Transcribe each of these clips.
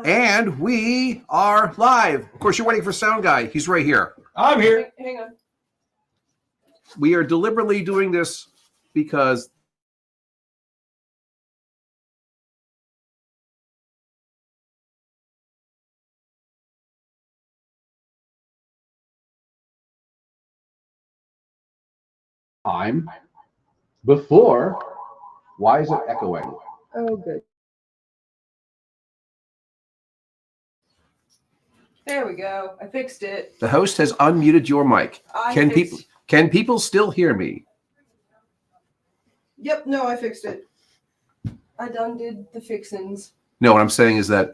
And we are live. Of course, you're waiting for Sound Guy. He's right here. I'm here. Hang on. We are deliberately doing this because time before. Why is it echoing? Oh, good. There we go. I fixed it. The host has unmuted your mic. Can people still hear me? Yep. No, I fixed it. I done did the fixins. No, what I'm saying is that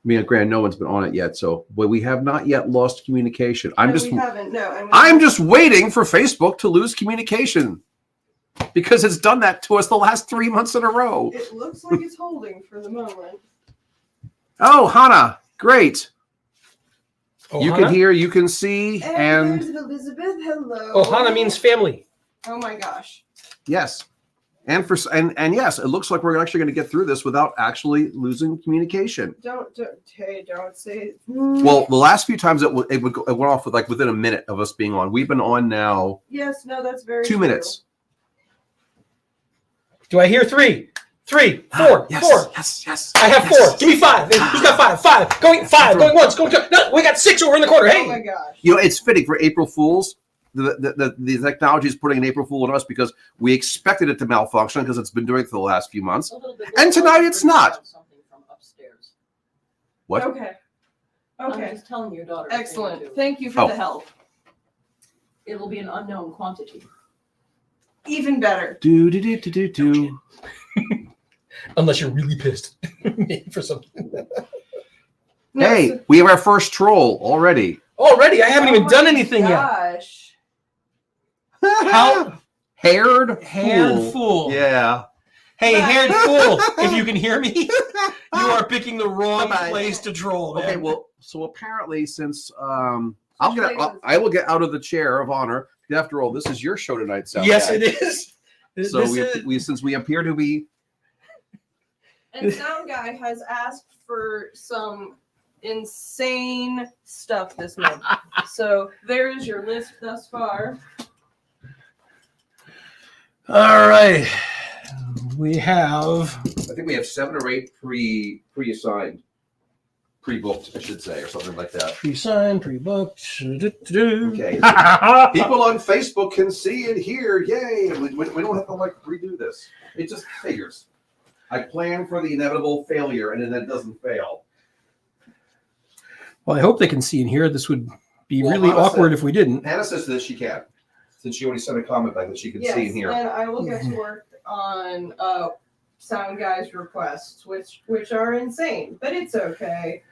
me and Grant, no one's been on it yet, so but we have not yet lost communication. We haven't. No, and I'm just waiting for Facebook to lose communication because it's done that to us the last 3 months in a row. It looks like it's holding for the moment. Oh, Hannah, great! Oh, You Hannah? can hear, you can see, and there's Elizabeth. Hello. Oh, Hannah means family. Oh my gosh. yes, and yes, it looks like we're actually going to get through this without actually losing communication. Don't say. Well, the last few times it went off with like within a minute of us being on. We've been on now Yes. No, that's very 2 true. minutes. Do I hear three? Three, four, Yes, four. yes. I have four. Give me five. Who's got five? Five. Going five. Going once. Going two. No, we got six over in the corner. Oh my Hey. gosh. You know, it's fitting for April Fools. The technology is putting an April Fool on us because we expected it to malfunction because it's been doing it for the last few months. And tonight it's not. Something from upstairs. What? Okay. I'm Okay. just telling your daughter. to say it Excellent. too. Thank you for Oh. the help. It will be an unknown quantity. Even better. Do. Unless you're really pissed for something. No, Hey, so- we have our first troll already. Already, I haven't even Oh done my anything yet. gosh. How haired fool? Yeah. Hey, haired fool! If you can hear me, you are picking the wrong Bye-bye. place to troll. Man. Okay, well, so apparently, since I will get out of the chair of honor. After all, this is your show tonight, Sal. yes, it is. So This is- since we appear to be And Sound Guy has asked for some insane stuff this month. So there's your list thus far. All right. We have. I think we have 7 or 8 pre-assigned, pre-booked, I should say, or something like that. Pre-signed, pre-booked. Okay. People on Facebook can see and hear. Yay! We don't have to like redo this. It just figures. I plan for the inevitable failure, and then it doesn't fail. Well, I hope they can see and hear. This would be Well, really Hannah awkward said- if we didn't. Hannah says that she can, since she already sent a comment back that she can Yes, see and hear. and I will get to work on Sound Guy's requests, which are insane, but it's okay.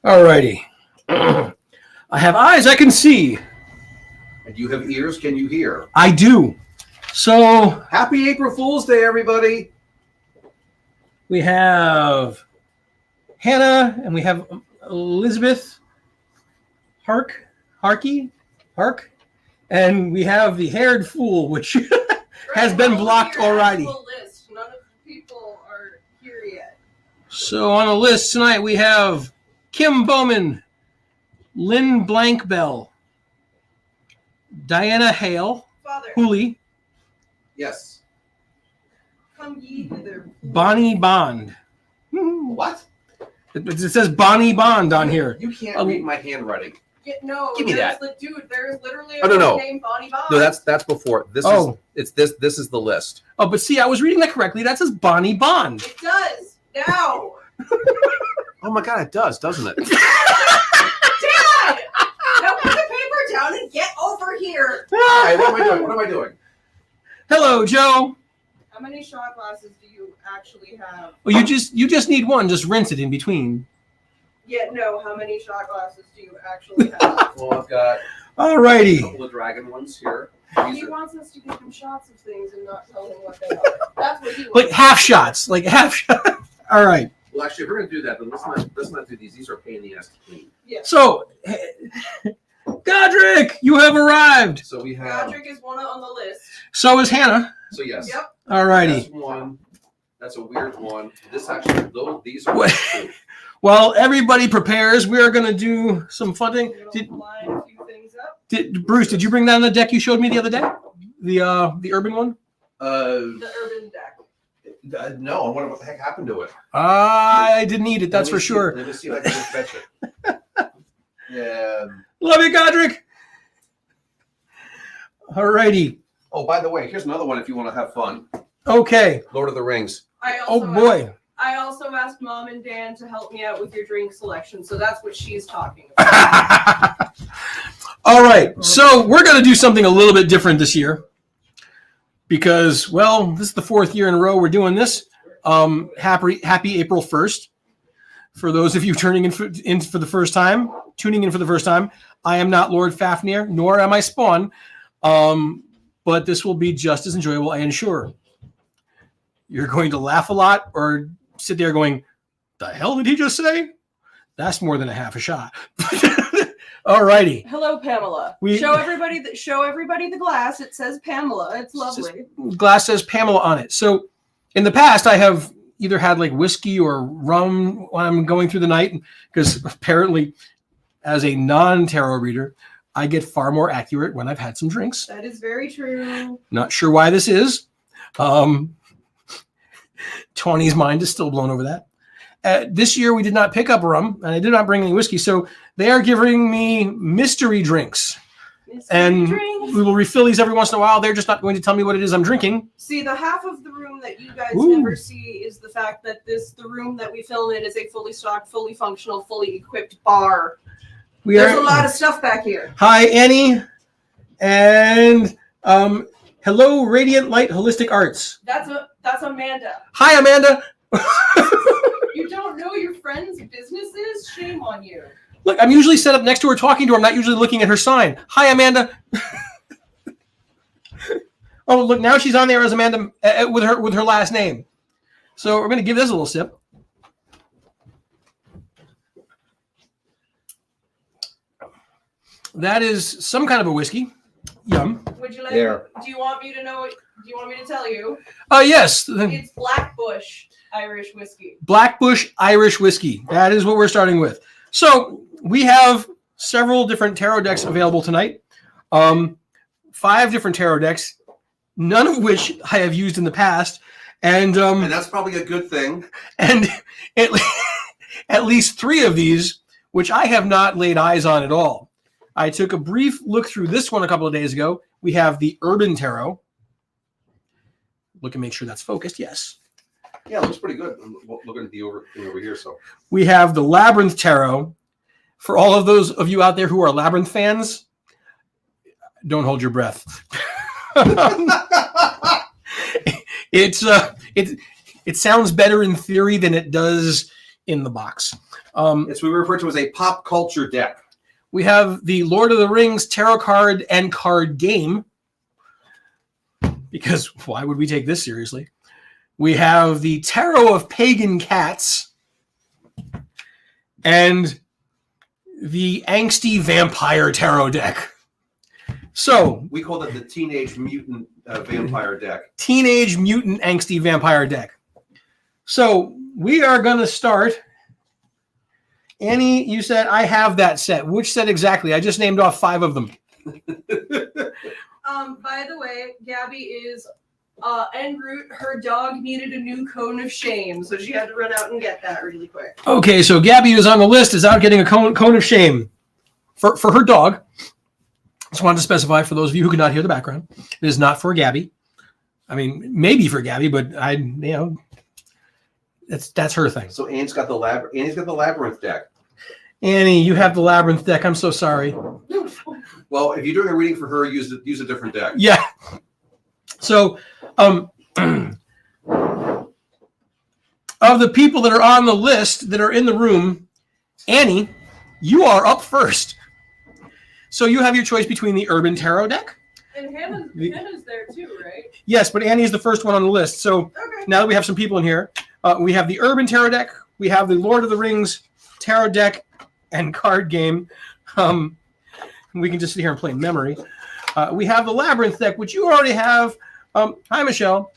All righty. I have eyes I can see. And you have ears, can you hear? I do. So Happy April Fool's Day, everybody! we have Hannah and we have Elizabeth Hark, and we have the haired fool, which has been blocked already. List. None of the people are here yet. So on the list tonight we have Kim Bowman, Lynn Blankbell, Diana Hale, Father, Hooley, Yes. come ye hither. Bonnie Bond. What? It says Bonnie Bond on here. You can't read my handwriting. No, Give me there's that. There's literally a Oh, no. girl named Bonnie Bond. No, that's before. This Oh. is this is the list. Oh, but see, I was reading that correctly. That says Bonnie Bond. It does. Now. Oh my god, it does, doesn't it? Dad! Now put the paper down and get over here. Hey, what am I doing? Hello, Joe. How many shot glasses do you actually have? Well, you just need one. Just rinse it in between. Yeah, no, how many shot glasses do you actually have? Well, I've got All a righty. couple of dragon ones here. He wants us to give him shots of things and not tell him what they are. That's what he wants. Like half shots. Like half shots. All right. Well, actually, if we're gonna do that, then let's not do these. These are a pain in the ass to clean. So, Godric, you have arrived. So we have. Patrick is one on the list. So is Hannah. So yes. Yep. All righty. That's one. That's a weird one. This actually, though, these are Wait. cool. Well, everybody prepares. We are going to do some fun thing. I'm gonna line a few things up. Bruce, did you bring that on the deck you showed me the other day? The urban one? The urban deck. No, I wonder what the heck happened to it. I didn't eat it, that's Let me for see- sure. Let me see if I can just fetch it. Yeah. Love you, Godric. All righty. Oh, by the way, here's another one if you want to have fun. Okay. Lord of the Rings. Oh, boy. I also asked Mom and Dan to help me out with your drink selection, so that's what she's talking about. All right. So we're going to do something a little bit different this year because, well, this is the 4th year in a row we're doing this. Happy April 1st. For those of you tuning in for the first time, I am not Lord Fafnir, nor am I Spawn, but this will be just as enjoyable, I assure. You're going to laugh a lot or sit there going, the hell did he just say? That's more than a half a shot. All righty. Hello, Pamela. Show everybody the glass. It says Pamela. It's lovely. Glass says Pamela on it. So in the past, I have either had like whiskey or rum when I'm going through the night because apparently as a non-tarot reader, I get far more accurate when I've had some drinks. That is very true. Not sure why this is. Tawny's mind is still blown over that. This year we did not pick up rum and I did not bring any whiskey. So they are giving me mystery drinks. And we will refill these every once in a while. They're just not going to tell me what it is I'm drinking. See, the half of the room that you guys Ooh. never see is the fact that the room that we film in is a fully stocked, fully functional, fully equipped bar. There's a lot of stuff back here. Hi, Annie. And hello, Radiant Light Holistic Arts. That's Amanda. Hi, Amanda. You don't know your friend's businesses? Shame on you. Look, I'm usually set up next to her talking to her. I'm not usually looking at her sign. Hi, Amanda. Oh, look, now she's on there as Amanda with her last name. So we're going to give this a little sip. That is some kind of a whiskey. Yum. Would you like? There. Do you want me to know? Do you want me to tell you? Yes. It's Blackbush Irish whiskey. Blackbush Irish whiskey. That is what we're starting with. So we have several different tarot decks available tonight. 5 different tarot decks, none of which I have used in the past. And that's probably a good thing. And at least 3 of these, which I have not laid eyes on at all. I took a brief look through this one a couple of days ago. We have the Urban Tarot. Look and make sure that's focused. Yes. Yeah, it looks pretty good. I'm looking at the over here. So we have the Labyrinth Tarot. For all of those of you out there who are Labyrinth fans, don't hold your breath. It sounds better in theory than it does in the box. It's what we refer to as a pop culture deck. We have the Lord of the Rings tarot card and card game. Because why would we take this seriously? We have the Tarot of Pagan Cats and the Angsty Vampire Tarot deck. So we call it the Teenage Mutant Vampire deck. Teenage Mutant Angsty Vampire deck. So we are going to start. Annie, you said I have that set. Which set exactly? I just named off 5 of them. By the way, Gabby is en route. Her dog needed a new cone of shame, so she had to run out and get that really quick. Okay, so Gabby is on the list, is out getting a cone of shame for her dog. Just wanted to specify for those of you who could not hear the background. It is not for Gabby. I mean, maybe for Gabby, but that's her thing. So Annie's got the Labyrinth deck. Annie, you have the Labyrinth deck. I'm so sorry. Well, if you're doing a reading for her, use a different deck. Yeah. So, of the people that are on the list that are in the room, Annie, you are up first. So you have your choice between the Urban Tarot deck. And Hannah's there too, right? Yes, but Annie is the first one on the list. So Okay. now that we have some people in here, we have the Urban Tarot deck, we have the Lord of the Rings Tarot deck and card game. We can just sit here and play memory. We have the Labyrinth deck, which you already have. Hi, Michelle.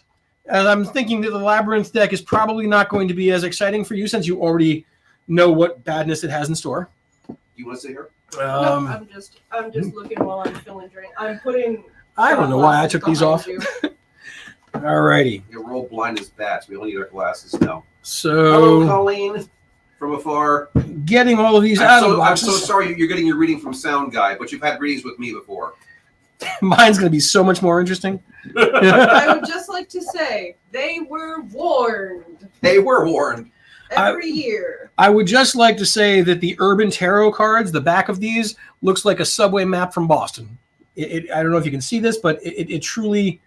And I'm thinking that the Labyrinth deck is probably not going to be as exciting for you since you already know what badness it has in store. You want to sit here? No, I'm just looking while I'm filling drink. I'm putting. I don't know why I took these off. You. Alrighty. Yeah, we're all blind as bats. We only need our glasses now. So Hello, Colleen, from afar. getting all of these out of the I'm boxes. so sorry you're getting your reading from Sound Guy, but you've had readings with me before. Mine's going to be so much more interesting. I would just like to say they were warned They were warned. every year. I would just like to say that the Urban Tarot cards, the back of these, looks like a subway map from Boston. I don't know if you can see this, but it truly,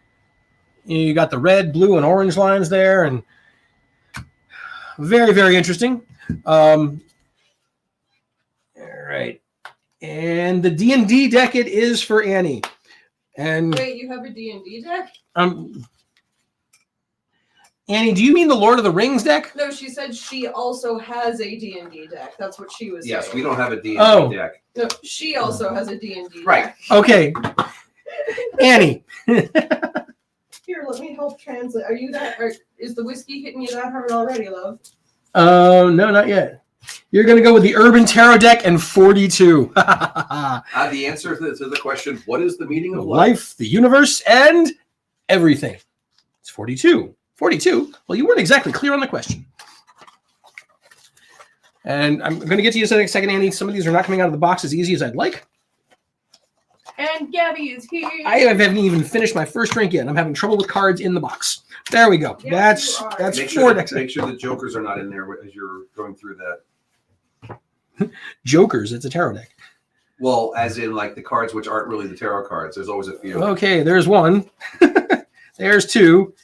you got the red, blue, and orange lines there, and very, very interesting. All right. And the D&D deck it is for Annie. And Wait, you have a D&D deck? Annie, do you mean the Lord of the Rings deck? No, she said she also has a D&D deck. That's what she was Yes, saying. we don't have a D&D Oh. deck. No, she also has a D&D Right. deck. Okay. Annie. Here, let me help translate. Are you that? Is the whiskey hitting you that hard already, love? No, not yet. You're going to go with the Urban Tarot deck and 42. The answer to the question, what is the meaning of life? Life, the universe, and everything. It's 42. 42? Well, you weren't exactly clear on the question. And I'm going to get to you in a second, Annie. Some of these are not coming out of the box as easy as I'd like. And Gabby is here. I haven't even finished my first drink yet. I'm having trouble with cards in the box. There we go. Yes, you are. That's Make four sure, decks. make sure the jokers are not in there as you're going through that. Jokers. It's a tarot deck. Well, as in like the cards which aren't really the tarot cards. There's always a few. Okay, there's one. There's two.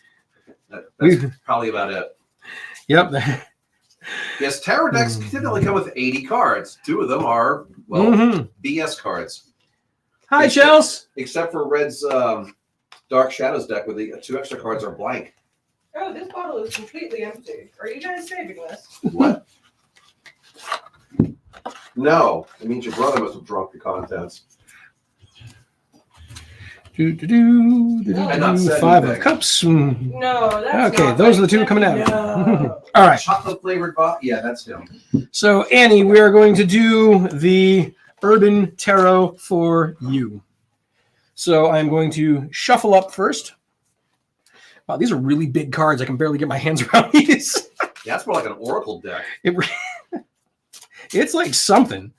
That's probably about it. Yep. Yes, tarot decks typically come with 80 cards. 2 of them are, well, Mhm. BS cards. Hi, Chels. Except for Red's Dark Shadows deck, where the 2 extra cards are blank. Oh, this bottle is completely empty. Are you guys saving this? What? No, it means your brother must have drunk the contents. And not said 5 of anything. cups. No, that's Okay, not those are the right. 2 coming out. No. All right. Chocolate flavored bot? Yeah, that's him. So, Annie, we are going to do the Urban Tarot for you. So, I'm going to shuffle up first. Wow, these are really big cards. I can barely get my hands around these. Yeah, that's more like an oracle deck. It's like something.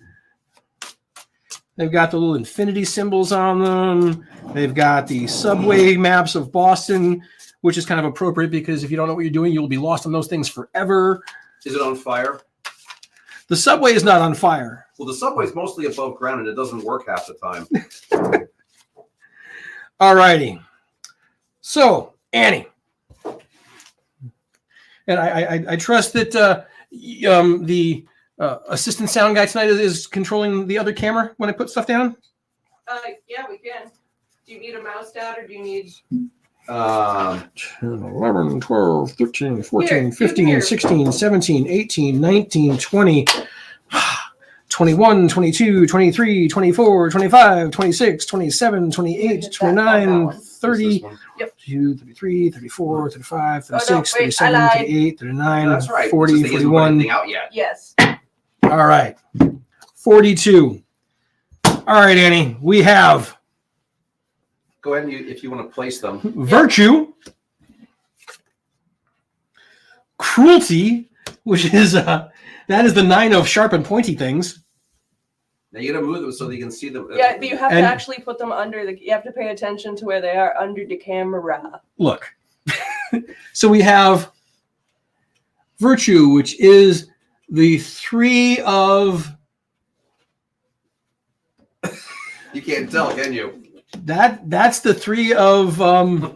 They've got the little infinity symbols on them. They've got the subway maps of Boston, which is kind of appropriate because if you don't know what you're doing, you'll be lost on those things forever. Is it on fire? The subway is not on fire. Well, the subway's mostly above ground and it doesn't work half the time. All righty. So, Annie. And I trust that the assistant sound guy tonight is controlling the other camera when I put stuff down. Yeah, we can. Do you need a mouse dad or do you need? 10, 11, 12, 13, 14, Here, 15, here. 16, 17, 18, 19, 20, 21, 22, 23, 24, 25, 26, 27, 28, 29, 30, 32, 33, 34, 35, 36, wait, 37, I lied. 38, 39, That's right. 40, It's just they haven't put 41. anything out yet. Yes. All right. 42. All right, Annie. We have Go ahead and if you want to place them. Virtue, Cruelty, which is that is the 9 of sharp and pointy things. Now you got to move them so that you can see them. Yeah, but you have And- to actually put them under the. You have to pay attention to where they are under the camera. Look. So we have Virtue, which is the 3 of You can't tell, can you? that's the 3 of I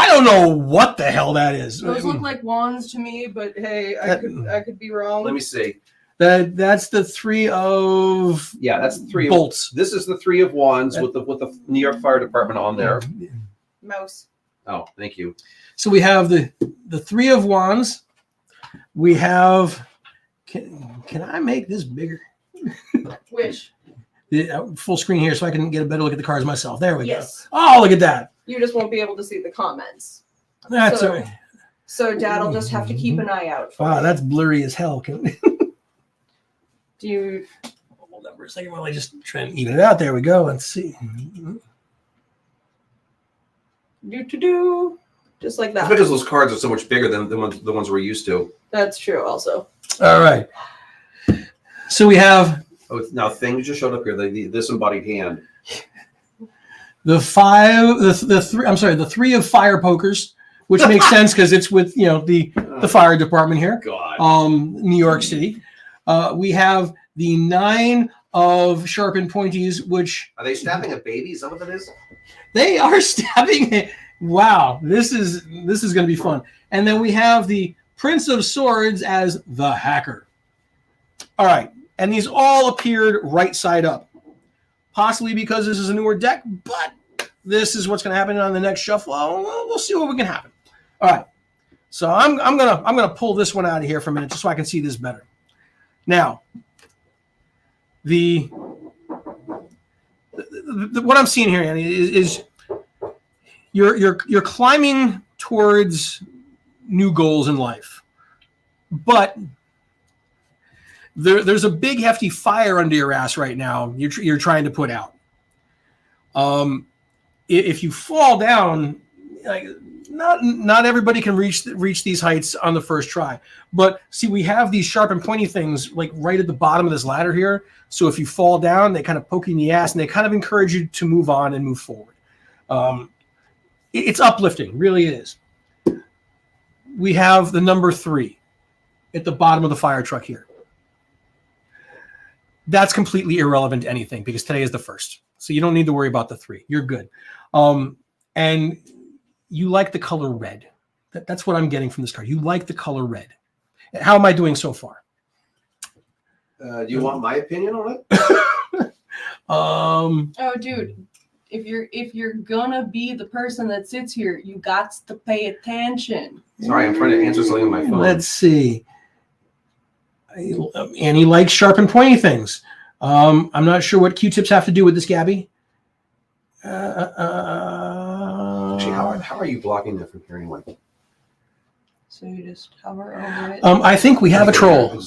don't know what the hell that is. Those look like wands to me, but hey, I could be wrong. Let me see. That's the 3 of Yeah, that's the 3 of bolts. This is the 3 of wands with the New York Fire Department on there. Mouse. Oh, thank you. So we have the 3 of wands. We have can I make this bigger? Wish. The full screen here so I can get a better look at the cards myself. There we Yes. go. Oh, look at that. You just won't be able to see the comments. That's So- all right. So Dad'll just have to keep an eye out for Wow, it. that's blurry as hell. Can Do you hold on for a second while I just try and even it out. There we go. Let's see. do just like It's that? because those cards are so much bigger than the ones we're used to. That's true also. All right. So we have Oh, now things just showed up here. The disembodied hand. the three of fire pokers, which makes sense because it's with the fire department here, God. New York City. We have the 9 of sharpened pointies, which Are they stabbing a baby? Is that what that is? they are stabbing it. Wow, this is going to be fun. And then we have the Prince of Swords as the hacker. All right, and these all appeared right side up, possibly because this is a newer deck, but this is what's going to happen on the next shuffle. We'll see what we can happen. All right, so I'm gonna pull this one out of here for a minute just so I can see this better. Now, what I'm seeing here, Annie, is you're climbing towards new goals in life, but there's a big hefty fire under your ass right now. You're trying to put out. If you fall down, like not everybody can reach these heights on the first try. But see, we have these sharp and pointy things like right at the bottom of this ladder here. So if you fall down, they kind of poke you in the ass and they kind of encourage you to move on and move forward. It's uplifting, really it is. We have the number 3 at the bottom of the fire truck here. That's completely irrelevant to anything because today is the 1st. So you don't need to worry about the 3. You're good. And you like the color red. That's what I'm getting from this card. You like the color red. How am I doing so far? Do you want my opinion on it? Oh, dude, if you're gonna be the person that sits here, you got to pay attention. Sorry, I'm trying to answer something on my phone. Let's see. Annie likes sharp and pointy things. I'm not sure what Q-tips have to do with this, Gabby. Actually, how are you blocking that from here anyway? So you just hover over it. I think we have a troll.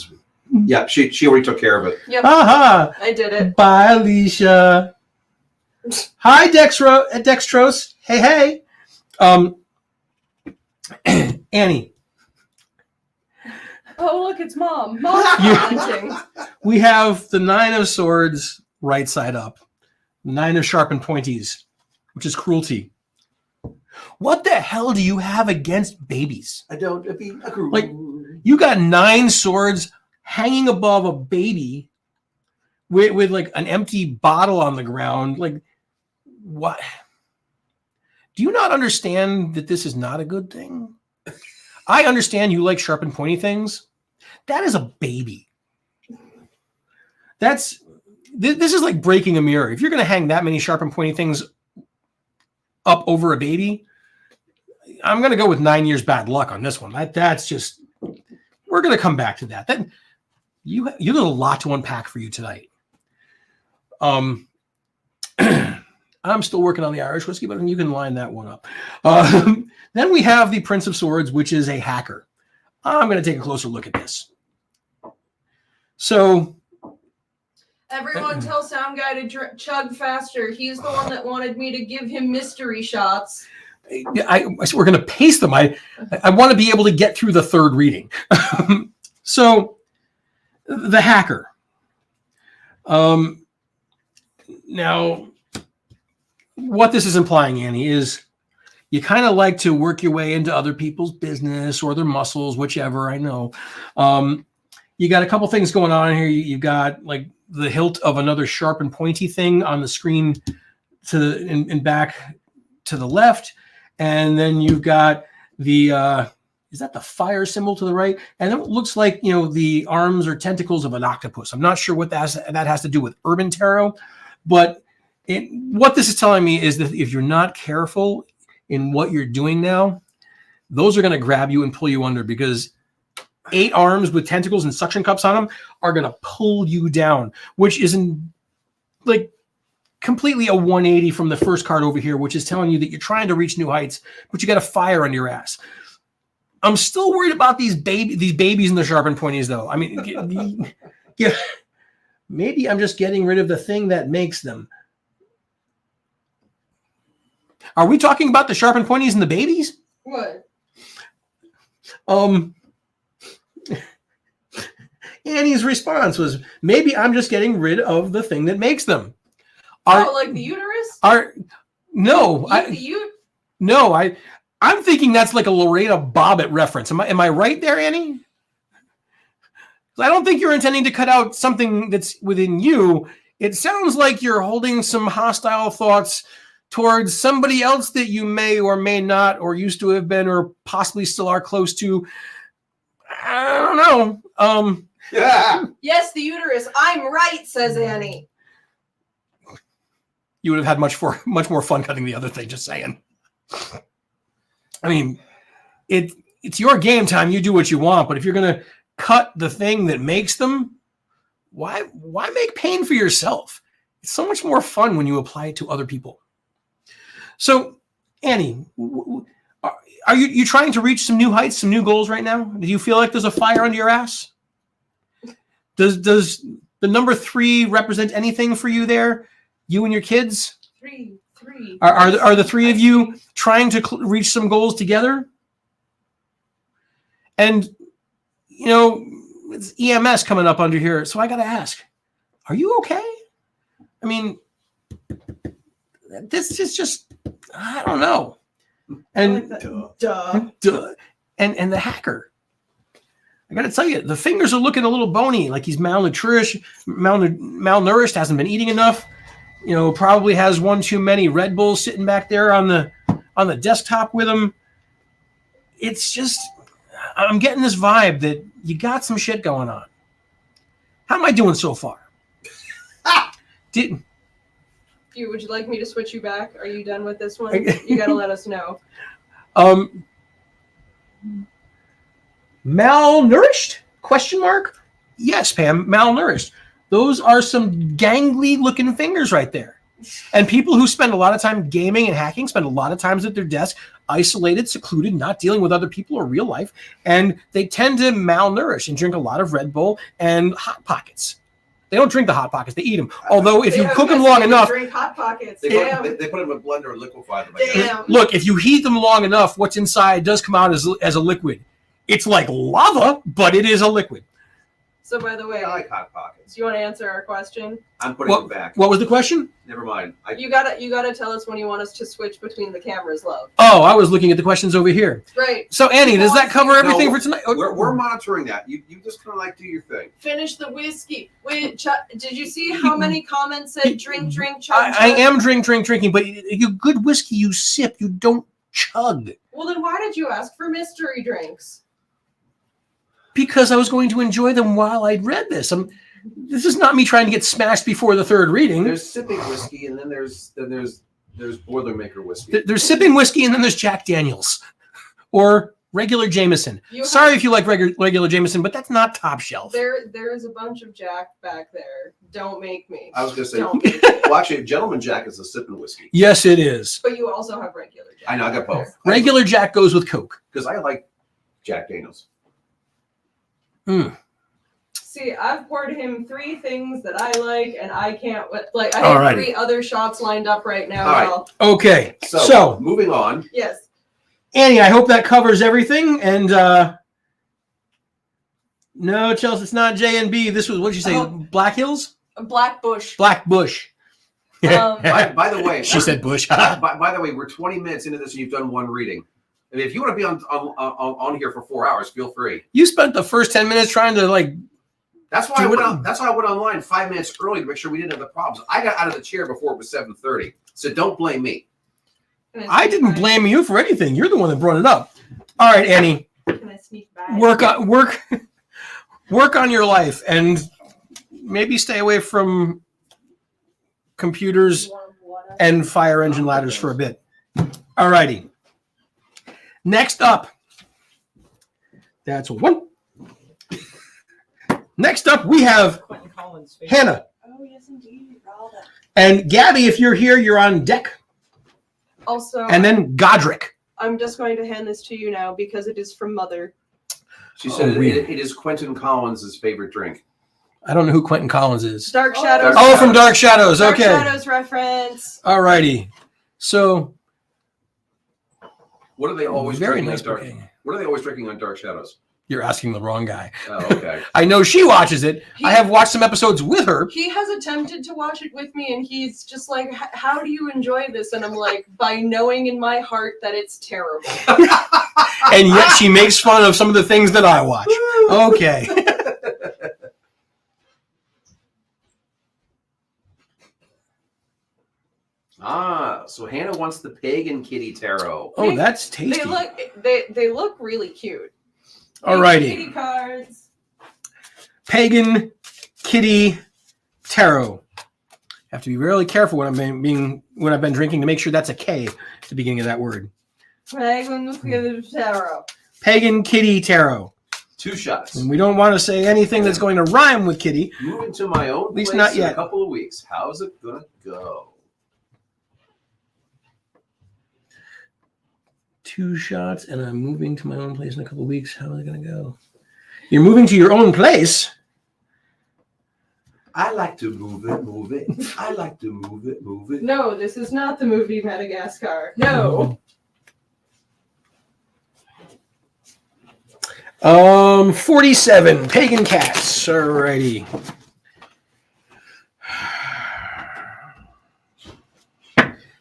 Yeah, she already took care of it. Yep, Aha! I did it. Bye, Alicia. Hi, Dextrose. Hey. Annie, Oh, look, it's Mom. Mom's You- commenting. we have the 9 of swords right side up, 9 of sharpened pointies, which is cruelty. What the hell do you have against babies? I don't agree. Like, you got 9 swords hanging above a baby with like an empty bottle on the ground. Like, what? Do you not understand that this is not a good thing? I understand you like sharp and pointy things. That is a baby. This is like breaking a mirror. If you're going to hang that many sharp and pointy things up over a baby, I'm going to go with 9 years bad luck on this one. That's just, we're going to come back to that. You got a lot to unpack for you tonight. I'm still working on the Irish whiskey, but you can line that one up. Then we have the Prince of Swords, which is a hacker. I'm going to take a closer look at this. So, Everyone tell Sound Guy to chug faster. He's the one that wanted me to give him mystery shots. we're going to pace them. I want to be able to get through the 3rd reading. So, the hacker. Now, what this is implying, Annie, is you kind of like to work your way into other people's business or their muscles, whichever, I know. You got a couple things going on here. You've got like the hilt of another sharp and pointy thing on the screen and back to the left. And then you've got the, is that the fire symbol to the right? And it looks like, the arms or tentacles of an octopus. I'm not sure what that has to do with Urban Tarot, but what this is telling me is that if you're not careful in what you're doing now, those are going to grab you and pull you under, because 8 arms with tentacles and suction cups on them are going to pull you down, which isn't like completely a 180 from the first card over here, which is telling you that you're trying to reach new heights, but you got a fire under your ass. I'm still worried about these babies in the sharp and pointies, though. I mean, yeah, maybe I'm just getting rid of the thing that makes them. Are we talking about the sharp and pointies and the babies? What? Annie's response was, maybe I'm just getting rid of the thing that makes them. Like the uterus? I'm thinking that's like a Lorena Bobbitt reference. Am I right there, Annie? I don't think you're intending to cut out something that's within you. It sounds like you're holding some hostile thoughts towards somebody else that you may or may not, or used to have been, or possibly still are close to. I don't know. Yeah. Yes, the uterus. I'm right, says Annie. You would have had much more fun cutting the other thing, just saying. I mean, it's your game time. You do what you want, but if you're going to cut the thing that makes them, why make pain for yourself? It's so much more fun when you apply it to other people. So, Annie, are you trying to reach some new heights, some new goals right now? Do you feel like there's a fire under your ass? Does the number 3 represent anything for you there? You and your kids? Three. Are the 3 of you trying to reach some goals together? And, it's EMS coming up under here. So I got to ask, are you okay? I mean, this is just, I don't know. And Duh. And the hacker, I got to tell you, the fingers are looking a little bony, like he's malnourished, hasn't been eating enough. Probably has one too many Red Bulls sitting back there on the desktop with him. It's just, I'm getting this vibe that you got some shit going on. How am I doing so far? Would you like me to switch you back? Are you done with this one? You got to let us know. Malnourished? Question mark? Yes, Pam, malnourished. Those are some gangly looking fingers right there. And people who spend a lot of time gaming and hacking spend a lot of times at their desk, isolated, secluded, not dealing with other people or real life. And they tend to malnourish and drink a lot of Red Bull and Hot Pockets. They don't drink the Hot Pockets, they eat them. Although if you cook them long enough, drink Hot Pockets. They Damn. put them in a blender and liquefy them. Damn. look, if you heat them long enough, what's inside does come out as a liquid. It's like lava, but it is a liquid. So, by the way, I like Hot Pockets. do you want to answer our question? I'm putting them back. What was the question? Never mind. You gotta tell us when you want us to switch between the cameras, love. Oh, I was looking at the questions over here. Right. So, Annie, does that cover everything for tonight? We're monitoring that. You just kind of like do your thing. Finish the whiskey. Wait, did you see how many comments said drink, chug? I am drinking, but you good whiskey you sip, you don't chug. Well, then why did you ask for mystery drinks? Because I was going to enjoy them while I read this. This is not me trying to get smashed before the third reading. There's sipping whiskey, and then there's Boilermaker whiskey. There's sipping whiskey, and then there's Jack Daniels, or regular Jameson. Sorry if you like regular Jameson, but that's not top shelf. There is a bunch of Jack back there. Don't make me. I was going to say, Don't make me. well, actually, Gentleman Jack is a sipping whiskey. Yes, it is. But you also have regular Jack. I know, I got both. Regular Jack goes with Coke. Because I like Jack Daniels. See, I've poured him 3 things that I like, and I can't like. I have 3 other shots lined up right now. All right. Okay. So moving on. Yes. Annie, I hope that covers everything. And no, Chelsea, it's not J and B. This was, what did you say? Black Hills? Black Bush. Black Bush. By the way, she said Bush. by the way, we're 20 minutes into this and you've done 1 reading. I mean, if you want to be on here for 4 hours, feel free. You spent the first 10 minutes trying to That's why I went online 5 minutes early to make sure we didn't have the problems. I got out of the chair before it was 7:30, so don't blame me. I didn't blame you for anything. You're the one that brought it up. All right, Annie. Can I sneak back? Work on your life and maybe stay away from computers and fire engine ladders for a bit. All righty. Next up, that's 1, Next up, we have Quentin Collins' favorite. Hannah. Oh, yes, indeed. Rather. And Gabby, if you're here, you're on deck. Also, And then Godric. I'm just going to hand this to you now because it is from Mother. She said really? it is Quentin Collins' favorite drink. I don't know who Quentin Collins is. Dark Oh. Shadows. Oh, from Dark Shadows. Dark Okay. Shadows reference. All righty. So, What are they always very drinking nice on Dark? bouquet. What are they always drinking on Dark Shadows? You're asking the wrong guy. Oh, okay. I know she watches it. I have watched some episodes with her. He has attempted to watch it with me, and he's just like, how do you enjoy this? And I'm like, by knowing in my heart that it's terrible. And yet she makes fun of some of the things that I watch. Okay. So Hannah wants the pagan kitty tarot. Oh, that's tasty. They look really cute. All righty. Kitty cards. Pagan Kitty Tarot. Have to be really careful when I've been drinking to make sure that's a K at the beginning of that word. Pagan Kitty Tarot. Pagan Kitty Tarot. 2 shots. And we don't want to say anything that's going to rhyme with kitty. Moving to my own least place not in yet. a couple of weeks. How's it gonna go? 2 shots, and I'm moving to my own place in a couple of weeks. How is it going to go? You're moving to your own place? I like to move it. I like to move it. No, this is not the movie Madagascar. No. 47 pagan cats. Alrighty.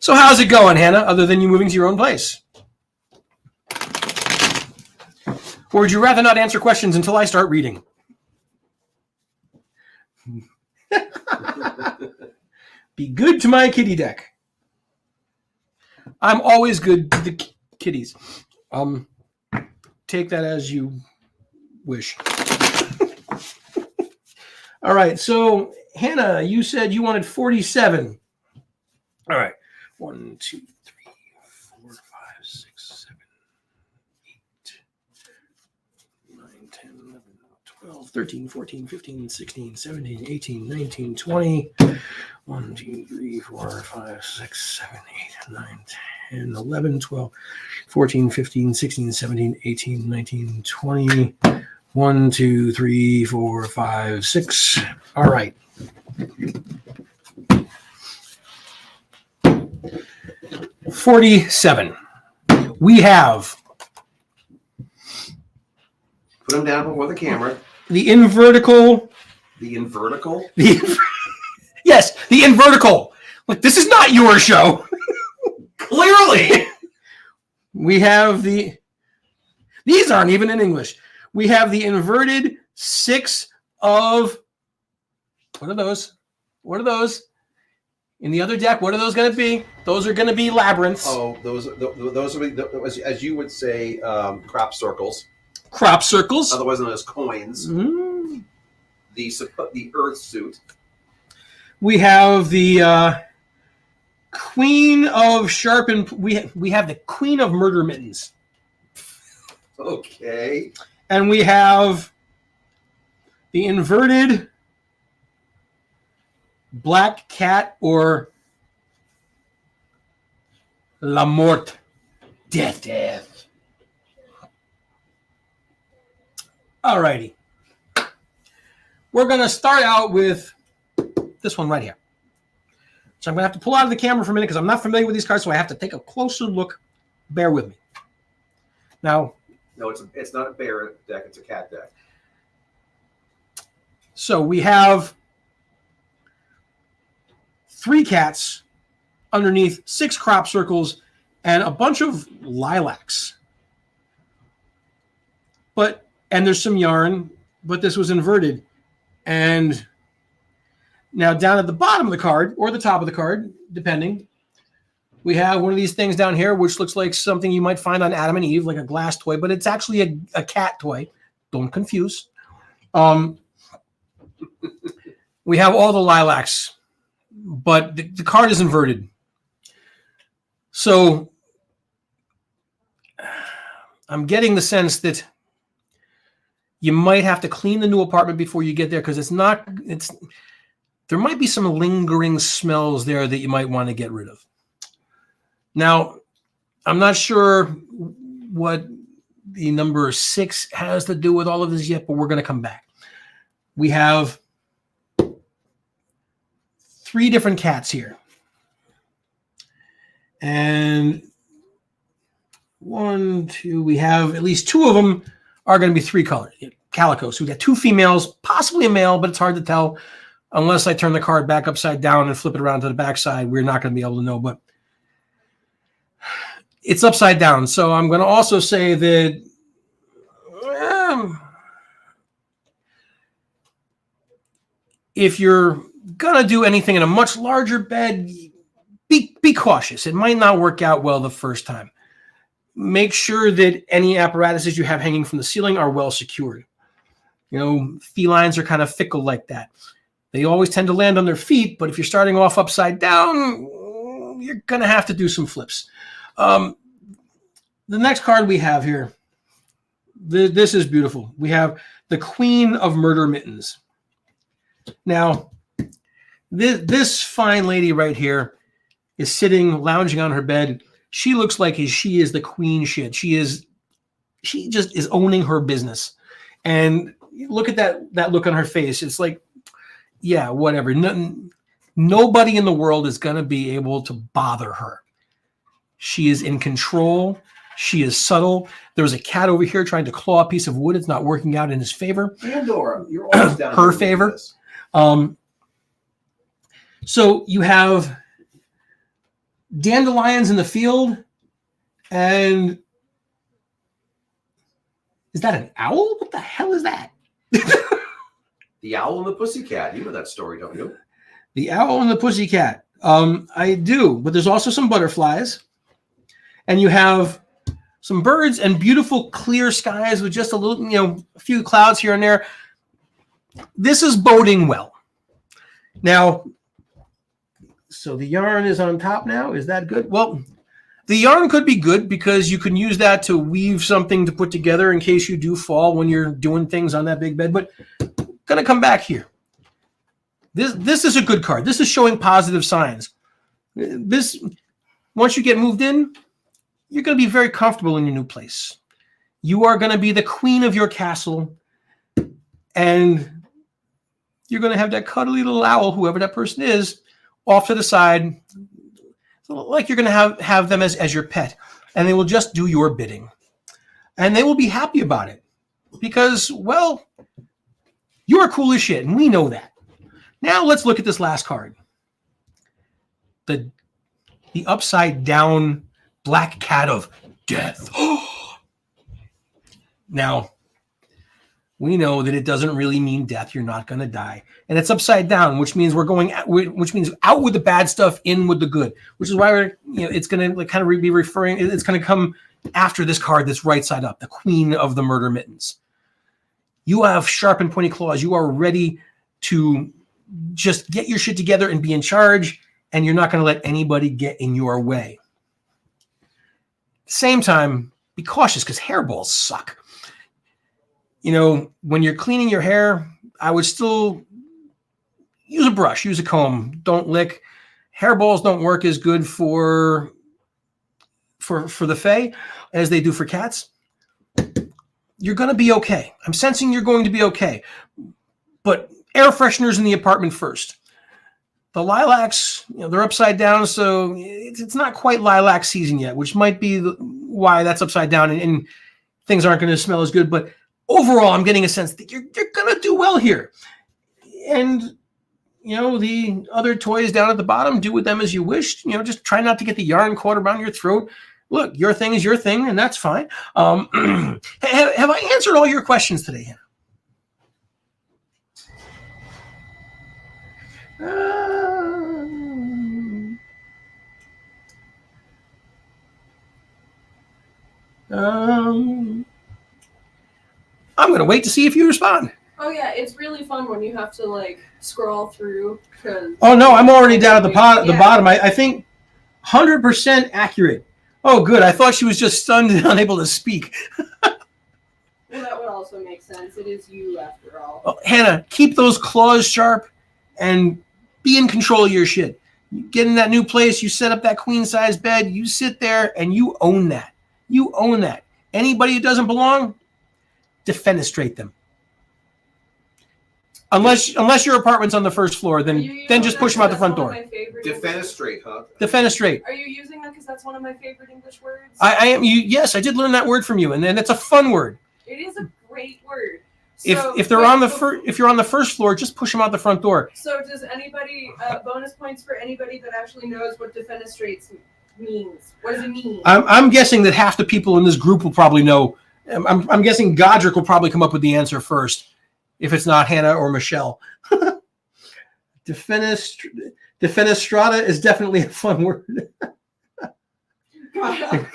So how's it going, Hannah, other than you moving to your own place? Or would you rather not answer questions until I start reading? Be good to my kitty deck. I'm always good to the kitties. Take that as you wish. All right, so Hannah, you said you wanted 47. All right. 1, 2, 3, 4, 5, 6, 7, 8, 9, 10, 11, 12, 13, 14, 15, 16, 17, 18, 19, 20. 1, 2, 3, 4, 5, 6, 7, 8, 9, 10, 11, 12, 14, 15, 16, 17, 18, 19, 20. 1, 2, 3, 4, 5, 6. All right. $47. We have Put them down before the camera. the invertical. The invertical. Yes, the invertical. Look, this is not your show. Clearly. We have the. These aren't even in English. We have the inverted 6 of. What are those? What are those? In the other deck, what are those going to be? Those are going to be labyrinths. Oh, those are, as you would say, crop circles. Crop circles. Otherwise known as coins. Mm. The earth suit. We have the Queen of Sharpened. We have the Queen of Murder Mittens. Okay. And we have the inverted Black Cat or La Mort. Death. All righty. We're going to start out with this one right here. So I'm going to have to pull out of the camera for a minute because I'm not familiar with these cards, so I have to take a closer look. Bear with me. Now, No, it's not a bear deck. It's a cat deck. so we have 3 cats underneath 6 crop circles and a bunch of lilacs. And there's some yarn, but this was inverted. And now down at the bottom of the card, or the top of the card, depending, we have one of these things down here, which looks like something you might find on Adam and Eve, like a glass toy, but it's actually a cat toy. Don't confuse. We have all the lilacs, but the card is inverted. So I'm getting the sense that You might have to clean the new apartment before you get there because there might be some lingering smells there that you might want to get rid of. Now, I'm not sure what the number 6 has to do with all of this yet, but we're going to come back. We have 3 different cats here. And 1, 2, we have at least 2 of them are going to be 3 colors. Calico. So we got 2 females, possibly a male, but it's hard to tell unless I turn the card back upside down and flip it around to the back side. We're not going to be able to know, but it's upside down. So I'm going to also say that if you're going to do anything in a much larger bed, be cautious. It might not work out well the first time. Make sure that any apparatuses you have hanging from the ceiling are well secured. You know, felines are kind of fickle like that. They always tend to land on their feet, but if you're starting off upside down, you're going to have to do some flips. The next card we have here, this is beautiful. We have the Queen of Murder Mittens. Now, this fine lady right here is sitting, lounging on her bed. She looks like she is the queen shit. She just is owning her business. And look at that look on her face. It's like, yeah, whatever. Nobody in the world is going to be able to bother her. She is in control. She is subtle. There's a cat over here trying to claw a piece of wood. It's not working out in his favor. Pandora, you're always down Her here favor. with this. So you have dandelions in the field, and is that an owl? What the hell is that? The Owl and the Pussycat. You know that story, don't you? The Owl and the Pussycat. I do, but there's also some butterflies, and you have some birds and beautiful clear skies with just a little, a few clouds here and there. This is boding well. Now, so the yarn is on top now. Is that good? Well, the yarn could be good because you can use that to weave something to put together in case you do fall when you're doing things on that big bed. But going to come back here. This is a good card. This is showing positive signs. This, once you get moved in, you're going to be very comfortable in your new place. You are going to be the queen of your castle, and you're going to have that cuddly little owl, whoever that person is, off to the side, like you're going to have them as your pet, and they will just do your bidding. And they will be happy about it because, well, you're cool as shit, and we know that. Now let's look at this last card. The upside down black cat of death. Now, we know that it doesn't really mean death. You're not going to die. And it's upside down, which means which means out with the bad stuff, in with the good, which is why it's going to kind of be referring, it's going to come after this card that's right side up, the Queen of the Murder Mittens. You have sharp and pointy claws. You are ready to just get your shit together and be in charge, and you're not going to let anybody get in your way. Same time, be cautious because hairballs suck. When you're cleaning your hair, I would still use a brush, use a comb. Don't lick. Hairballs don't work as good for the Fae as they do for cats. You're going to be okay. I'm sensing you're going to be okay. But air fresheners in the apartment first. The lilacs, they're upside down, so it's not quite lilac season yet, which might be why that's upside down and things aren't going to smell as good. But overall, I'm getting a sense that you're going to do well here. And, the other toys down at the bottom, do with them as you wish. Just try not to get the yarn caught around your throat. Look, your thing is your thing, and that's fine. Have I answered all your questions today, Hannah? I'm going to wait to see if you respond. Oh yeah, it's really fun when you have to scroll through. Oh no, I'm already down at the Yeah. bottom. I think 100% accurate. Oh good, I thought she was just stunned and unable to speak. Well, that would also make sense. It is you after all. Well, Hannah, keep those claws sharp and be in control of your shit. You get in that new place, you set up that queen size bed, you sit there and you own that. You own that. Anybody who doesn't belong, defenestrate them. Unless your apartment's on the first floor, then just push them out the front door. Defenestrate, huh? Defenestrate. Are you using that because that's one of my favorite English words? I am. Yes, I did learn that word from you, and then it's a fun word. It is a great word. If they're on the if you're on the first floor, just push them out the front door. So does anybody bonus points for anybody that actually knows what defenestrates means? What does it mean? I'm guessing that half the people in this group will probably know. I'm guessing Godric will probably come up with the answer first, if it's not Hannah or Michelle. Defenestrata is definitely a fun word. Godric.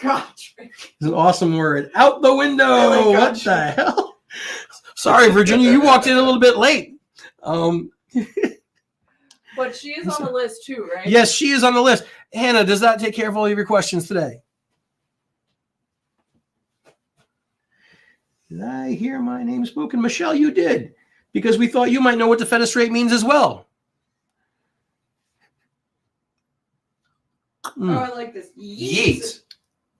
It's an awesome word. Out the window. Really, What the hell? Sorry, Virginia, you walked in a little bit late. But she is on the list too, right? Yes, she is on the list. Hannah, does that take care of all of your questions today? Did I hear my name spoken? Michelle, you did, because we thought you might know what defenestrate means as well. Oh, I like this. Yeet.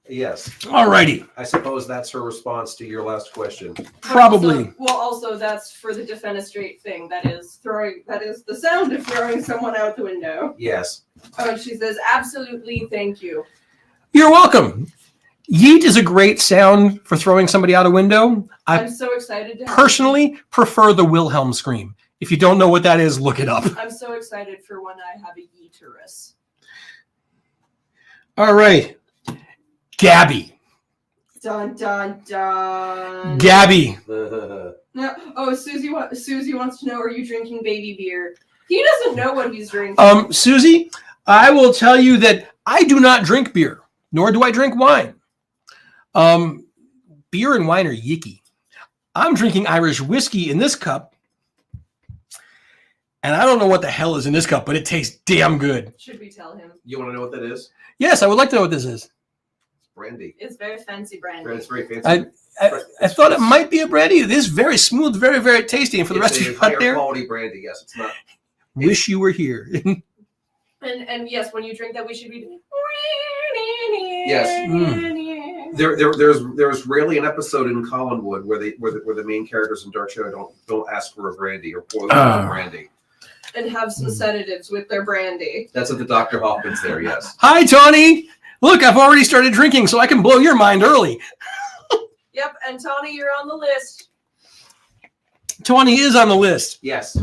Yes. All righty. I suppose that's her response to your last question. Probably. Also that's for the defenestrate thing. That is the sound of throwing someone out the window. Yes. Oh, she says, absolutely, thank you. You're welcome. Yeet is a great sound for throwing somebody out a window. I'm so excited to personally prefer the Wilhelm scream. If you don't know what that is, look it up. I'm so excited for when I have a yeeterus. All right. Gabby. Dun dun dun. Gabby. No. Oh, Susie wants to know, are you drinking baby beer? He doesn't know what he's drinking. Susie, I will tell you that I do not drink beer, nor do I drink wine. Beer and wine are yicky. I'm drinking Irish whiskey in this cup, and I don't know what the hell is in this cup, but it tastes damn good. Should we tell him? You want to know what that is? Yes, I would like to know what this is. Brandy. It's very fancy brandy. It's very fancy. I thought it might be a brandy. It is very smooth, very, very tasty. And for the rest of you out there, quality brandy. Yes, it's not. Wish you were here. And yes, when you drink that, we should be. Yes. There's rarely an episode in Collinwood where the main characters in Dark Shadow don't ask for a brandy or pour them brandy. And have some sedatives with their brandy. That's what the Dr. Hoffman's there. Yes. Hi, Tony. Look, I've already started drinking, so I can blow your mind early. Yep, and Tony, you're on the list. Tony is on the list. Yes.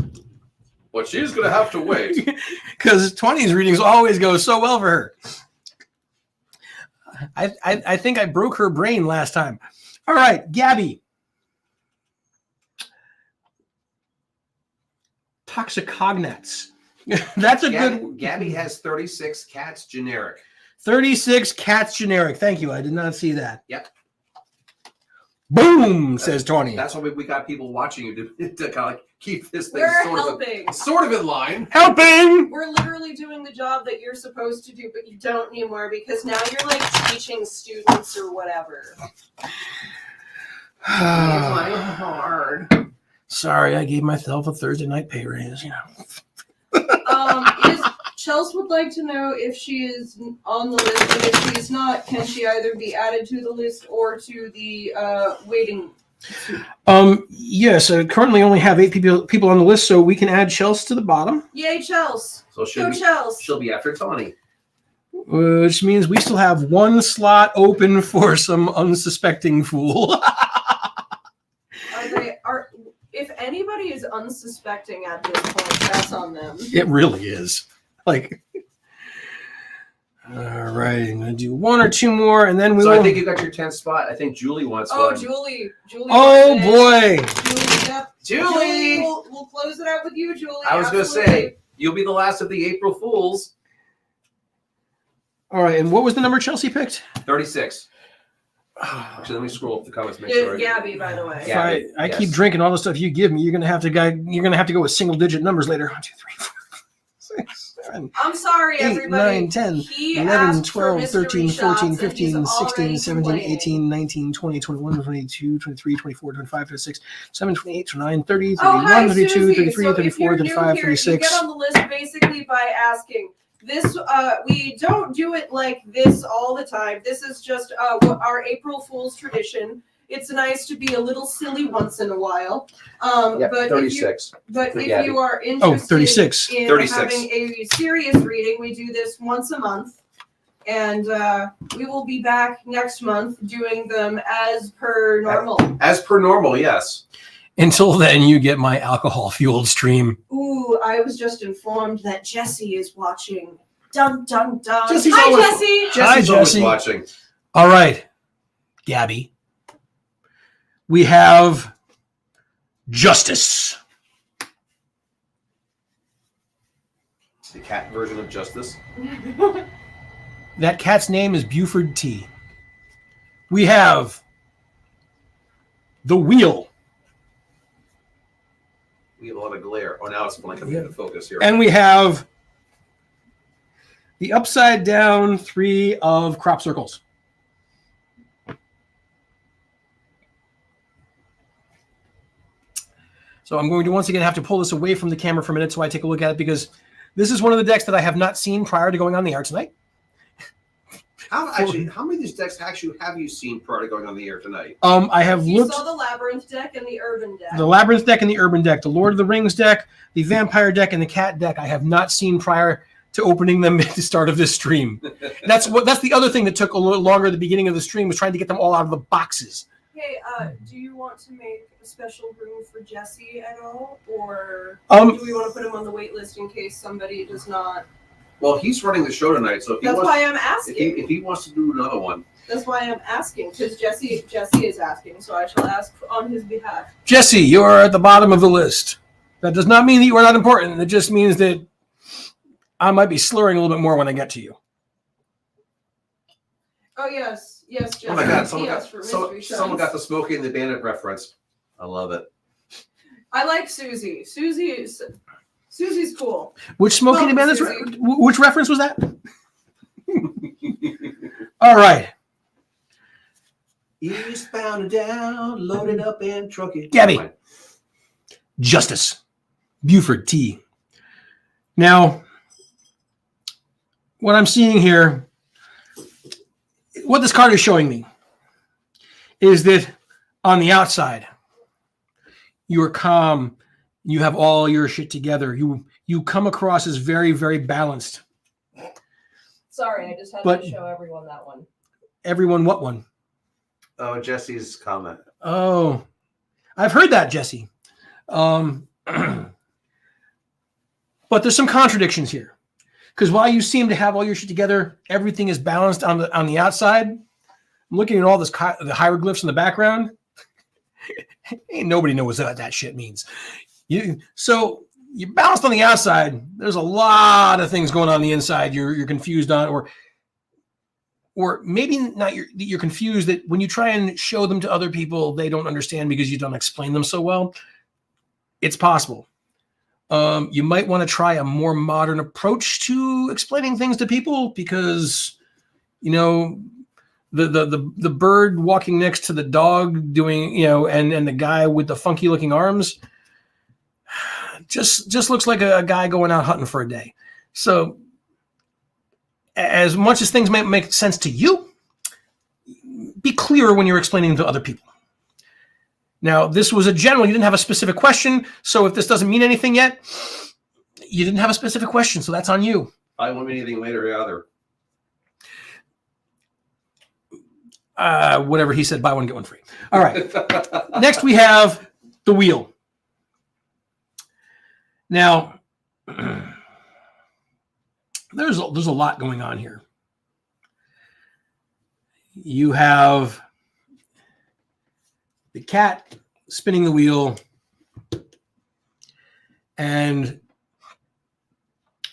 But she's going to have to wait. Because 20's readings always go so well for her. I think I broke her brain last time. All right, Gabby. Toxicognats. That's a good. Gabby has 36 cats generic. 36 cats generic. Thank you. I did not see that. Yep. Boom, says Tony. That's why we got people watching you to kind of like keep this thing We're sort of in line. Helping. We're literally doing the job that you're supposed to do, but you don't anymore because now you're like teaching students or whatever. Hard. Sorry, I gave myself a Thursday night pay raise. Chelsea would like to know if she is on the list, and if she's not, can she either be added to the list or to the waiting? Yes, I currently only have 8 people on the list, so we can add Chelsea to the bottom. Yay, Chelsea! So Chelsea! She'll be after Tony. Which means we still have 1 slot open for some unsuspecting fool. If anybody is unsuspecting at this point, that's on them. It really is. Like, all right, I'm gonna do 1 or 2 more, and then we. So I think you got your 10th spot. I think Julie wants one. Julie. Oh boy. Julie. We'll close it out with you, Julie. I was going to say you'll be the last of the April Fools. All right, and what was the number Chelsea picked? 36. Actually, let me scroll up the comments. Make sure. Gabby, by the way. Gabby, I keep drinking all the stuff you give me. You're gonna have to go with single digit numbers later. 1, 2, 3, 4, 5, 6, I'm sorry, 8, everybody. 9, 10, He 11, asked for 12, 13, mystery 14, shots, and he's 15, 16, already 17, complaining. 18, 19, 20, 21, 22, 23, 24, 25, 26, 27, 28, 29, 30, Oh, 31, hi, 32, Susie. 33, So 34, if you're 35, new here, 36. you get on the list basically by asking. This we don't do it like this all the time. This is just our April Fool's tradition. It's nice to be a little silly once in a while. Yep, But 36. But For if Gabby. you are interested 36. in 36. having a serious reading, we do this once a month. And we will be back next month doing them as per normal. As per normal, yes. Until then, you get my alcohol-fueled stream. Ooh, I was just informed that Jesse is watching. Dun, dun, dun. Jesse's Hi, always- Jesse. Jesse's Hi, always Jesse. watching. All right, Gabby. We have Justice. The cat version of Justice. That cat's name is Buford T. We have the Wheel. We have a lot of glare. Oh, now it's like coming into focus here. And we have the upside down 3 of crop circles. So I'm going to once again have to pull this away from the camera for a minute so I take a look at it, because this is one of the decks that I have not seen prior to going on the air tonight. How many of these decks actually have you seen prior to going on the air tonight? I have You looked saw the Labyrinth deck and the Urban deck. the Labyrinth deck and the Urban deck, the Lord of the Rings deck, the Vampire deck, and the Cat deck. I have not seen prior to opening them at the start of this stream. That's the other thing that took a little longer at the beginning of the stream, was trying to get them all out of the boxes. Hey, do you want to make a special room for Jesse at all, or do we want to put him on the wait list in case somebody does not? Well, he's running the show tonight, so if he That's wants, why I'm asking. if he wants to do another one, That's why I'm asking, because Jesse is asking, so I shall ask on his behalf. Jesse, you are at the bottom of the list. That does not mean that you are not important. It just means that I might be slurring a little bit more when I get to you. Oh yes, Jesse. oh my God, someone got the Smokey and the Bandit reference. I love it. I like Susie. Susie's cool. Which Smoking the Welcome, Bandits? Susie. Which reference was that? All right, Eastbound and down, loaded up and trucking. Gabby. Justice. Buford T. Now, what I'm seeing here, what this card is showing me, is that on the outside, you're calm, you have all your shit together, you come across as very, very balanced. Sorry, I just had But- to show everyone that one. Everyone, what one? Oh, Jesse's comment. Oh, I've heard that, Jesse. But there's some contradictions here, because while you seem to have all your shit together, everything is balanced on the outside. I'm looking at all the hieroglyphs in the background. Ain't nobody knows what that shit means. So you're balanced on the outside. There's a lot of things going on the inside. You're confused on, or maybe not. You're confused that when you try and show them to other people, they don't understand because you don't explain them so well. It's possible. You might want to try a more modern approach to explaining things to people, because, the bird walking next to the dog doing, and the guy with the funky looking arms just looks like a guy going out hunting for a day. So as much as things might make sense to you, be clearer when you're explaining them to other people. Now, this was a general. You didn't have a specific question, so if this doesn't mean anything yet, you didn't have a specific question, so that's on you. I won't mean anything later either. Whatever he said, buy one, get one free. All right. Next, we have the Wheel. Now, there's a lot going on here. You have the cat spinning the wheel, and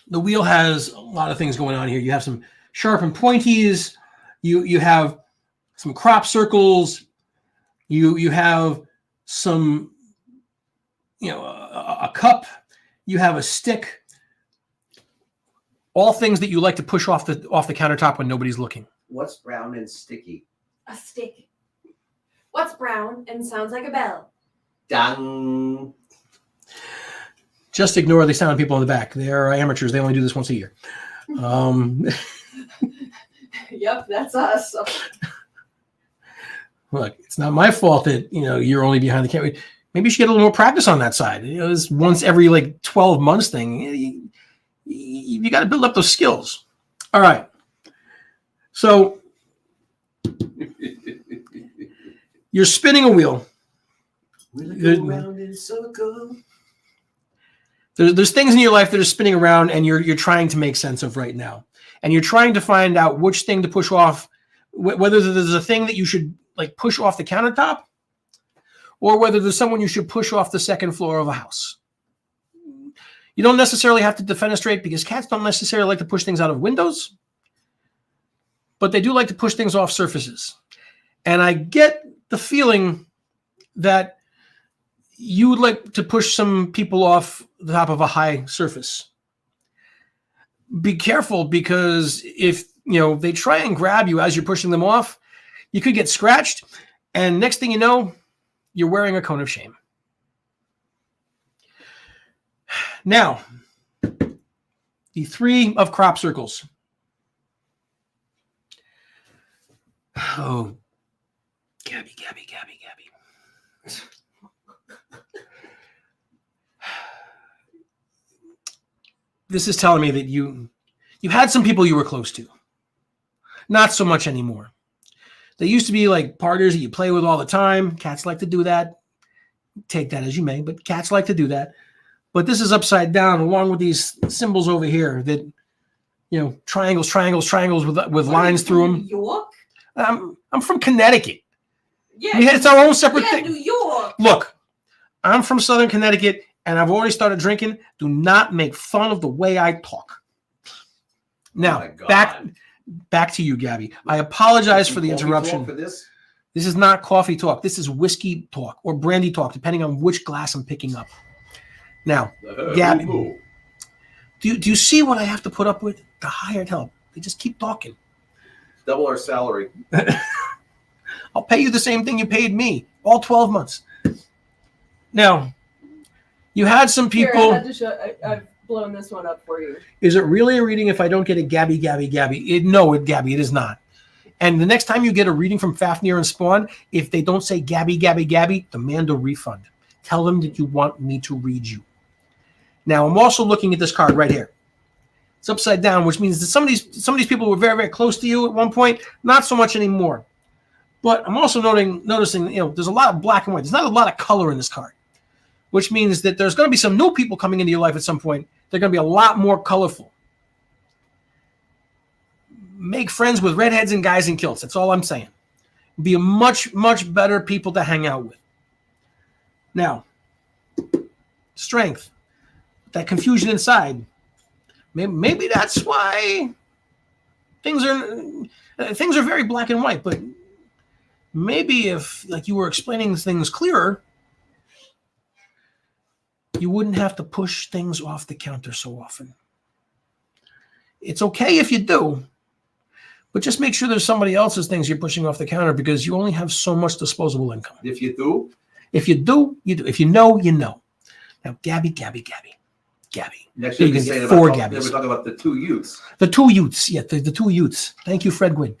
the wheel has a lot of things going on here. You have some sharp and pointies. You have some crop circles. You have some, a cup. You have a stick. All things that you like to push off the countertop when nobody's looking. What's brown and sticky? A stick. What's brown and sounds like a bell? Dang. Just ignore the sound people in the back. They're amateurs. They only do this once a year. Yep, that's us. Look, it's not my fault that you're only behind the camera. Maybe you should get a little more practice on that side. This once every 12 months thing. You got to build up those skills. All right. So you're spinning a wheel. Around in circle. There's things in your life that are spinning around, and you're trying to make sense of right now, and you're trying to find out which thing to push off, whether there's a thing that you should push off the countertop, or whether there's someone you should push off the second floor of a house. You don't necessarily have to defenestrate because cats don't necessarily like to push things out of windows, but they do like to push things off surfaces. And I get the feeling that you would like to push some people off the top of a high surface. Be careful, because if they try and grab you as you're pushing them off, you could get scratched, and next thing you know, you're wearing a cone of shame. Now, the 3 of crop circles. Oh, Gabby. This is telling me that you had some people you were close to. Not so much anymore. They used to be like partners that you play with all the time. Cats like to do that. Take that as you may, but cats like to do that. But this is upside down, along with these symbols over here that, triangles with lines through them. New York? I'm from Connecticut. Yeah. It's our own separate Yeah, thing. New York. Look, I'm from Southern Connecticut, and I've already started drinking. Do not make fun of the way I talk. Now, Oh my God. back to you, Gabby. I apologize for the Coffee interruption. talk for this? This is not coffee talk. This is whiskey talk or brandy talk, depending on which glass I'm picking up. Now, Gabby, Ooh. do you see what I have to put up with? The hired help. They just keep talking. Double our salary. I'll pay you the same thing you paid me, all 12 months. Now, you had some people. Here, I had to show, I've blown this one up for you. Is it really a reading if I don't get a Gabby? No, Gabby, it is not. And the next time you get a reading from Fafnir and Spawn, if they don't say Gabby, demand a refund. Tell them that you want me to read you. Now, I'm also looking at this card right here. It's upside down, which means that some of these people were very, very close to you at one point. Not so much anymore. But I'm also noticing, there's a lot of black and white. There's not a lot of color in this card, which means that there's going to be some new people coming into your life at some point. They're going to be a lot more colorful. Make friends with redheads and guys in kilts. That's all I'm saying. Be a much, much better people to hang out with. Now, strength. That confusion inside. Maybe that's why things are very black and white. But maybe if you were explaining things clearer, you wouldn't have to push things off the counter so often. It's okay if you do, but just make sure there's somebody else's things you're pushing off the counter, because you only have so much disposable income. If you do, If you do, you do. If you know, you know. Now, Gabby. next You're year gonna we get say 4 about, Gabbies. we're talking about the 2 youths. The 2 youths. Yeah, the 2 youths. Thank you, Fred Gwynn.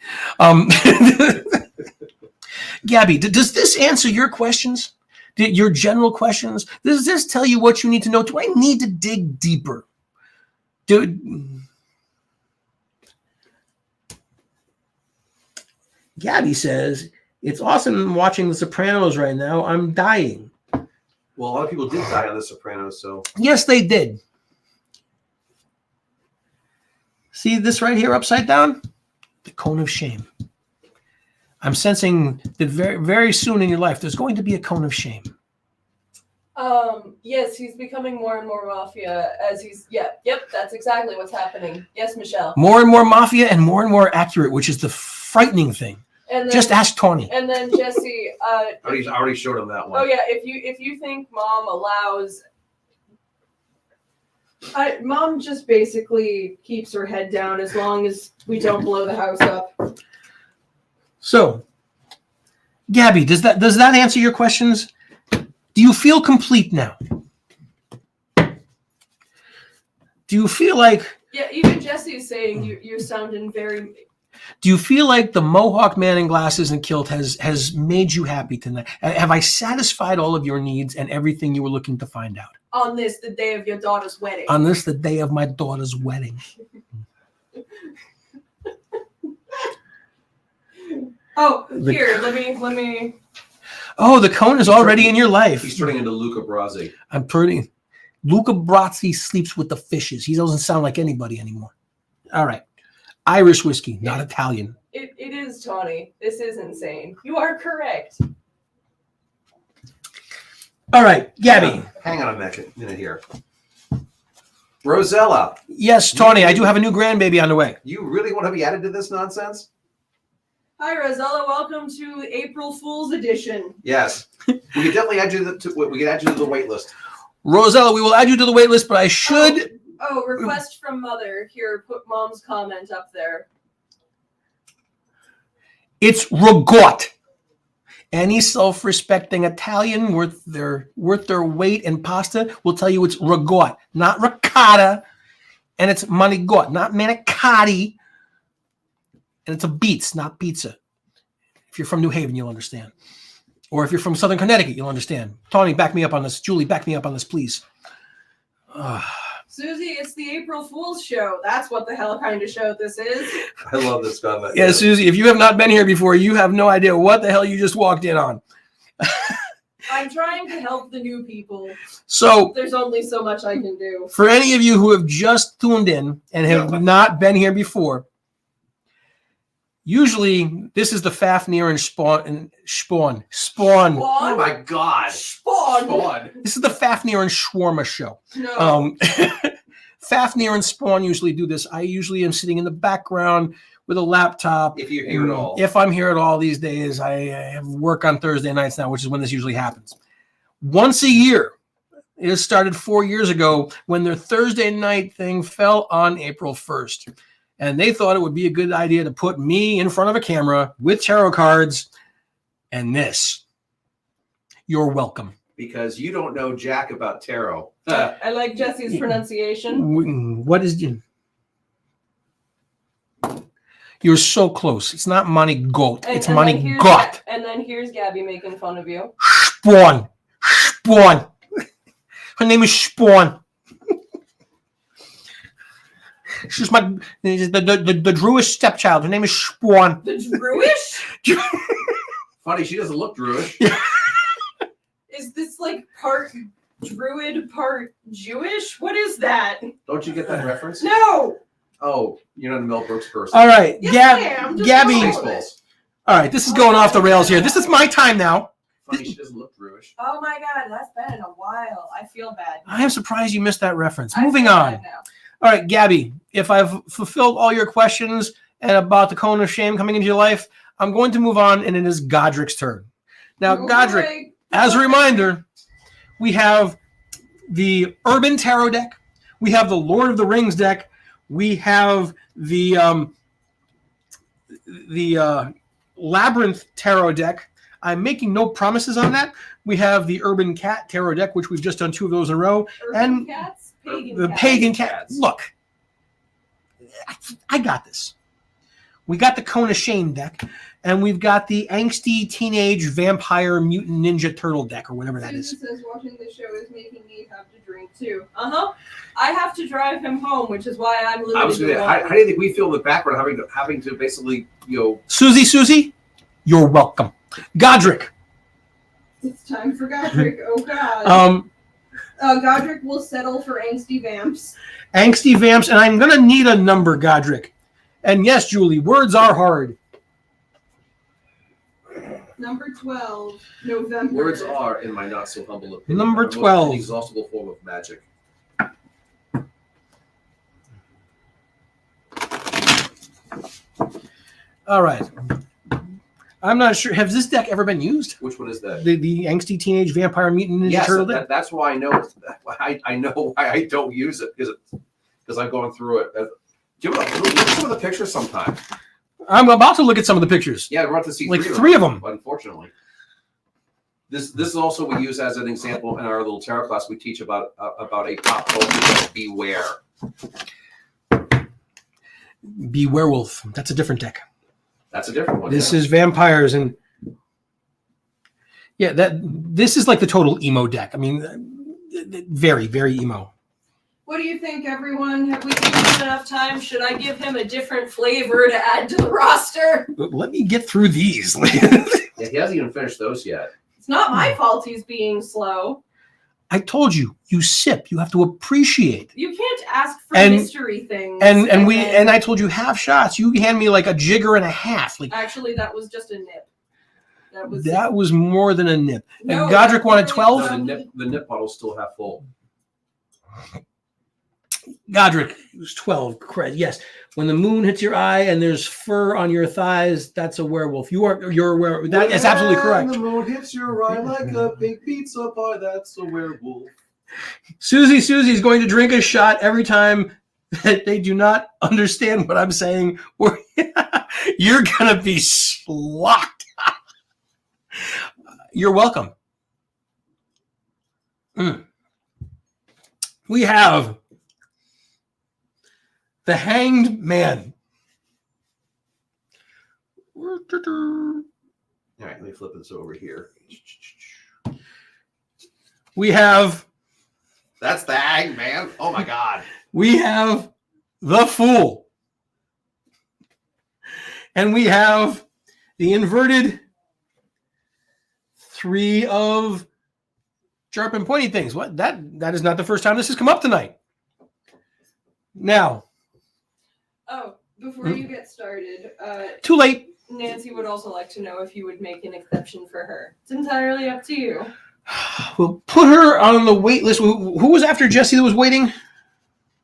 Gabby, does this answer your questions? Your general questions? Does this tell you what you need to know? Do I need to dig deeper? Gabby says, it's awesome watching The Sopranos right now. I'm dying. Well, a lot of people did die on The Sopranos, so Yes, they did. See this right here upside down? The cone of shame. I'm sensing that very, very soon in your life, there's going to be a cone of shame. Yes, he's becoming more and more mafia as yep, that's exactly what's happening. Yes, Michelle. More and more mafia and more accurate, which is the frightening thing. And then, Just ask Tawny. And then Jesse, I already showed him that one. oh yeah, if you think mom allows Mom just basically keeps her head down as long as we don't blow the house up. So, Gabby, does that answer your questions? Do you feel complete now? Do you feel like Yeah, even Jesse's saying you're sounding very. Do you feel like the Mohawk man in glasses and kilt has made you happy tonight? Have I satisfied all of your needs and everything you were looking to find out? On this, the day of your daughter's wedding. On this, the day of my daughter's wedding. Oh, here, let me. Oh, the cone is already in your life. He's turning into Luca Brasi. I'm pretty. Luca Brazzi sleeps with the fishes. He doesn't sound like anybody anymore. All right. Irish whiskey, not Italian. It is, Tawny. This is insane. You are correct. All right, Gabby. Hang on a minute here. Rosella, Yes, Tawny, I do have a new grandbaby on the way. you really want to be added to this nonsense? Hi, Rosella. Welcome to April Fool's Edition. Yes. We can definitely add you we can add you to the wait list. Rosella, we will add you to the wait list, but I should. Oh, request from mother. Here, put mom's comment up there. It's Rigot. Any self-respecting Italian worth their weight in pasta will tell you it's Rigot, not ricotta, and it's manigot, not manicotti, and it's a beets, not pizza. If you're from New Haven, you'll understand. Or if you're from Southern Connecticut, you'll understand. Tawny, back me up on this. Julie, back me up on this, please. Susie, it's the April Fool's show. That's what the hell kind of show this is. I love this comment. Yeah, Susie, if you have not been here before, you have no idea what the hell you just walked in on. I'm trying to help the new people. So, There's only so much I can do. for any of you who have just tuned in and have not been here before, usually this is the Fafnir and Spawn. Oh Spawn. my God. Spawn. This is the Fafnir and Shawarma show. No. Fafnir and Spawn usually do this. I usually am sitting in the background with a laptop. If you're here at all. If I'm here at all these days, I have work on Thursday nights now, which is when this usually happens. Once a year. It started 4 years ago when their Thursday night thing fell on April 1st. And they thought it would be a good idea to put me in front of a camera with tarot cards and this. You're welcome. Because you don't know jack about tarot. I like Jesse's pronunciation. What is You're so close. It's not money goat. It's money then here's got. And then here's Gabby making fun of you. Spawn. Spawn. Her name is Spawn. She's the Druish stepchild. Her name is Spawn. The Druish? Funny, she doesn't look Druish. Is this like part Druid, part Jewish? What is that? Don't you get that reference? No! Oh, you're not a Mel Brooks person. All right, Yes, I am. Just Gabby. follow it. Baseballs. All right, this is going off the rails here. This is my time now. Funny, she doesn't look Druish. Oh my god, that's been in a while. I feel bad. I am surprised you missed that reference. I Moving feel on. bad now. All right, Gabby, if I've fulfilled all your questions and about the cone of shame coming into your life, I'm going to move on, and it is Godric's turn. Now, Oh, Godric, boy. as a reminder, we have the Urban Tarot deck, we have the Lord of the Rings deck, we have the Labyrinth Tarot deck. I'm making no promises on that. We have the Urban Cat Tarot deck, which we've just done 2 of those in a row. Urban and cats? Pagan The cats. Pagan Cat. Cats. Look, I got this. We got the Cone of Shame deck, and we've got the Angsty Teenage Vampire Mutant Ninja Turtle deck, or whatever that is. Susan says watching the show is making me have to drink too. I have to drive him home, which is why I'm limited. I was going to. How do you think we feel in the background having to basically, Susie, you're welcome. Godric. It's time for Godric. Oh god. Godric will settle for angsty vamps. Angsty Vamps, and I'm going to need a number, Godric. And yes, Julie, words are hard. Number 12, November. words are, in my not so humble opinion, Number the most 12. inexhaustible form of magic. All right. I'm not sure. Has this deck ever been used? Which one is that? The Angsty Teenage Vampire Mutant Ninja Yes, Turtle deck? that's why I know. I know why I don't use it because I've gone through it. Do you want to look at some of the pictures sometime? I'm about to look at some of the pictures. Yeah, we're about to see Like three of them. Unfortunately, this is also we use as an example in our little tarot class. We teach about a pop culture beware. Be Werewolf. That's a different deck. That's a different one. This yeah. is vampires and yeah, this is like the total emo deck. I mean, very, very emo. What do you think, everyone? Have we given him enough time? Should I give him a different flavor to add to the roster? Let me get through these. Yeah, he hasn't even finished those yet. It's not my fault he's being slow. I told you, you sip. You have to appreciate. You can't ask for And- mystery things. And then- I told you half shots. You hand me like a jigger and a half. Like Actually, that was just a nip. that was more than a nip. No, And Godric wanted that 12. really- The nip bottle's still half full. Godric was 12. Correct. Yes. When the moon hits your eye and there's fur on your thighs, that's a werewolf. You're a werewolf. That is absolutely correct. The moon hits your eye like a big pizza pie. That's a werewolf. Susie's going to drink a shot every time that they do not understand what I'm saying. Or you're gonna be slocked. You're welcome. We have the Hanged Man. All right, let me flip this over here. We have That's the hang, man. Oh my God. we have the Fool. And we have the inverted three of sharp and pointy things. What? That is not the first time this has come up tonight. Now, Oh, before you get started, too late. Nancy would also like to know if you would make an exception for her. It's entirely up to you. We'll put her on the wait list. Who was after Jesse that was waiting?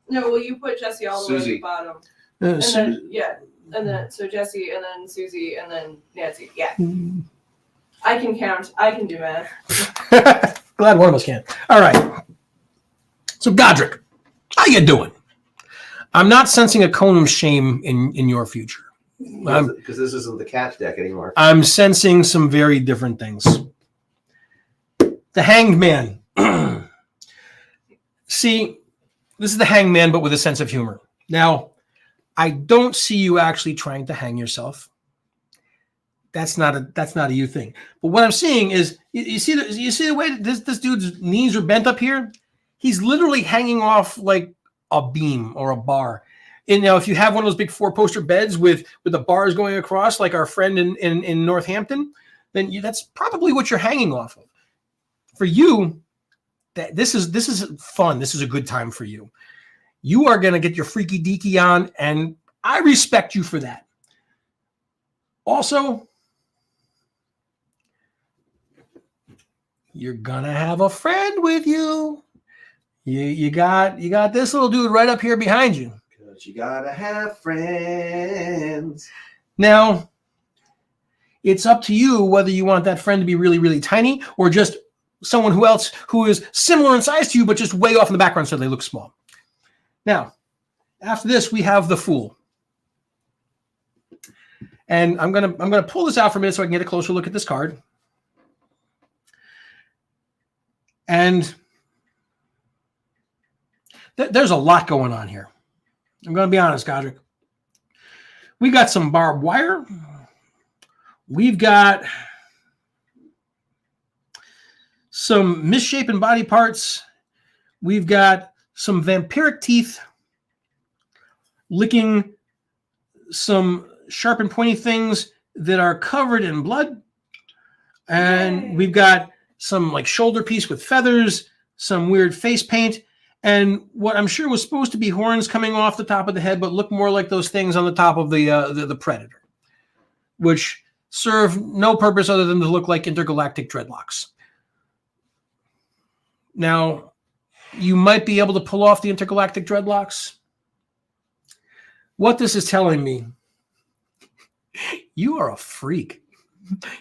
No, well, you put Jesse all the way at Susie. the bottom. Uh, And Su- then, yeah. And then, so Jesse, and then Susie, and then Nancy. Yeah. I can count. I can do math. Glad one of us can. All right. So Godric, how you doing? I'm not sensing a cone of shame in your future. Because this isn't the cat deck anymore. I'm sensing some very different things. The Hanged Man. See, this is the Hanged Man, but with a sense of humor. Now, I don't see you actually trying to hang yourself. That's not a you thing. But what I'm seeing is, you see the way this dude's knees are bent up here. He's literally hanging off like a beam or a bar. And now, if you have one of those big 4-poster beds with the bars going across, like our friend in Northampton, then that's probably what you're hanging off of. For you, this is fun. This is a good time for you. You are going to get your freaky deaky on, and I respect you for that. Also, you're gonna have a friend with you. You got this little dude right up here behind you. Because you gotta have friends. Now, it's up to you whether you want that friend to be really, really tiny or just someone who is similar in size to you, but just way off in the background so they look small. Now, after this, we have the Fool. And I'm gonna pull this out for a minute so I can get a closer look at this card. And there's a lot going on here. I'm going to be honest, Godric. We got some barbed wire. We've got some misshapen body parts. We've got some vampiric teeth licking some sharp and pointy things that are covered in blood. And Yay. we've got some like shoulder piece with feathers, some weird face paint, and what I'm sure was supposed to be horns coming off the top of the head, but look more like those things on the top of the predator, which serve no purpose other than to look like intergalactic dreadlocks. Now, you might be able to pull off the intergalactic dreadlocks. What this is telling me, you are a freak.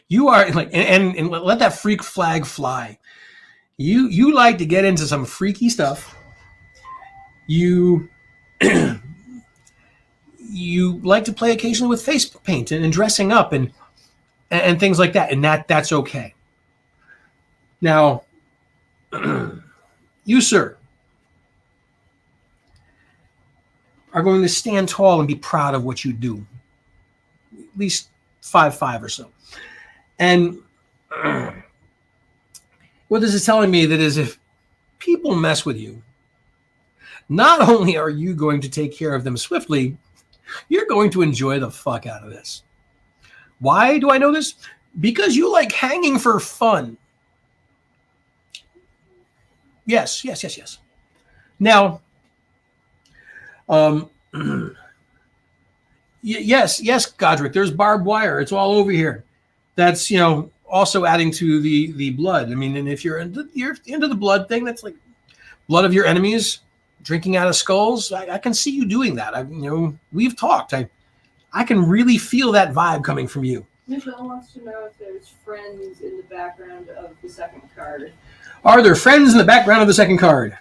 You are like, and let that freak flag fly. You like to get into some freaky stuff. You you like to play occasionally with face paint and dressing up and things like that, and that's okay. Now, you, sir, are going to stand tall and be proud of what you do. At least 5'5" or so. And what this is telling me that is if people mess with you, not only are you going to take care of them swiftly, you're going to enjoy the fuck out of this. Why do I know this? Because you like hanging for fun. Yes. Now, yes, Godric, there's barbed wire. It's all over here. That's, also adding to the blood. I mean, and if you're into the blood thing, that's like blood of your enemies, drinking out of skulls. I can see you doing that. We've talked. I can really feel that vibe coming from you. Michelle wants to know if there's friends in the background of the second card. Are there friends in the background of the second card?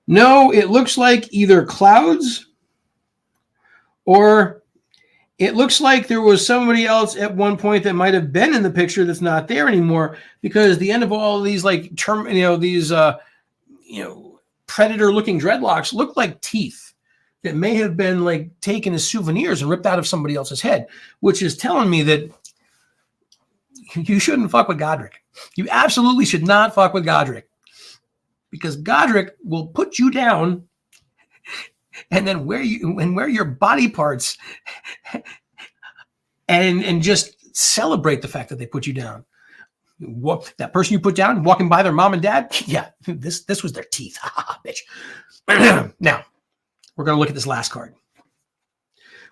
No, it looks like either clouds or it looks like there was somebody else at one point that might have been in the picture that's not there anymore, because the end of all of these predator-looking dreadlocks look like teeth that may have been like taken as souvenirs and ripped out of somebody else's head, which is telling me that you shouldn't fuck with Godric. You absolutely should not fuck with Godric, because Godric will put you down and then wear your body parts and just celebrate the fact that they put you down. That person you put down walking by their mom and dad, yeah, this was their teeth. Bitch. Now, we're going to look at this last card.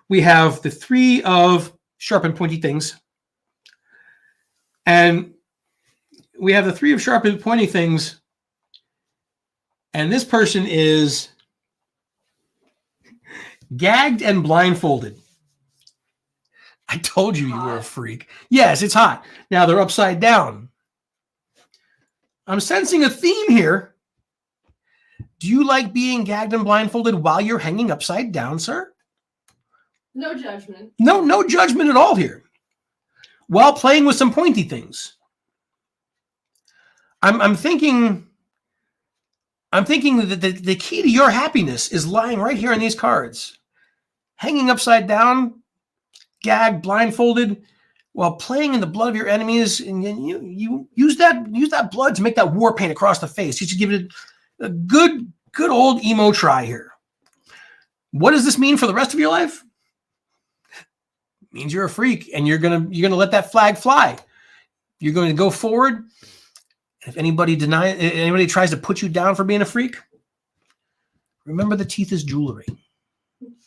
We have the 3 of sharp and pointy things. And we have the 3 of sharp and pointy things. And this person is gagged and blindfolded. I told you were a freak. Yes, it's hot. Now they're upside down. I'm sensing a theme here. Do you like being gagged and blindfolded while you're hanging upside down, sir? No judgment. No judgment at all here. While playing with some pointy things. I'm thinking that the key to your happiness is lying right here in these cards. Hanging upside down, gagged, blindfolded, while playing in the blood of your enemies, and you use that blood to make that war paint across the face. You should give it a good old emo try here. What does this mean for the rest of your life? It means you're a freak, and you're gonna let that flag fly. You're going to go forward. If anybody tries to put you down for being a freak, remember the teeth is jewelry.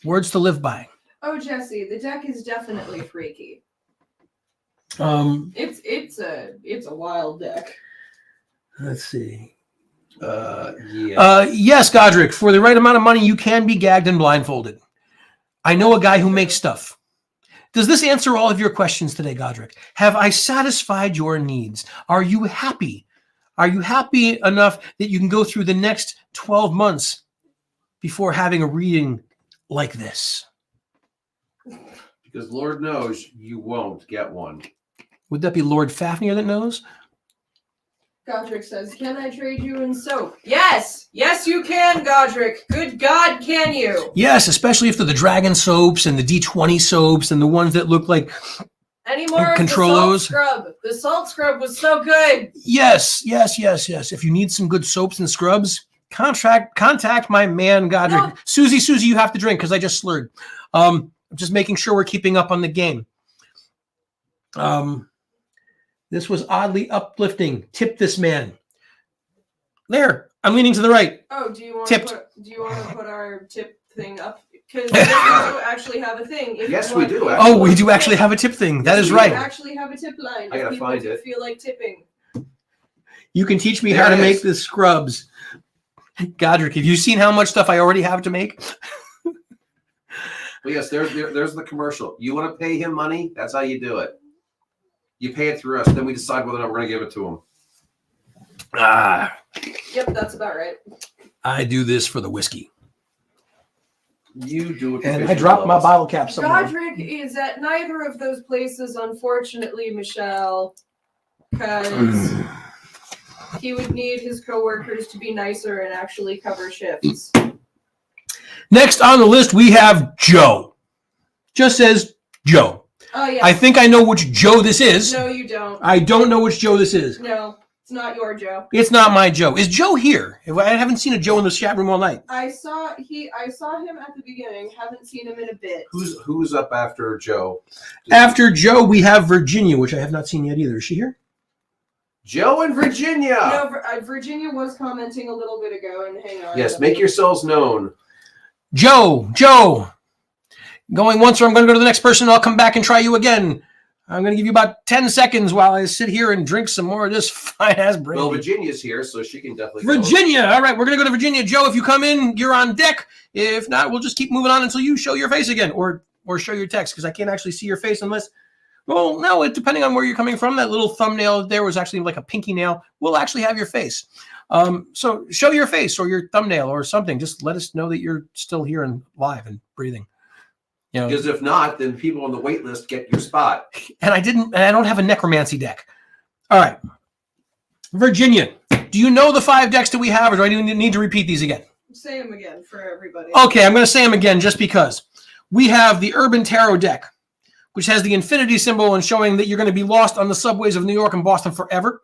Words to live by. Oh, Jesse, the deck is definitely freaky. It's a wild deck. Let's see. Yeah. Yes, Godric, for the right amount of money, you can be gagged and blindfolded. I know a guy who makes stuff. Does this answer all of your questions today, Godric? Have I satisfied your needs? Are you happy? Are you happy enough that you can go through the next 12 months before having a reading like this? Because Lord knows you won't get one. Would that be Lord Fafnir that knows? Godric says, "Can I trade you in soap?" Yes! Yes, you can, Godric. Good God, can you? Yes, especially if they're the dragon soaps and the D20 soaps and the ones that look like Any more of the Controlos. salt scrub? The salt scrub was so good. Yes. If you need some good soaps and scrubs, contact my man Godric. No. Susie, you have to drink because I just slurred. I'm just making sure we're keeping up on the game. This was oddly uplifting. Tip this man. There. I'm leaning to the right. Oh, do you want Tipped. to put our tip thing up? Because we do actually have a thing. If Yes, you we want- do, if actually. Oh, we do actually have a tip thing. That is we right. actually have a tip line. I gotta if people find do it. feel like tipping. You can teach me There how to it make is. the scrubs. Godric, have you seen how much stuff I already have to make? Well, yes, there's the commercial. You want to pay him money? That's how you do it. You pay it through us, then we decide whether or not we're going to give it to him. Yep, that's about right. I do this for the whiskey. You do it. And I dropped my bottle cap somewhere. Godric is at neither of those places, unfortunately, Michelle, because he would need his coworkers to be nicer and actually cover shifts. Next on the list, we have Joe. Just says Joe. Oh, yeah. I think I know which Joe this is. No, you don't. I don't know which Joe this is. No, it's not your Joe. It's not my Joe. Is Joe here? I haven't seen a Joe in the chat room all night. I saw him at the beginning. Haven't seen him in a bit. Who's up after Joe? After Joe, we have Virginia, which I have not seen yet either. Is she here? Joe and Virginia. No, Virginia was commenting a little bit ago, and hang on. Yes, make yourselves known. Joe. Going once, or I'm going to go to the next person. I'll come back and try you again. I'm going to give you about 10 seconds while I sit here and drink some more of this fine-ass brandy. Well, Virginia's here, so she can definitely go. Virginia. All right, we're going to go to Virginia. Joe, if you come in, you're on deck. If not, we'll just keep moving on until you show your face again, or show your text, because I can't actually see your face unless, well, no, depending on where you're coming from, that little thumbnail there was actually like a pinky nail. We'll actually have your face. So show your face or your thumbnail or something. Just let us know that you're still here and live and breathing. You know, Because if not, then people on the wait list get your spot. and I don't have a necromancy deck. All right. Virginia, do you know the 5 decks that we have, or do I need to repeat these again? Say him again for everybody. Okay, I'm going to say them again just because. We have the Urban Tarot deck, which has the infinity symbol and showing that you're going to be lost on the subways of New York and Boston forever.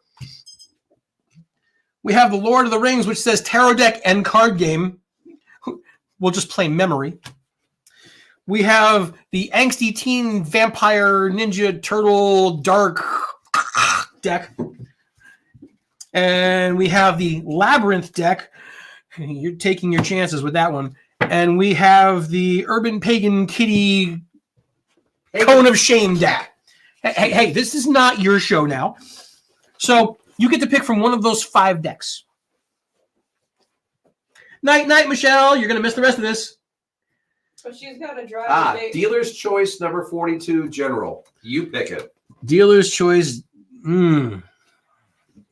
We have the Lord of the Rings, which says Tarot deck and card game. We'll just play memory. We have the Angsty Teen Vampire Ninja Turtle Dark deck. And we have the Labyrinth deck. You're taking your chances with that one. And we have the Urban Pagan Kitty Cone of Shame deck. Hey, this is not your show now. So you get to pick from one of those 5 decks. Night, Michelle. You're going to miss the rest of this. But she's got to drive. Dealer's choice number 42, General. You pick it. Dealer's choice.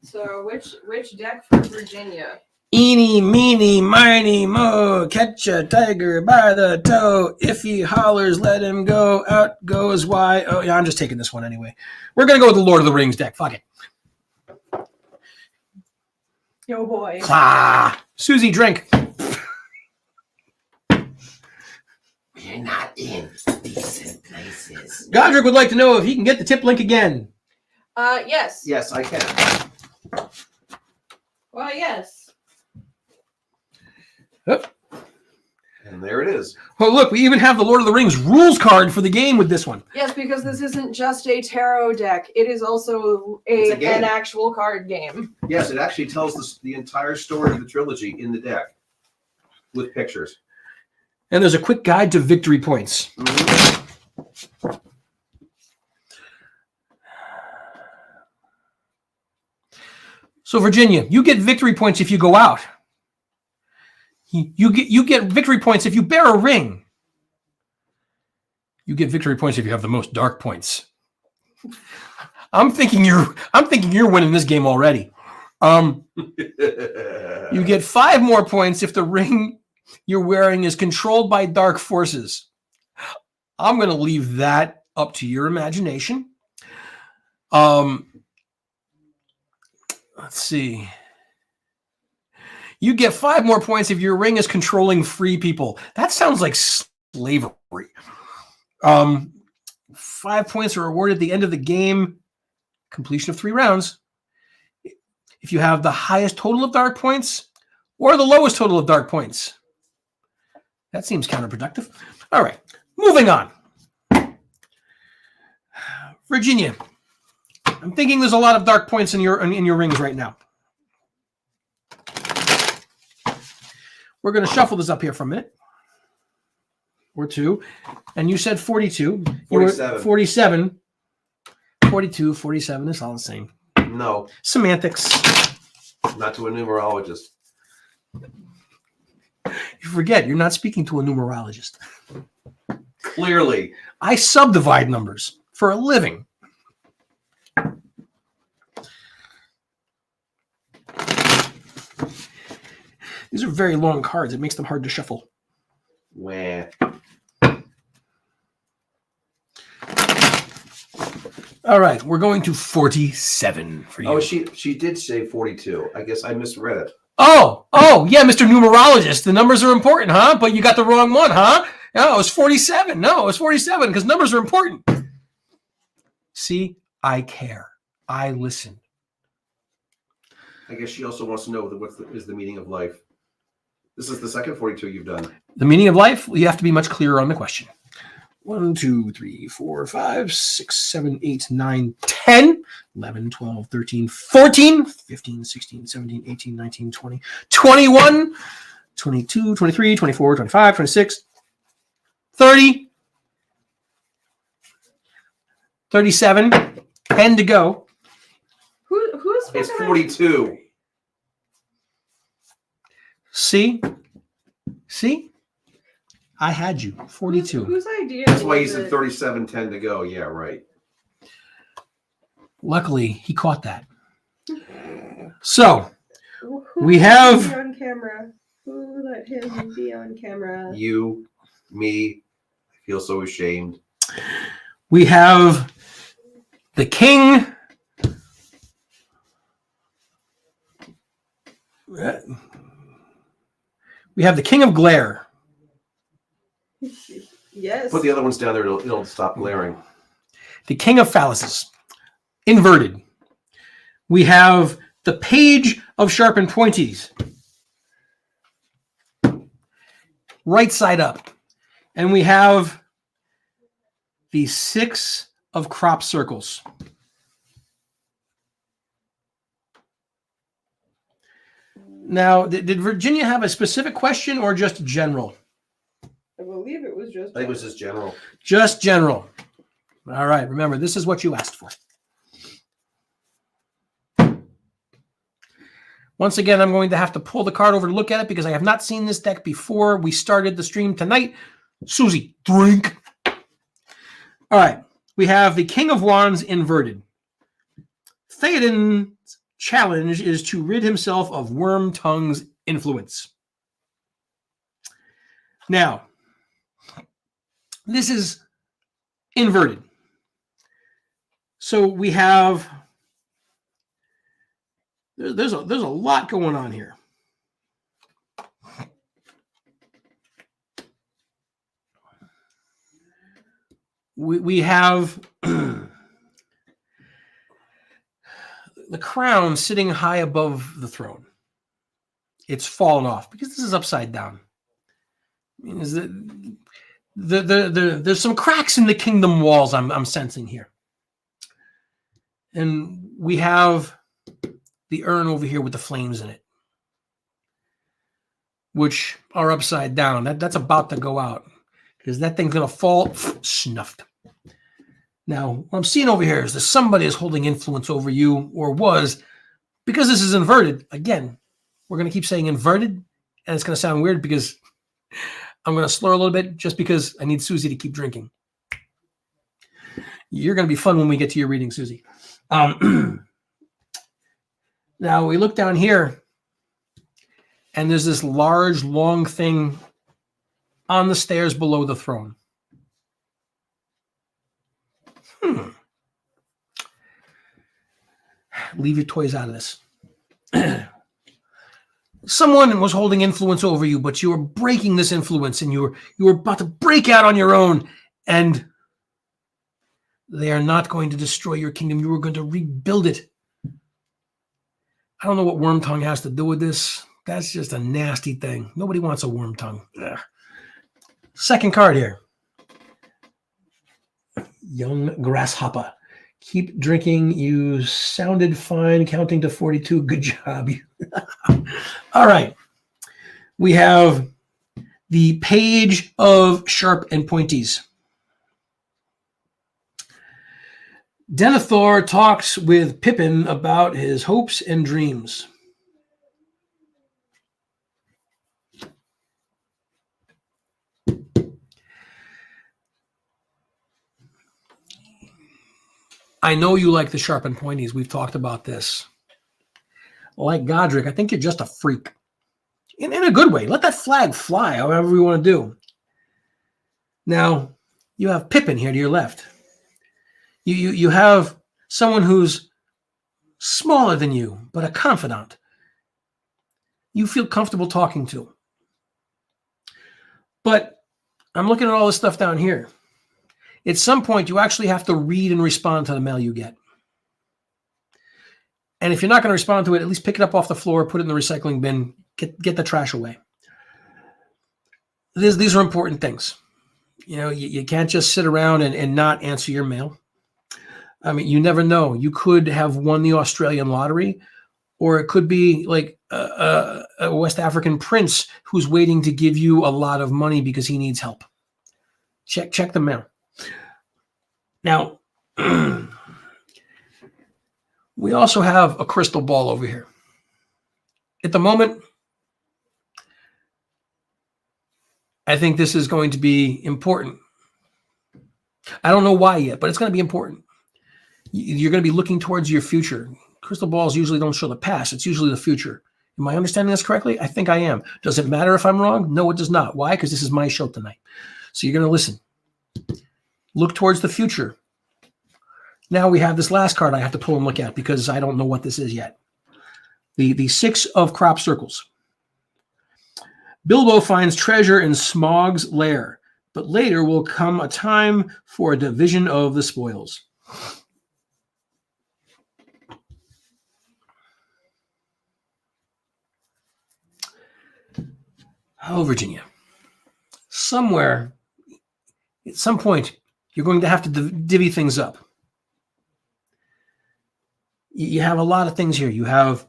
So which deck for Virginia? Eeny, meeny, miny, mo. Catch a tiger by the toe. If he hollers, let him go. Out goes why. Oh, yeah, I'm just taking this one anyway. We're going to go with the Lord of the Rings deck. Fuck it. Yo, boy. Susie, drink. We're not in decent places. Godric would like to know if he can get the tip link again. Yes. Yes, I can. Well, yes. Oh. And there it is. Oh, look, we even have the Lord of the Rings rules card for the game with this one. Yes, because this isn't just a tarot deck. It is also an actual card game. Yes, it actually tells the entire story of the trilogy in the deck with pictures. And there's a quick guide to victory points. Mm-hmm. So, Virginia, you get victory points if you go out. You get victory points if you bear a ring. You get victory points if you have the most dark points. I'm thinking you're winning this game already. You get 5 more points if the ring you're wearing is controlled by dark forces. I'm going to leave that up to your imagination. Let's see. You get 5 more points if your ring is controlling free people. That sounds like slavery. 5 points are awarded at the end of the game. Completion of 3 rounds. If you have the highest total of dark points or the lowest total of dark points. That seems counterproductive. All right, moving on. Virginia, I'm thinking there's a lot of dark points in your rings right now. We're going to shuffle this up here for a minute or two. And you said 42. 47. 47. 42, 47 is all the same. No, Semantics. not to a numerologist. You forget, you're not speaking to a numerologist. Clearly. I subdivide numbers for a living. These are very long cards. It makes them hard to shuffle. Wah. All right, we're going to 47 for you. Oh, she did say 42. I guess I misread it. Oh, yeah, Mr. Numerologist. The numbers are important, huh? But you got the wrong one, huh? No, it was 47. No, it was 47 because numbers are important. See, I care. I listen. I guess she also wants to know what is the meaning of life. This is the second 42 you've done. The meaning of life, you have to be much clearer on the question. 1, 2, 3, 4, 5, 6, 7, 8, 9, 10, 11, 12, 13, 14, 15, 16, 17, 18, 19, 20, 21, 22, 23, 24, 25, 26, 30, 37, 10 to go. Who's It's fucking 42. See? I had you. 42. Whose idea? That's why he was said it? 37, 10 to go. Yeah, right. Luckily, he caught that. So, Who we let have- him be on camera. Who let him be on camera? You, me, I feel so ashamed. we have the king. We have the king of glare. Yes. Put the other ones down there. It'll stop glaring. The king of phalluses. Inverted. We have the page of sharp and pointies. Right side up. And we have the 6 of crop circles. Now, did Virginia have a specific question or just general? I believe it was just. I think it was just general. Just general. All right. Remember, this is what you asked for. Once again, I'm going to have to pull the card over to look at it because I have not seen this deck before we started the stream tonight. Susie, drink. All right. We have the King of Wands inverted. Theoden's challenge is to rid himself of Worm Tongue's influence. Now, this is inverted. So we have there's a lot going on here. We have the crown sitting high above the throne. It's fallen off because this is upside down. I mean, is there's some cracks in the kingdom walls I'm sensing here. And we have the urn over here with the flames in it, which are upside down. That's about to go out because that thing's going to fall snuffed. Now, what I'm seeing over here is that somebody is holding influence over you or was, because this is inverted. Again, we're going to keep saying inverted, and it's going to sound weird because I'm going to slur a little bit just because I need Susie to keep drinking. You're going to be fun when we get to your reading, Susie. Now, we look down here, and there's this large, long thing on the stairs below the throne. Leave your toys out of this. Someone was holding influence over you, but you were breaking this influence, and you were about to break out on your own, and they are not going to destroy your kingdom. You are going to rebuild it. I don't know what worm tongue has to do with this. That's just a nasty thing. Nobody wants a worm tongue. Ugh. Second card here. Young grasshopper. Keep drinking. You sounded fine. Counting to 42. Good job. All right. We have the page of sharp and pointies. Denethor talks with Pippin about his hopes and dreams. I know you like the sharp and pointies. We've talked about this. Like Godric, I think you're just a freak. In a good way. Let that flag fly however you want to do. Now, you have Pippin here to your left. You have someone who's smaller than you, but a confidant. You feel comfortable talking to. But I'm looking at all this stuff down here. At some point, you actually have to read and respond to the mail you get. And if you're not going to respond to it, at least pick it up off the floor, put it in the recycling bin, get the trash away. These are important things. You know, you can't just sit around and not answer your mail. I mean, you never know. You could have won the Australian lottery, or it could be like a West African prince who's waiting to give you a lot of money because he needs help. Check the mail. Now, we also have a crystal ball over here. At the moment, I think this is going to be important. I don't know why yet, but it's going to be important. You're going to be looking towards your future. Crystal balls usually don't show the past. It's usually the future. Am I understanding this correctly? I think I am. Does it matter if I'm wrong? No, it does not. Why? Because this is my show tonight. So you're going to listen. Look towards the future. Now we have this last card I have to pull and look at because I don't know what this is yet. The Six of Crop Circles. Bilbo finds treasure in Smaug's lair, but later will come a time for a division of the spoils. Oh, Virginia. Somewhere, at some point, you're going to have to divvy things up. You have a lot of things here. You have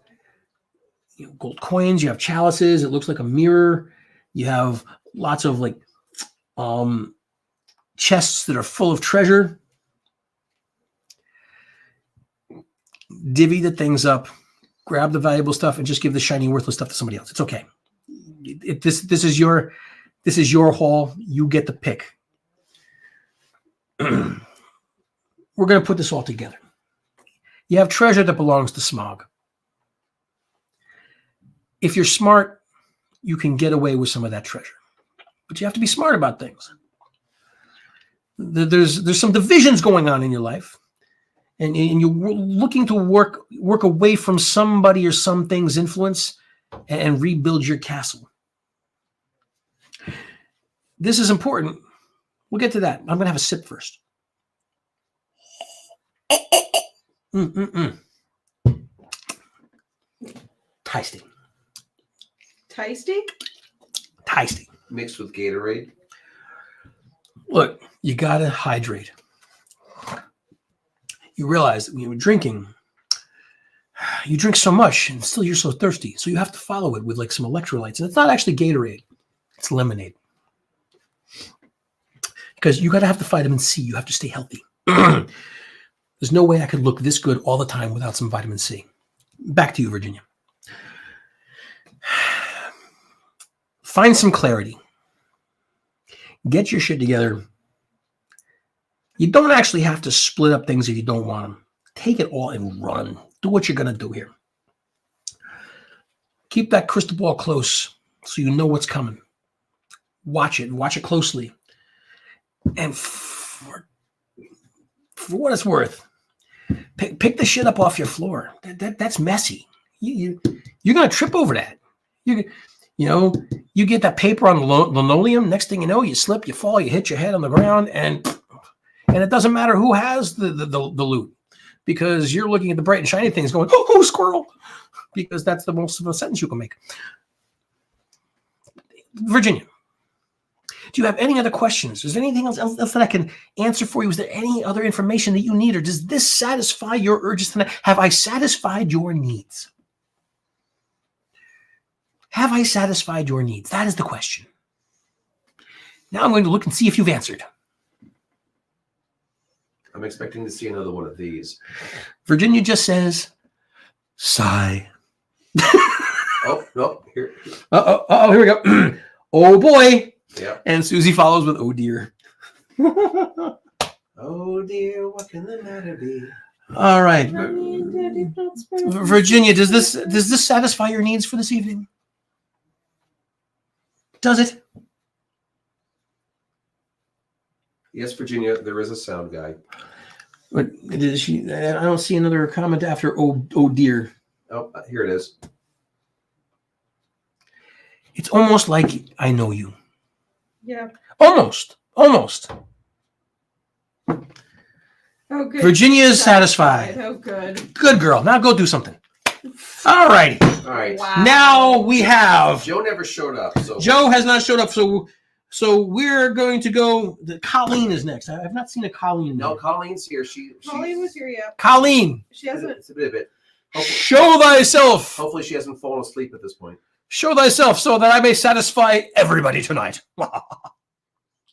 gold coins. You have chalices. It looks like a mirror. You have lots of like chests that are full of treasure. Divvy the things up. Grab the valuable stuff and just give the shiny, worthless stuff to somebody else. It's okay. This is your haul. You get the pick. We're going to put this all together. You have treasure that belongs to Smaug. If you're smart, you can get away with some of that treasure. But you have to be smart about things. There's some divisions going on in your life. And you're looking to work away from somebody or some thing's influence and rebuild your castle. This is important. We'll get to that. I'm going to have a sip first. Tasty. Tasty? Tasty. Mixed with Gatorade. Look, you got to hydrate. You realize that when you're drinking, you drink so much and still you're so thirsty. So you have to follow it with like some electrolytes. And it's not actually Gatorade. It's lemonade. Because you got to have the vitamin C. You have to stay healthy. There's no way I could look this good all the time without some vitamin C. Back to you, Virginia. Find some clarity. Get your shit together. You don't actually have to split up things if you don't want them. Take it all and run. Do what you're going to do here. Keep that crystal ball close so you know what's coming. Watch it. Watch it closely. And for what it's worth, pick the shit up off your floor. That's messy. You're going to trip over that. You get that paper on linoleum. Next thing you know, you slip, you fall, you hit your head on the ground, and it doesn't matter who has the loot, because you're looking at the bright and shiny things going, oh, squirrel, because that's the most of a sentence you can make. Virginia, do you have any other questions? Is there anything else that I can answer for you? Is there any other information that you need, or does this satisfy your urges tonight? Have I satisfied your needs? Have I satisfied your needs? That is the question. Now I'm going to look and see if you've answered. I'm expecting to see another one of these. Virginia just says, sigh. Oh, no, here. Here we go. Oh, boy. Yeah. And Susie follows with, oh, dear. All Oh dear, what can the matter be? All right. Virginia, does this satisfy your needs for this evening? Does it? Yes, Virginia, there is a sound guy. But is she? I don't see another comment after. Oh dear. Oh, here it is. It's almost like I know you. Yeah. Almost. Oh, good. Virginia is satisfied. Oh, good. Good girl. Now go do something. All righty. All right. Wow. Now we have Joe never showed up, so Joe has not showed up, so we're going to go. Colleen is next. I've not seen a Colleen. No, yet. Colleen's here. Colleen was here, yeah. Colleen, She hasn't. It's a bit. show thyself. Hopefully, she hasn't fallen asleep at this point. Show thyself, so that I may satisfy everybody tonight.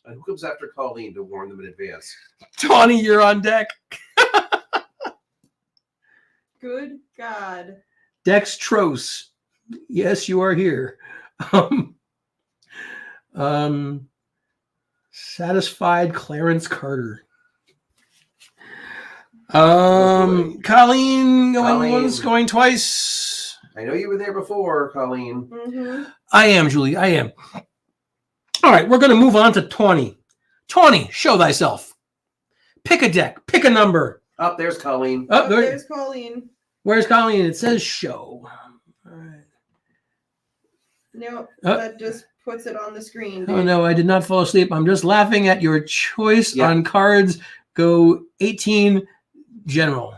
And who comes after Colleen to warn them in advance? Tawny, you're on deck. Good God. Dextrose. Yes, you are here. Satisfied Clarence Carter. Colleen going Colleen. once, going twice. I know you were there before, Colleen. Mm-hmm. I am, Julie. I am. All right, we're going to move on to Tawny. Tawny, show thyself. Pick a deck. Pick a number. Up there's Colleen. Oh, There's Colleen. where's Colleen? It says show. All right. No, Oh. that just puts it on the screen. Oh dude. no, I did not fall asleep. I'm just laughing at your choice Yeah. on cards. Go 18 general.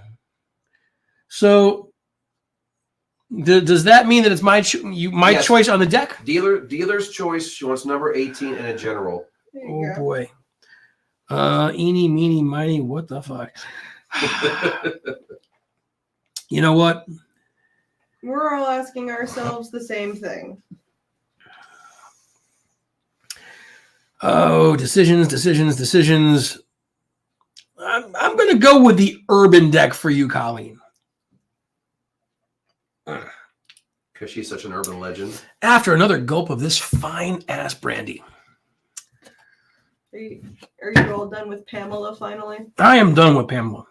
So does that mean that it's my Yes. choice on the deck? Dealer's choice. She wants number 18 and a general. There Oh you go. boy. Eeny, meeny, miny, what the fuck? You know what? We're all asking ourselves the same thing. Oh, decisions. I'm going to go with the urban deck for you, Colleen. Because she's such an urban legend. After another gulp of this fine ass brandy. Are you all done with Pamela finally? I am done with Pamela.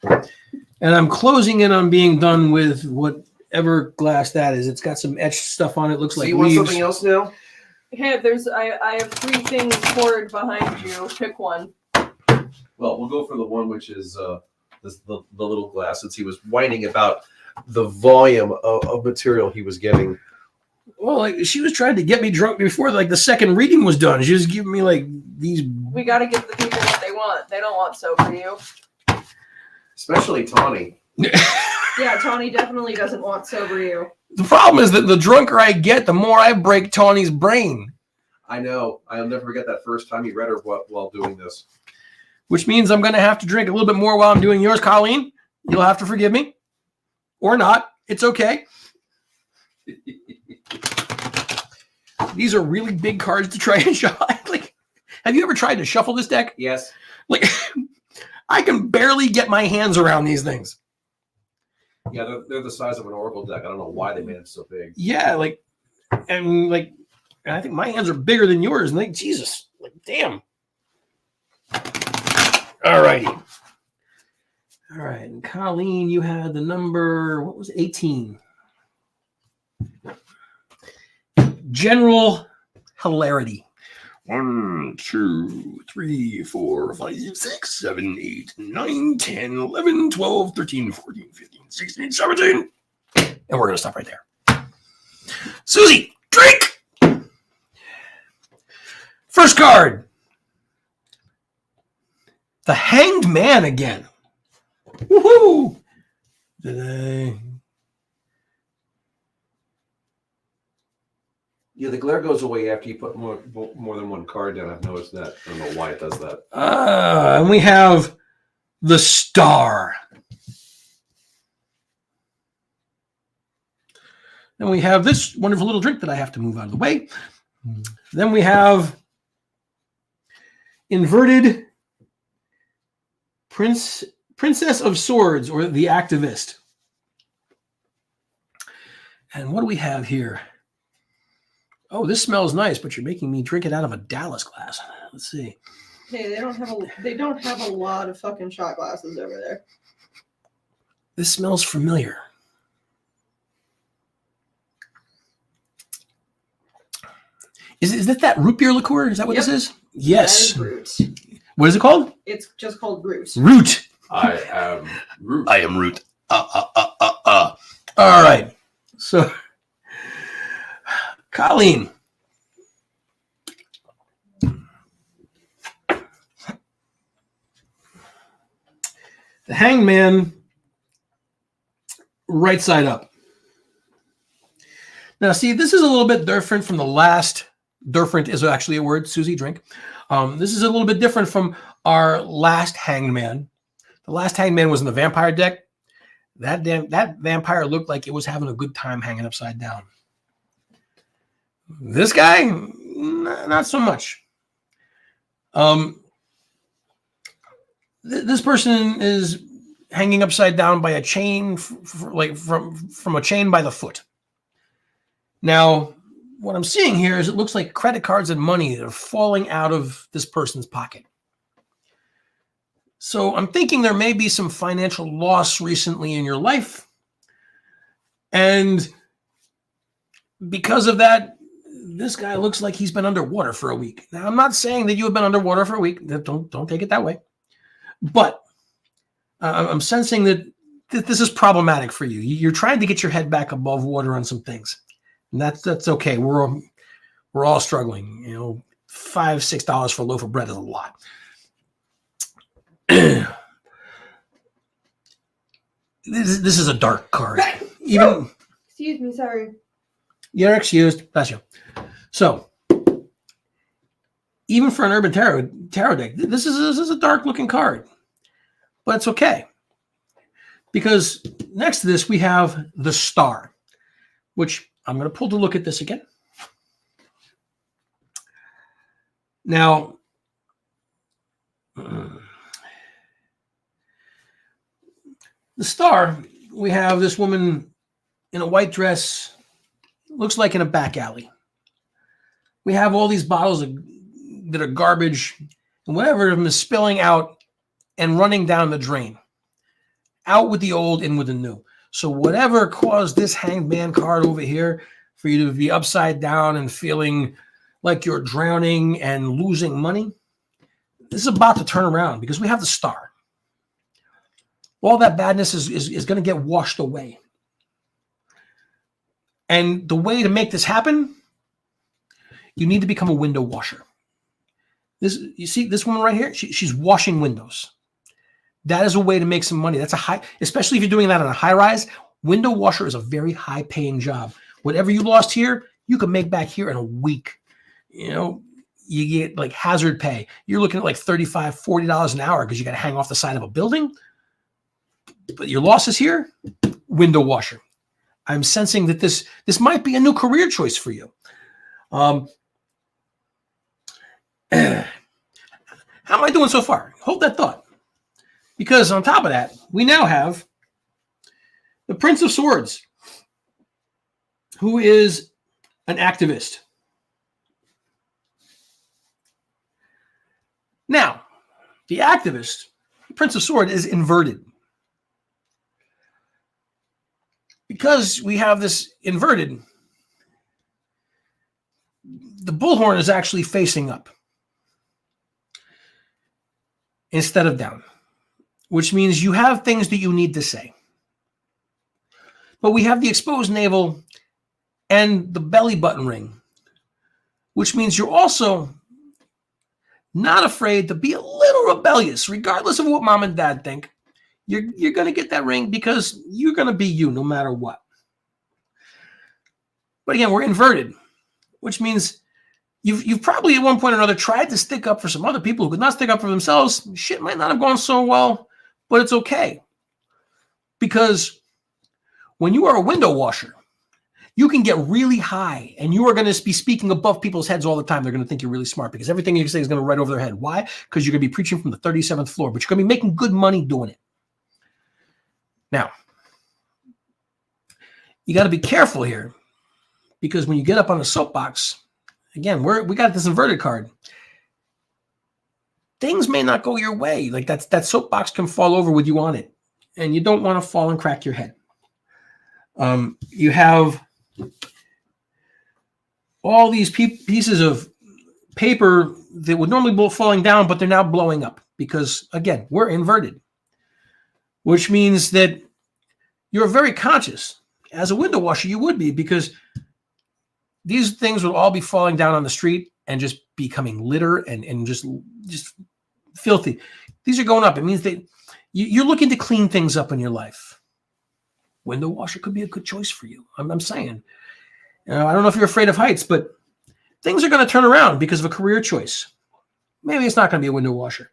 And I'm closing in on being done with whatever glass that is. It's got some etched stuff on it. Looks So like you want leaves. something else now? Hey, I have 3 things poured behind you. Pick one. Well, we'll go for the one which is the little glass, since he was whining about the volume of material he was getting. Well, like, she was trying to get me drunk before like the second reading was done. She was giving me like these. We got to give the people what they want. They don't want sober you. Especially Tawny. Yeah, Tawny definitely doesn't want sober you. The problem is that the drunker I get, the more I break Tawny's brain. I know. I'll never forget that first time you read her while doing this. Which means I'm going to have to drink a little bit more while I'm doing yours, Colleen. You'll have to forgive me. Or not. It's okay. These are really big cards to try and shuffle. Like, have you ever tried to shuffle this deck? Yes. Like, I can barely get my hands around these things. Yeah, they're the size of an Oracle deck. I don't know why they made it so big. Yeah, and I think my hands are bigger than yours. And like, Jesus, like, damn. All righty. All right, and Colleen, you had the number, what was it, 18? General hilarity. 1, 2, 3, 4, 5, 6, 7, 8, 9, 10, 11, 12, 13, 14, 15, 16, 17. And we're going to stop right there. Susie, drink! First card. The Hanged Man again. Woohoo! Yeah, the glare goes away after you put more than one card down. I've noticed that. I don't know why it does that. And we have the Star. Then we have this wonderful little drink that I have to move out of the way. Then we have Inverted Princess of Swords, or the Activist. And what do we have here? Oh, this smells nice, but you're making me drink it out of a Dallas glass. Let's see. Hey, they don't have a lot of fucking shot glasses over there. This smells familiar. Is it that root beer liqueur? Is that what Yep. this is? That Yes. is Root. What is it called? It's just called Root. Root. I am Root. I am Root. All right. So, Colleen. The Hanged Man, right side up. Now, see, this is a little bit different from the last. Different is actually a word, Susie, drink. This is a little bit different from our last Hanged Man. The last Hanged Man was in the vampire deck. That vampire looked like it was having a good time hanging upside down. This guy, not so much. This person is hanging upside down by a chain, from a chain by the foot. Now, what I'm seeing here is it looks like credit cards and money that are falling out of this person's pocket. So I'm thinking there may be some financial loss recently in your life. And because of that, this guy looks like he's been underwater for a week. Now, I'm not saying that you have been underwater for a week. Don't take it that way. But I'm sensing that this is problematic for you. You're trying to get your head back above water on some things. And that's okay. We're all struggling. You know, $5, $6 for a loaf of bread is a lot. This is a dark card. Even Excuse me, sorry. you're excused. Bless you. So, even for an urban tarot deck, this is a dark looking card, but it's okay because next to this we have the Star, which I'm going to pull to look at this again. Now, the Star, we have this woman in a white dress, looks like in a back alley. We have all these bottles that are garbage, and whatever of them is spilling out and running down the drain. Out with the old, in with the new. So whatever caused this Hanged Man card over here for you to be upside down and feeling like you're drowning and losing money, this is about to turn around because we have the Star. All that badness is going to get washed away. And the way to make this happen, you need to become a window washer. You see this woman right here? She's washing windows. That is a way to make some money. That's especially if you're doing that on a high rise. Window washer is a very high paying job. Whatever you lost here, you can make back here in a week. You know, you get like hazard pay. You're looking at like $35, $40 an hour because you got to hang off the side of a building. But your losses here, window washer. I'm sensing that this might be a new career choice for you. How am I doing so far? Hold that thought. Because on top of that, we now have the Prince of Swords, who is an activist. Now, the activist, Prince of Swords, is inverted. Because we have this inverted, the bullhorn is actually facing up instead of down, which means you have things that you need to say. But we have the exposed navel and the belly button ring, which means you're also not afraid to be a little rebellious, regardless of what mom and dad think. You're going to get that ring because you're going to be you no matter what. But again, we're inverted, which means you've probably at one point or another tried to stick up for some other people who could not stick up for themselves. Shit might not have gone so well, but it's okay. Because when you are a window washer, you can get really high and you are going to be speaking above people's heads all the time. They're going to think you're really smart because everything you say is going to right over their head. Why? Because you're going to be preaching from the 37th floor, but you're going to be making good money doing it. Now, you got to be careful here because when you get up on a soapbox, again, we got this inverted card. things may not go your way. Like that soapbox can fall over with you on it, and you don't want to fall and crack your head. You have all these pieces of paper that would normally be falling down, but they're now blowing up because, again, we're inverted, which means that you're very conscious. As a window washer, you would be, because these things would all be falling down on the street and just becoming litter and just filthy. These are going up. It means that you're looking to clean things up in your life. Window washer could be a good choice for you. I'm saying. I don't know if you're afraid of heights, but things are going to turn around because of a career choice. Maybe it's not going to be a window washer.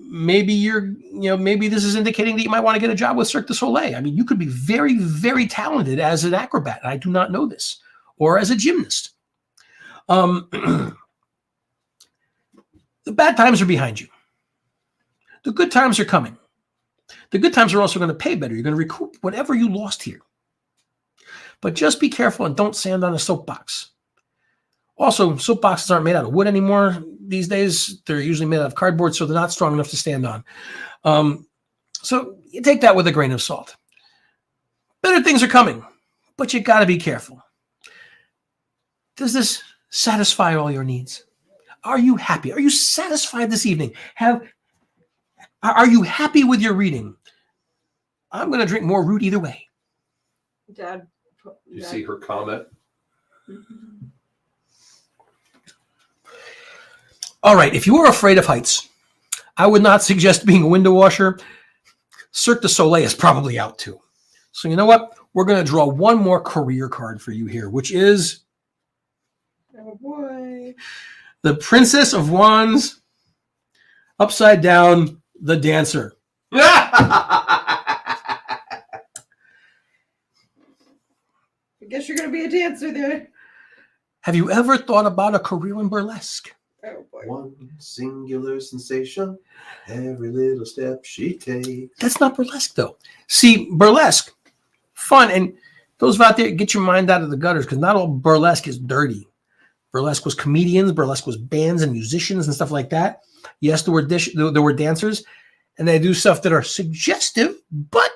Maybe this is indicating that you might want to get a job with Cirque du Soleil. I mean, you could be very, very talented as an acrobat. I do not know this. Or as a gymnast. The bad times are behind you. The good times are coming. The good times are also going to pay better. You're going to recoup whatever you lost here. But just be careful and don't stand on a soapbox. Also, soapboxes aren't made out of wood anymore these days. They're usually made out of cardboard, so they're not strong enough to stand on. So you take that with a grain of salt. Better things are coming, but you got to be careful. Does this satisfy all your needs? Are you happy? Are you satisfied this evening? Are you happy with your reading? I'm going to drink more root either way. Dad. You see her comment? All right, if you are afraid of heights, I would not suggest being a window washer. Cirque du Soleil is probably out too. So you know what? We're going to draw one more career card for you here, which is Oh boy. the Princess of Wands, upside down, the dancer. I guess you're gonna be a dancer there. Have you ever thought about a career in burlesque? Oh boy. One singular sensation, every little step she takes. That's not burlesque, though. See, burlesque, fun, and those out there, get your mind out of the gutters, because not all burlesque is dirty. Burlesque was comedians, burlesque was bands and musicians and stuff like that. Yes, there were dancers, and they do stuff that are suggestive, but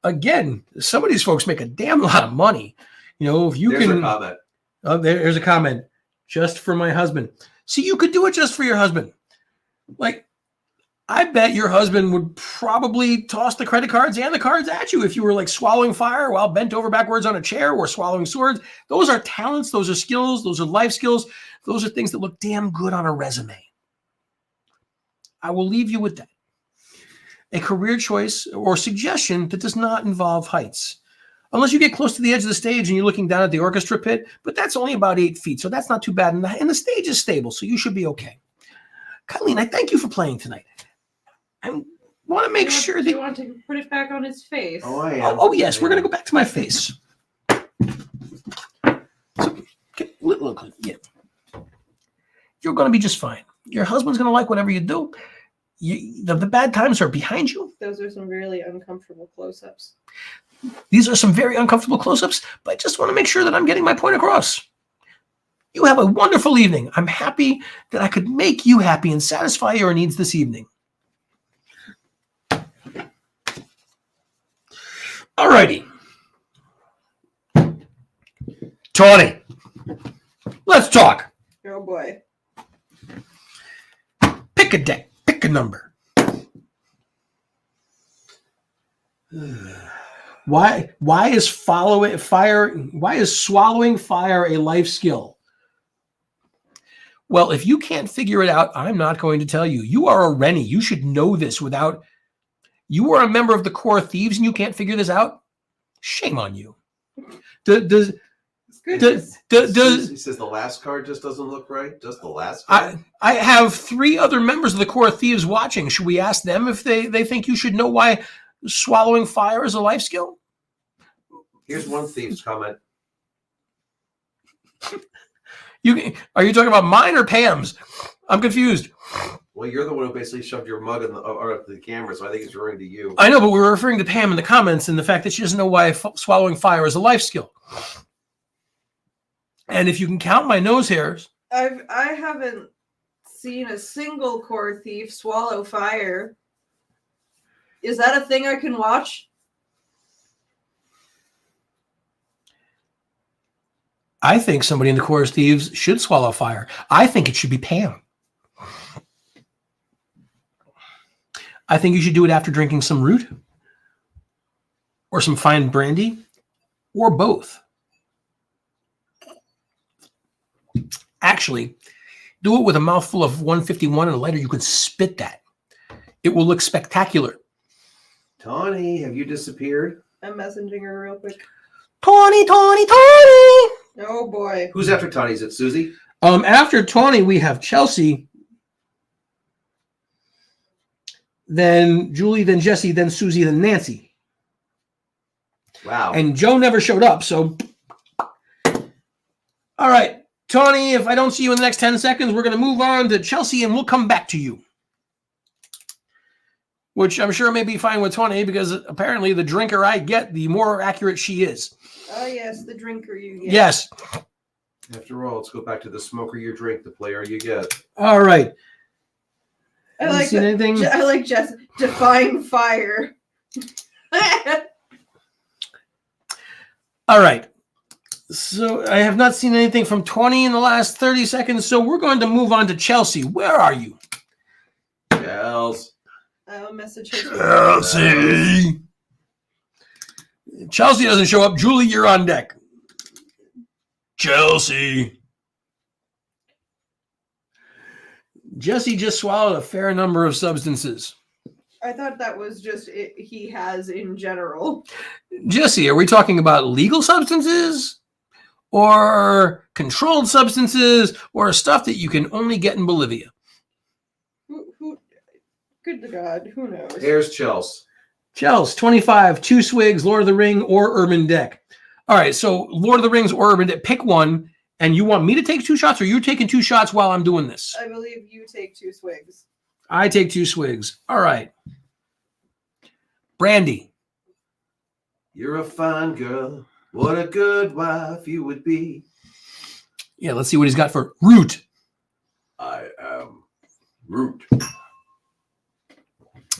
again, some of these folks make a damn lot of money. If you There's can. a comment. Oh, there's a comment. Just for my husband. See, you could do it just for your husband. Like, I bet your husband would probably toss the credit cards and the cards at you if you were like swallowing fire while bent over backwards on a chair or swallowing swords. Those are talents. Those are skills. Those are life skills. Those are things that look damn good on a resume. I will leave you with that. A career choice or suggestion that does not involve heights. Unless you get close to the edge of the stage and you're looking down at the orchestra pit, but that's only about 8 feet, so that's not too bad. And the stage is stable, so you should be okay. Colleen, I thank you for playing tonight. I want to make sure that you want to put it back on his face. Oh, I am. Oh, yes, we're going to go back to my face. So, okay, look, yeah. You're going to be just fine. Your husband's going to like whatever you do. The bad times are behind you. Those are some really uncomfortable close-ups. These are some very uncomfortable close-ups, but I just want to make sure that I'm getting my point across. You have a wonderful evening. I'm happy that I could make you happy and satisfy your needs this evening. All righty. Tawny, let's talk. Oh boy. Pick a deck. Pick a number. Why is swallowing fire a life skill? Well, if you can't figure it out, I'm not going to tell you. You are a Rennie. You should know this without. You are a member of the Corps of Thieves and you can't figure this out? Shame on you. It's good. He says the last card just doesn't look right. Just the last card. I have 3 other members of the Corps of Thieves watching. Should we ask them if they think you should know why swallowing fire is a life skill? Here's one thieves comment. Are you talking about mine or Pam's? I'm confused. Well, you're the one who basically shoved your mug up to the camera, so I think it's referring to you. I know, but we were referring to Pam in the comments and the fact that she doesn't know why swallowing fire is a life skill. And if you can count my nose hairs, I haven't seen a single core thief swallow fire. Is that a thing I can watch? I think somebody in the Chorus Thieves should swallow fire. I think it should be Pam. I think you should do it after drinking some root or some fine brandy or both. Actually, do it with a mouthful of 151 and a lighter. You can spit that. It will look spectacular. Tawny, have you disappeared? I'm messaging her real quick. Tawny. Oh boy. Who's after Tawny? Is it Susie? After Tawny, we have Chelsea, then Julie, then Jesse, then Susie, then Nancy. Wow. And Joe never showed up, so. All right, Tawny, if I don't see you in the next 10 seconds, we're going to move on to Chelsea and we'll come back to you. Which I'm sure may be fine with Tawny because apparently the drinker I get, the more accurate she is. Oh yes, the drinker you get. Yes. After all, let's go back to the smoker you drink, the player you get. All right. I Haven't like seen the- anything? I like Jess define fire. All right. So I have not seen anything from 20 in the last 30 seconds, so we're going to move on to Chelsea. Where are you? Chels. I'll message her. Chelsea. Chelsea doesn't show up. Julie, you're on deck. Chelsea. Jesse just swallowed a fair number of substances. I thought that was just it he has in general. Jesse, are we talking about legal substances or controlled substances or stuff that you can only get in Bolivia? Who good to God, who knows? Here's Chels. Chels, 25, 2 swigs, Lord of the Ring, or Urban Deck. All right, so Lord of the Rings or Urban Deck, pick one, and you want me to take 2 shots, or you're taking 2 shots while I'm doing this? I believe you take 2 swigs. I take 2 swigs. All right. Brandy. You're a fine girl. What a good wife you would be. Yeah, let's see what he's got for root. I am Root.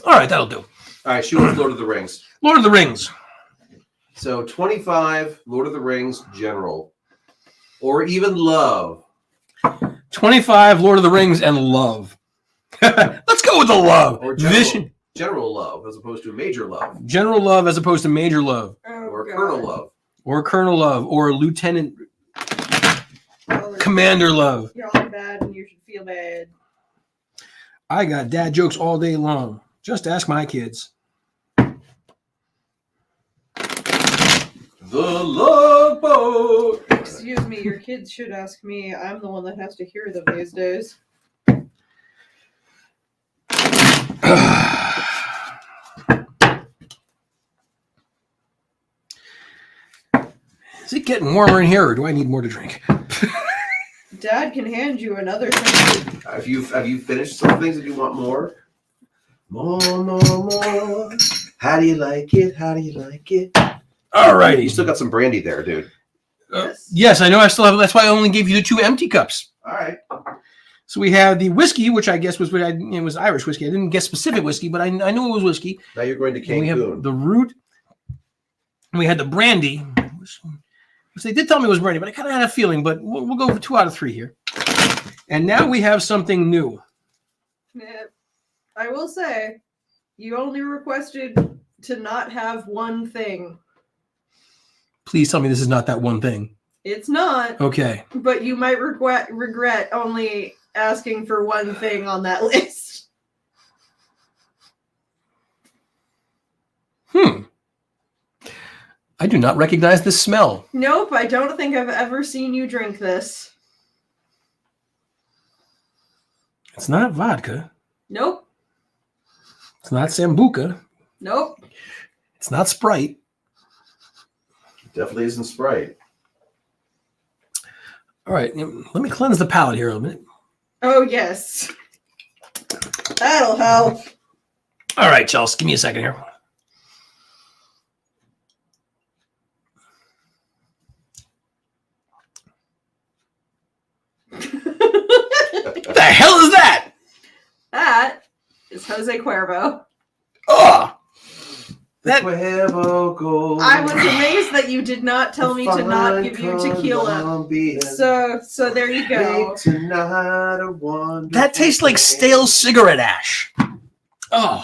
All right, that'll do. All right, she wants Lord of the Rings. Lord of the Rings. So 25, Lord of the Rings, General. Or even Love. 25, Lord of the Rings, and love. Let's go with the love. Or Vision. General Love, as opposed to Major Love. General love as opposed to major love. Oh, Or God. Colonel Love. Or Colonel love. Or Lieutenant Y'all are- Commander love. Y'all are bad and you should feel bad. I got dad jokes all day long. Just ask my kids. The Love Boat. Excuse me, your kids should ask me. I'm the one that has to hear them these days. Is it getting warmer in here, or do I need more to drink? Dad can hand you another thing. Have you finished some things that you want more? More. How do you like it? How do you like it? All righty. You still got some brandy there, dude. Yes, I know. I still have. That's why I only gave you the 2 empty cups. All right. So we have the whiskey, which I guess was it was Irish whiskey. I didn't guess specific whiskey, but I knew it was whiskey. Now you're going to And we have Cancun. the root. And we had the brandy, which they did tell me was brandy, but I kind of had a feeling. But we'll go for 2 out of 3 here. And now we have something new. Yeah. I will say, you only requested to not have one thing. Please tell me this is not that one thing. It's not, Okay. but you might regret only asking for one thing on that list. I do not recognize this smell. Nope, I don't think I've ever seen you drink this. It's not vodka. Nope, It's not Sambuca. nope. It's not Sprite. Definitely isn't Sprite. All right. Let me cleanse the palate here a minute. Oh, yes. That'll help. All right, Chelsea, give me a second here. What the hell is that? Jose Cuervo. Oh, that Cuervo gold. I was amazed that you did not tell me to not give you tequila. So there you go. that tastes like stale cigarette ash. Oh,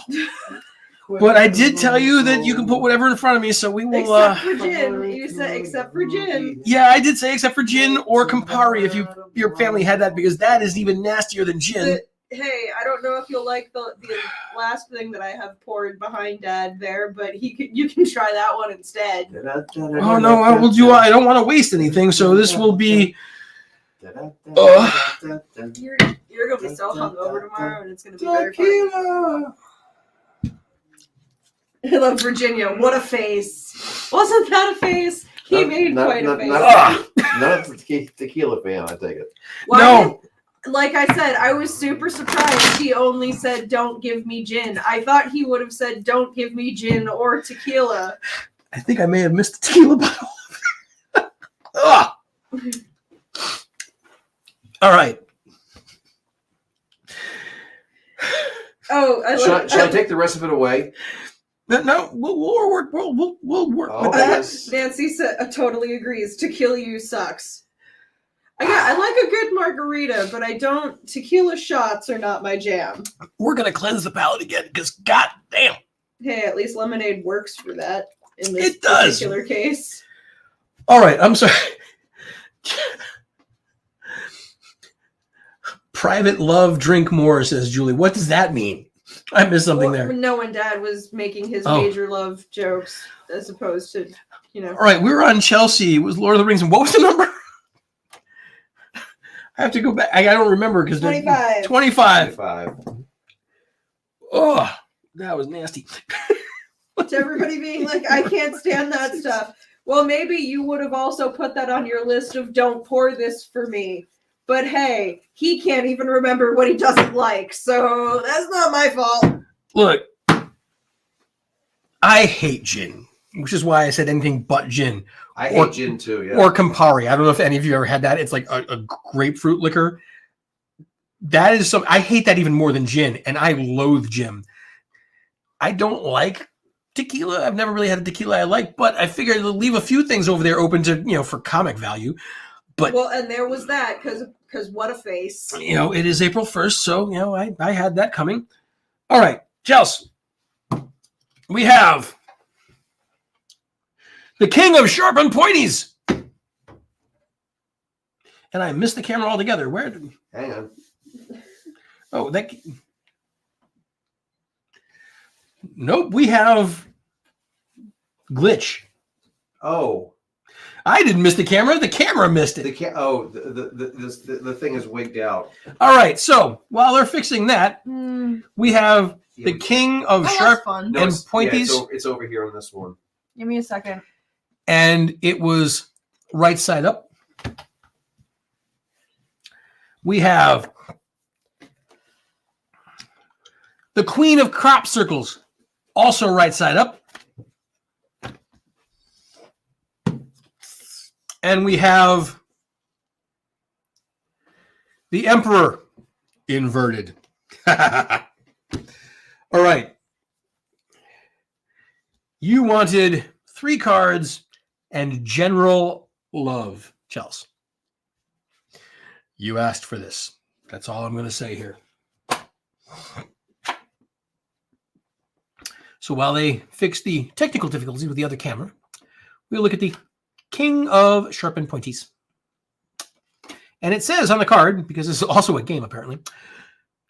but I did tell you that you can put whatever in front of me, so we will. Except for gin. You said except for gin. Yeah, I did say except for gin or Campari if your family had that, because that is even nastier than gin. Hey, I don't know if you'll like the last thing that I have poured behind Dad there, but you can try that one instead. Oh no, I will do. I don't want to waste anything, so this will be. You're gonna be so hungover tomorrow, and it's gonna be very fun. I love Virginia. What a face! Wasn't that a face? He made quite a face. Not a tequila fan, I take it. No. Like I said, I was super surprised he only said, "Don't give me gin." I thought he would have said, "Don't give me gin or tequila." I think I may have missed the tequila bottle. Ugh. All right. Oh, Should I take the rest of it away? No, we'll work. We'll work Oh, with that. yes. Nancy totally agrees. Tequila you sucks. I like a good margarita, but I don't. Tequila shots are not my jam. We're gonna cleanse the palate again, because goddamn, Hey, at least lemonade works for that in this It does. particular case. All right, I'm sorry. Private love, drink more, says Julie. What does that mean? I missed something there. No, when Dad was making his Oh. major love jokes, as opposed to, All right, we were on Chelsea. It was Lord of the Rings. And what was the number? I have to go back. I don't remember because 25. 25. 5. Oh, that was nasty. To everybody being like, I can't stand that stuff. Well, maybe you would have also put that on your list of don't pour this for me. But hey, he can't even remember what he doesn't like, so that's not my fault. Look, I hate gin, which is why I said anything but gin. I Or- hate gin too, yeah. Or Campari. I don't know if any of you ever had that. It's like a grapefruit liquor. That is I hate that even more than gin, and I loathe gin. I don't like tequila. I've never really had a tequila I like, but I figured to leave a few things over there open to, for comic value. But Well, and there was that, because what a face. it is April 1st, so I had that coming. All right, Chels. We have the king of sharp and pointies. And I missed the camera altogether. Where did Hang on. Oh, nope, we have glitch. Oh, I didn't miss the camera missed it. the thing is wigged out. All right, so while they're fixing that, we have the Yeah. king of Oh, sharp fun. No, and it's- pointies, yeah, it's over here on this one. Give me a second. and it was right side up. We have the queen of crop circles, also right side up. And we have the emperor inverted. All right. You wanted 3 cards and general love, Chels. You asked for this. That's all I'm going to say here. So while they fix the technical difficulties with the other camera, we'll look at the king of sharp and pointies. And it says on the card, because this is also a game apparently,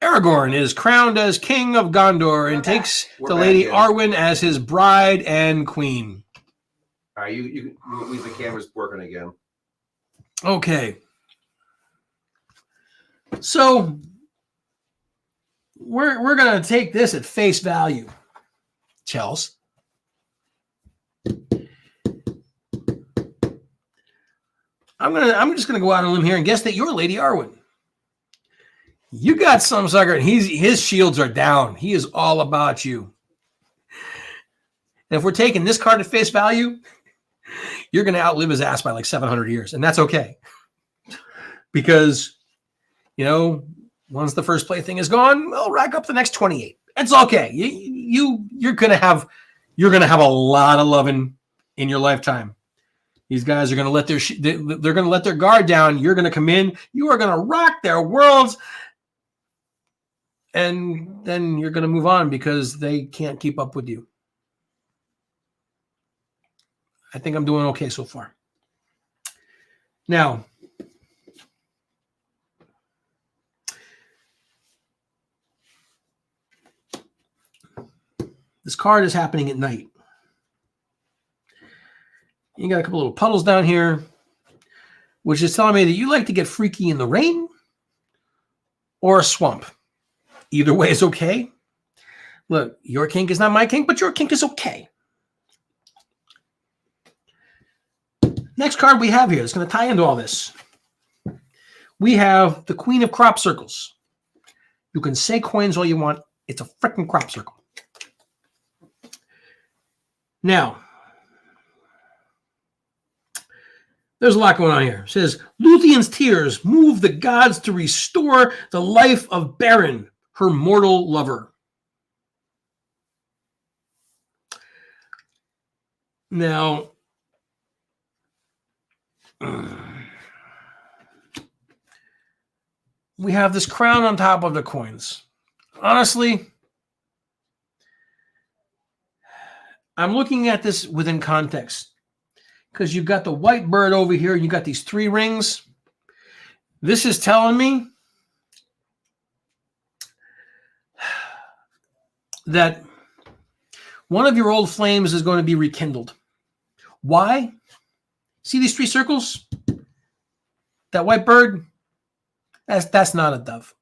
Aragorn is crowned as king of Gondor and takes We're the back Lady in. Arwen as his bride and queen. All right, you the camera's working again. Okay. So we're gonna take this at face value, Chels. I'm just gonna go out on a limb here and guess that you're Lady Arwen. You got some sucker, and his shields are down. He is all about you. And if we're taking this card at face value, you're gonna outlive his ass by like 700 years, and that's okay. Because, once the first play thing is gone, we'll rack up the next 28. It's okay. You're gonna have a lot of loving in your lifetime. These guys are gonna let they're gonna let their guard down. You're gonna come in. You are gonna rock their worlds, and then you're gonna move on because they can't keep up with you. I think I'm doing okay so far. Now, this card is happening at night. You got a couple little puddles down here, which is telling me that you like to get freaky in the rain or a swamp. Either way is okay. Look, your kink is not my kink, but your kink is okay. Next card we have here is going to tie into all this. We have the Queen of Crop Circles. You can say coins all you want. It's a freaking crop circle. Now, there's a lot going on here. It says, Luthien's tears move the gods to restore the life of Baron, her mortal lover. Now, we have this crown on top of the coins. Honestly, I'm looking at this within context because you've got the white bird over here and you got these 3 rings. This is telling me that one of your old flames is going to be rekindled. Why? See these 3 circles? That white bird? That's not a dove.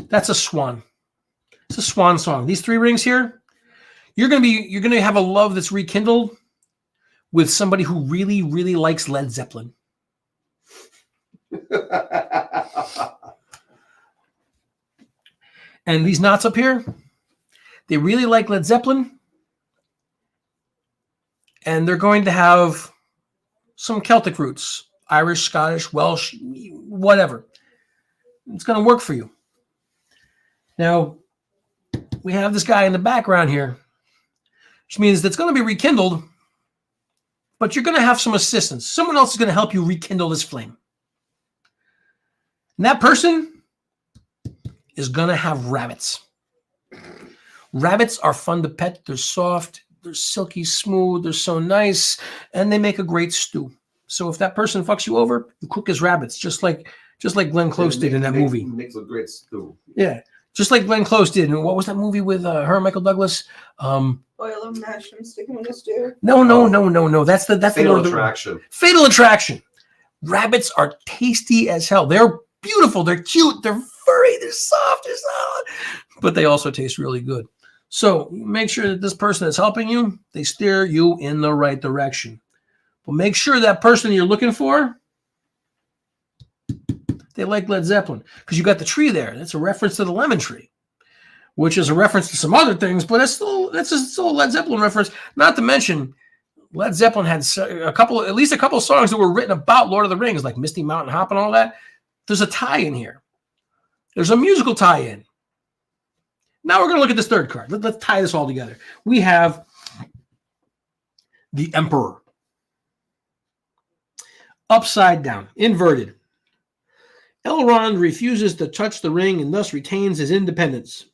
That's a swan. It's a swan song. These 3 rings here, you're gonna have a love that's rekindled with somebody who really, really likes Led Zeppelin. And these knots up here, they really like Led Zeppelin, and they're going to have some Celtic roots, Irish, Scottish, Welsh, whatever. It's going to work for you. Now, we have this guy in the background here, which means that's going to be rekindled, but you're going to have some assistance. Someone else is going to help you rekindle this flame. And that person is going to have rabbits. Rabbits are fun to pet. They're soft, they're silky smooth, they're so nice, and they make a great stew. So if that person fucks you over, you cook his rabbits, just like Glenn Close did in that movie. Makes a great stew. Yeah, just like Glenn Close did. And what was that movie with her and Michael Douglas? Oil of mash and stick him in a stew. No. That's the Fatal Attraction. Fatal Attraction. Rabbits are tasty as hell. They're beautiful. They're cute. They're furry. They're soft. They're solid. But they also taste really good. So make sure that this person that's helping you, they steer you in the right direction. But make sure that person you're looking for, they like Led Zeppelin. Because you got the tree there. That's a reference to the lemon tree, which is a reference to some other things, but that's still a Led Zeppelin reference. Not to mention, Led Zeppelin had at least a couple of songs that were written about Lord of the Rings, like Misty Mountain Hop and all that. There's a tie-in here. There's a musical tie-in. Now we're going to look at this third card. Let's tie this all together. We have the Emperor. Upside down, inverted. Elrond refuses to touch the ring and thus retains his independence.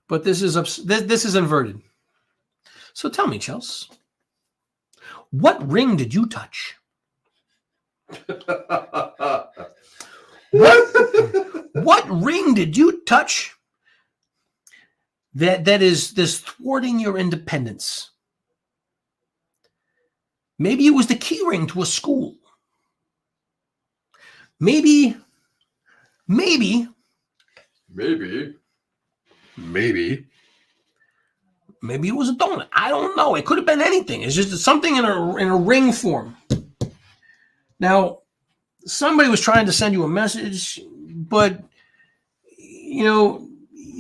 But this is inverted. So tell me, Chels, what ring did you touch? What ring did you touch that is this thwarting your independence? Maybe it was the key ring to a school. Maybe it was a donut. I don't know. It could have been anything. It's just something in a ring form. Now, somebody was trying to send you a message, but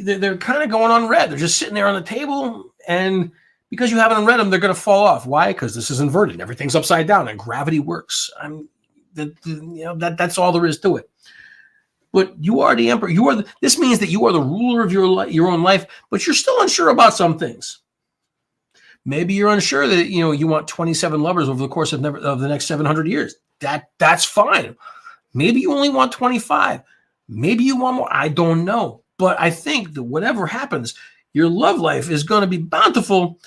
they're kind of going unread. They're just sitting there on the table, and because you haven't unread them, they're going to fall off. Why? Because this is inverted. Everything's upside down, and gravity works. That's all there is to it. But you are the emperor. This means that you are the ruler of your own life, but you're still unsure about some things. Maybe you're unsure that you want 27 lovers over the course of the next 700 years. That's fine. Maybe you only want 25. Maybe you want more. I don't know. But I think that whatever happens, your love life is going to be bountiful,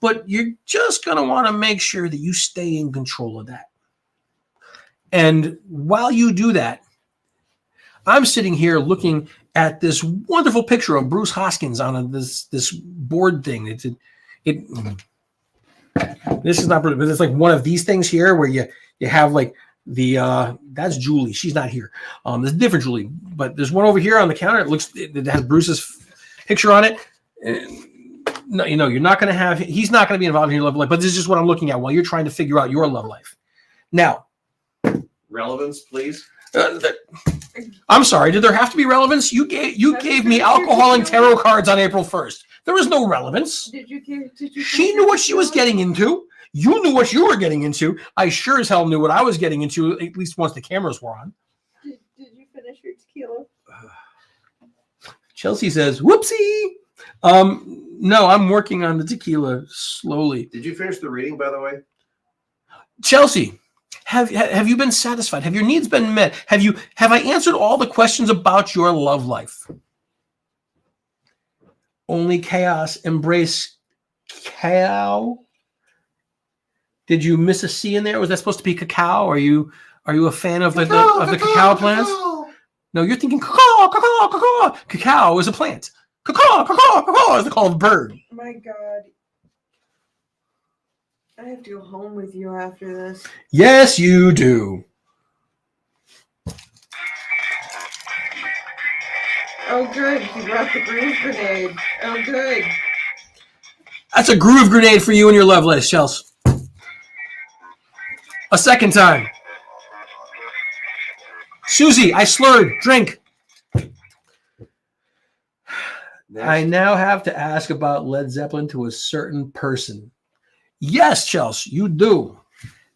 but you're just going to want to make sure that you stay in control of that. And while you do that, I'm sitting here looking at this wonderful picture of Bruce Hoskins on this board thing. This is not Bruce, but it's like one of these things here where you have like that's Julie. She's not here. There's a different Julie, but there's one over here on the counter. It has Bruce's picture on it. No, you're not going to have. He's not going to be involved in your love life. But this is just what I'm looking at while you're trying to figure out your love life. Now, relevance, please. I'm sorry. Did there have to be relevance? You gave me alcohol and tarot cards on April 1st. There was no relevance. Did you? She knew what she was getting into. You knew what you were getting into. I sure as hell knew what I was getting into, at least once the cameras were on. Did you finish your tequila? Chelsea says, whoopsie. No, I'm working on the tequila slowly. Did you finish the reading, by the way? Chelsea, have you been satisfied? Have your needs been met? Have I answered all the questions about your love life? Only chaos, embrace cow. Did you miss a C in there? Was that supposed to be cacao? Are you a fan of the cacao plants? No, you're thinking cacao. Cacao is a plant. Cacao is the call of a bird. My God. I have to go home with you after this. Yes, you do. Oh, good. You brought the groove grenade. Oh, good. That's a groove grenade for you and your love life, Chelsea. A second time. Susie, I slurred. Drink. I now have to ask about Led Zeppelin to a certain person. Yes, Chelsea, you do.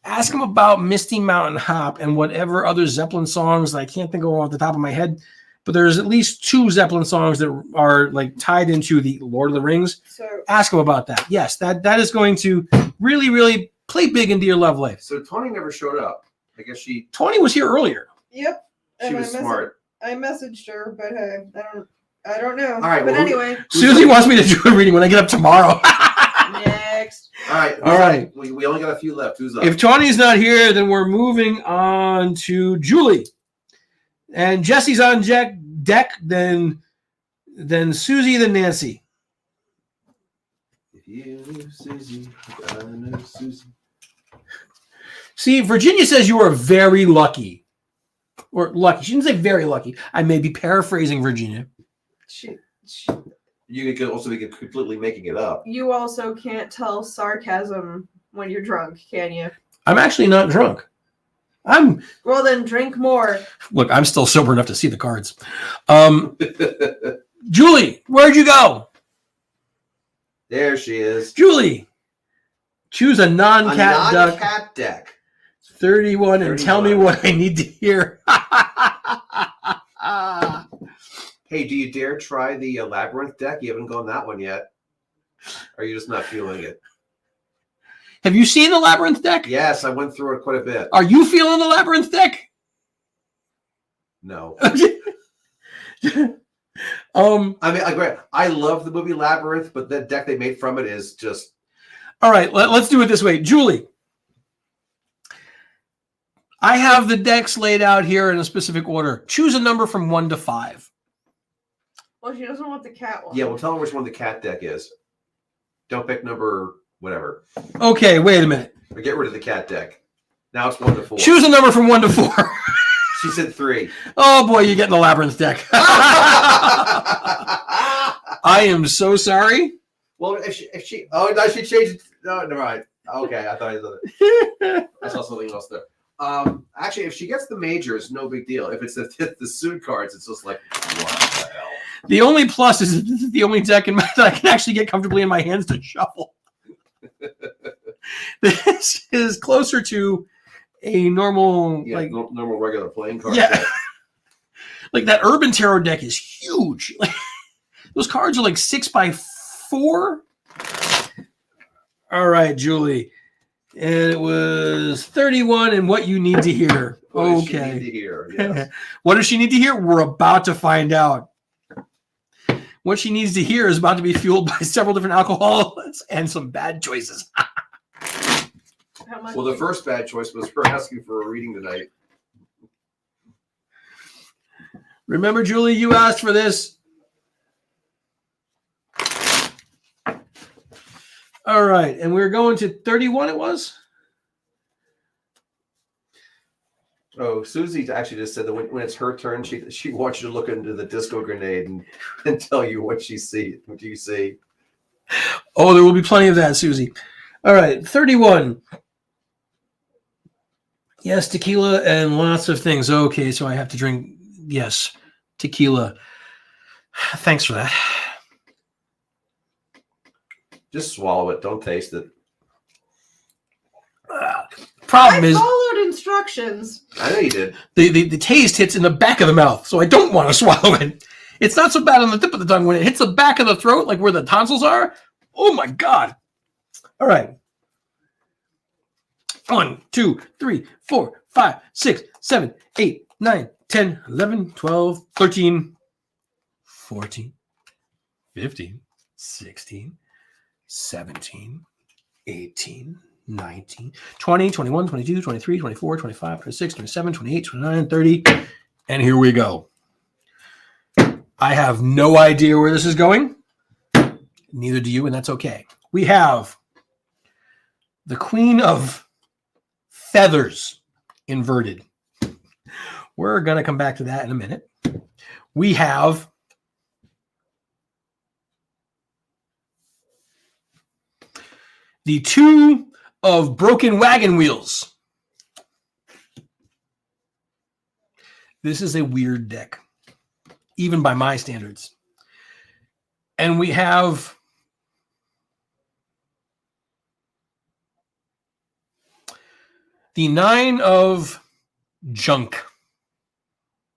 Ask him about Misty Mountain Hop and whatever other Zeppelin songs I can't think of off the top of my head, but there's at least 2 Zeppelin songs that are like tied into the Lord of the Rings. So ask him about that. Yes, that is going to really, really play big into your love life. So Tony never showed up. I guess Tony was here earlier. yep. she And was smart. I messaged her, but hey, I don't know. All right, but well, anyway, Susie wants me to do a reading when I get up tomorrow. next. All right. All right. We only got a few left. Who's up? If Tony's not here, then we're moving on to Julie. And Jesse's on deck, then Susie, then Nancy. If you knew Susie, I know Susie. See, Virginia says you are very lucky. Or lucky. She didn't say very lucky. I may be paraphrasing Virginia. You could also be completely making it up. You also can't tell sarcasm when you're drunk, can you? I'm actually not drunk. Well, then drink more. Look, I'm still sober enough to see the cards. Julie, where'd you go? There she is. Julie, choose a non-cat duck. Non-cat deck. 31 and tell me what I need to hear. Hey, do you dare try the labyrinth deck? You haven't gone that one yet. Or are you just not feeling it? Have you seen the labyrinth deck? Yes, I went through it quite a bit. Are you feeling the labyrinth deck? No. I mean, I love the movie Labyrinth, but the deck they made from it is just... All right, let's do it this way. Julie, I have the decks laid out here in a specific order. Choose a number from 1 to 5. Well, she doesn't want the cat one. Yeah, well, tell her which one the cat deck is. Don't pick number whatever. Okay, wait a minute. Or get rid of the cat deck. Now it's 1 to 4. Choose a number from 1 to 4. She said 3. Oh boy, you're getting the labyrinth deck. I am so sorry. Well, if she oh no, she changed it. No, never mind. Okay, I thought I saw that. I saw something else there. Actually, if she gets the majors, no big deal. If it's the suit cards, it's just like, what the hell? The only plus is this is the only deck that I can actually get comfortably in my hands to shuffle. This is closer to a normal Yeah, like normal regular playing card. Yeah. deck. like that Urban Tarot deck is huge. Like, those cards are like 6x4. All right, Julie. And it was 31 and what you need to hear. What does she Okay. need to hear? Yes. What does she need to hear? We're about to find out. What she needs to hear is about to be fueled by several different alcohols and some bad choices. How much? Well, the first bad choice was her asking for a reading tonight. Remember, Julie, you asked for this. All right, and we're going to 31 it was? Oh, Susie actually just said that when it's her turn, she wants you to look into the disco grenade and tell you what she see. What do you see? Oh, there will be plenty of that, Susie. All right, 31. Yes, tequila and lots of things. Okay, so I have to drink, yes, tequila. Thanks for that. Just swallow it. Don't taste it. Problem I is, followed instructions. I know you did. the taste hits in the back of the mouth, so I don't want to swallow it. It's not so bad on the tip of the tongue. When it hits the back of the throat, like where the tonsils are, oh my God. All right. 1, 2, 3, 4, 5, 6, 7, 8, 9, 10, 11, 12, 13, 14, 15, 16, 17, 18, 19, 20, 21, 22, 23, 24, 25, 26, 27, 28, 29, 30. And here we go. I have no idea where this is going. Neither do you, and that's okay. We have the Queen of Feathers inverted. We're going to come back to that in a minute. We have the Two of Broken Wagon Wheels. This is a weird deck, even by my standards. And we have the Nine of Junk.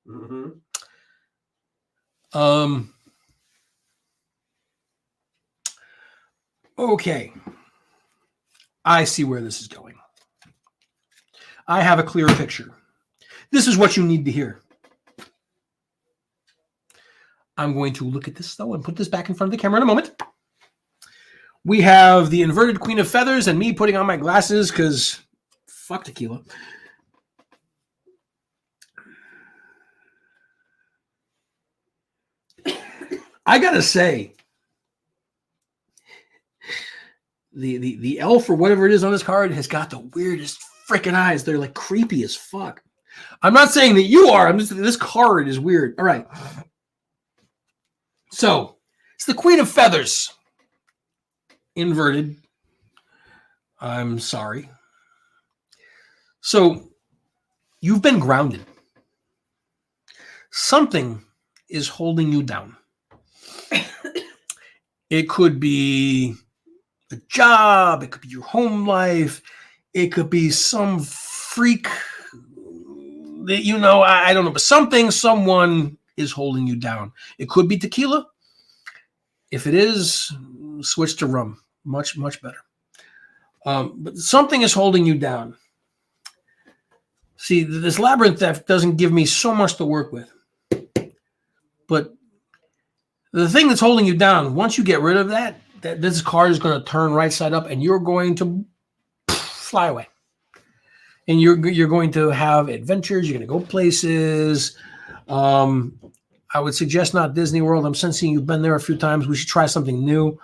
Mm-hmm. Okay. I see where this is going. I have a clear picture. This is what you need to hear. I'm going to look at this, though, and put this back in front of the camera in a moment. We have the inverted Queen of Feathers and me putting on my glasses because fuck tequila. I gotta say, the elf or whatever it is on this card has got the weirdest freaking eyes. They're like creepy as fuck. I'm not saying that you are. I'm just this card is weird. All right. So it's the Queen of Feathers. Inverted. I'm sorry. So you've been grounded. Something is holding you down. It could be a job. It could be your home life. It could be some freak that you know. I don't know, but someone is holding you down. It could be tequila. If it is, switch to rum. Much, much better. But something is holding you down. See, this labyrinth theft doesn't give me so much to work with. But the thing that's holding you down, once you get rid of that this card is going to turn right side up and you're going to fly away. And you're going to have adventures. You're going to go places. I would suggest not Disney World. I'm sensing you've been there a few times. We should try something new.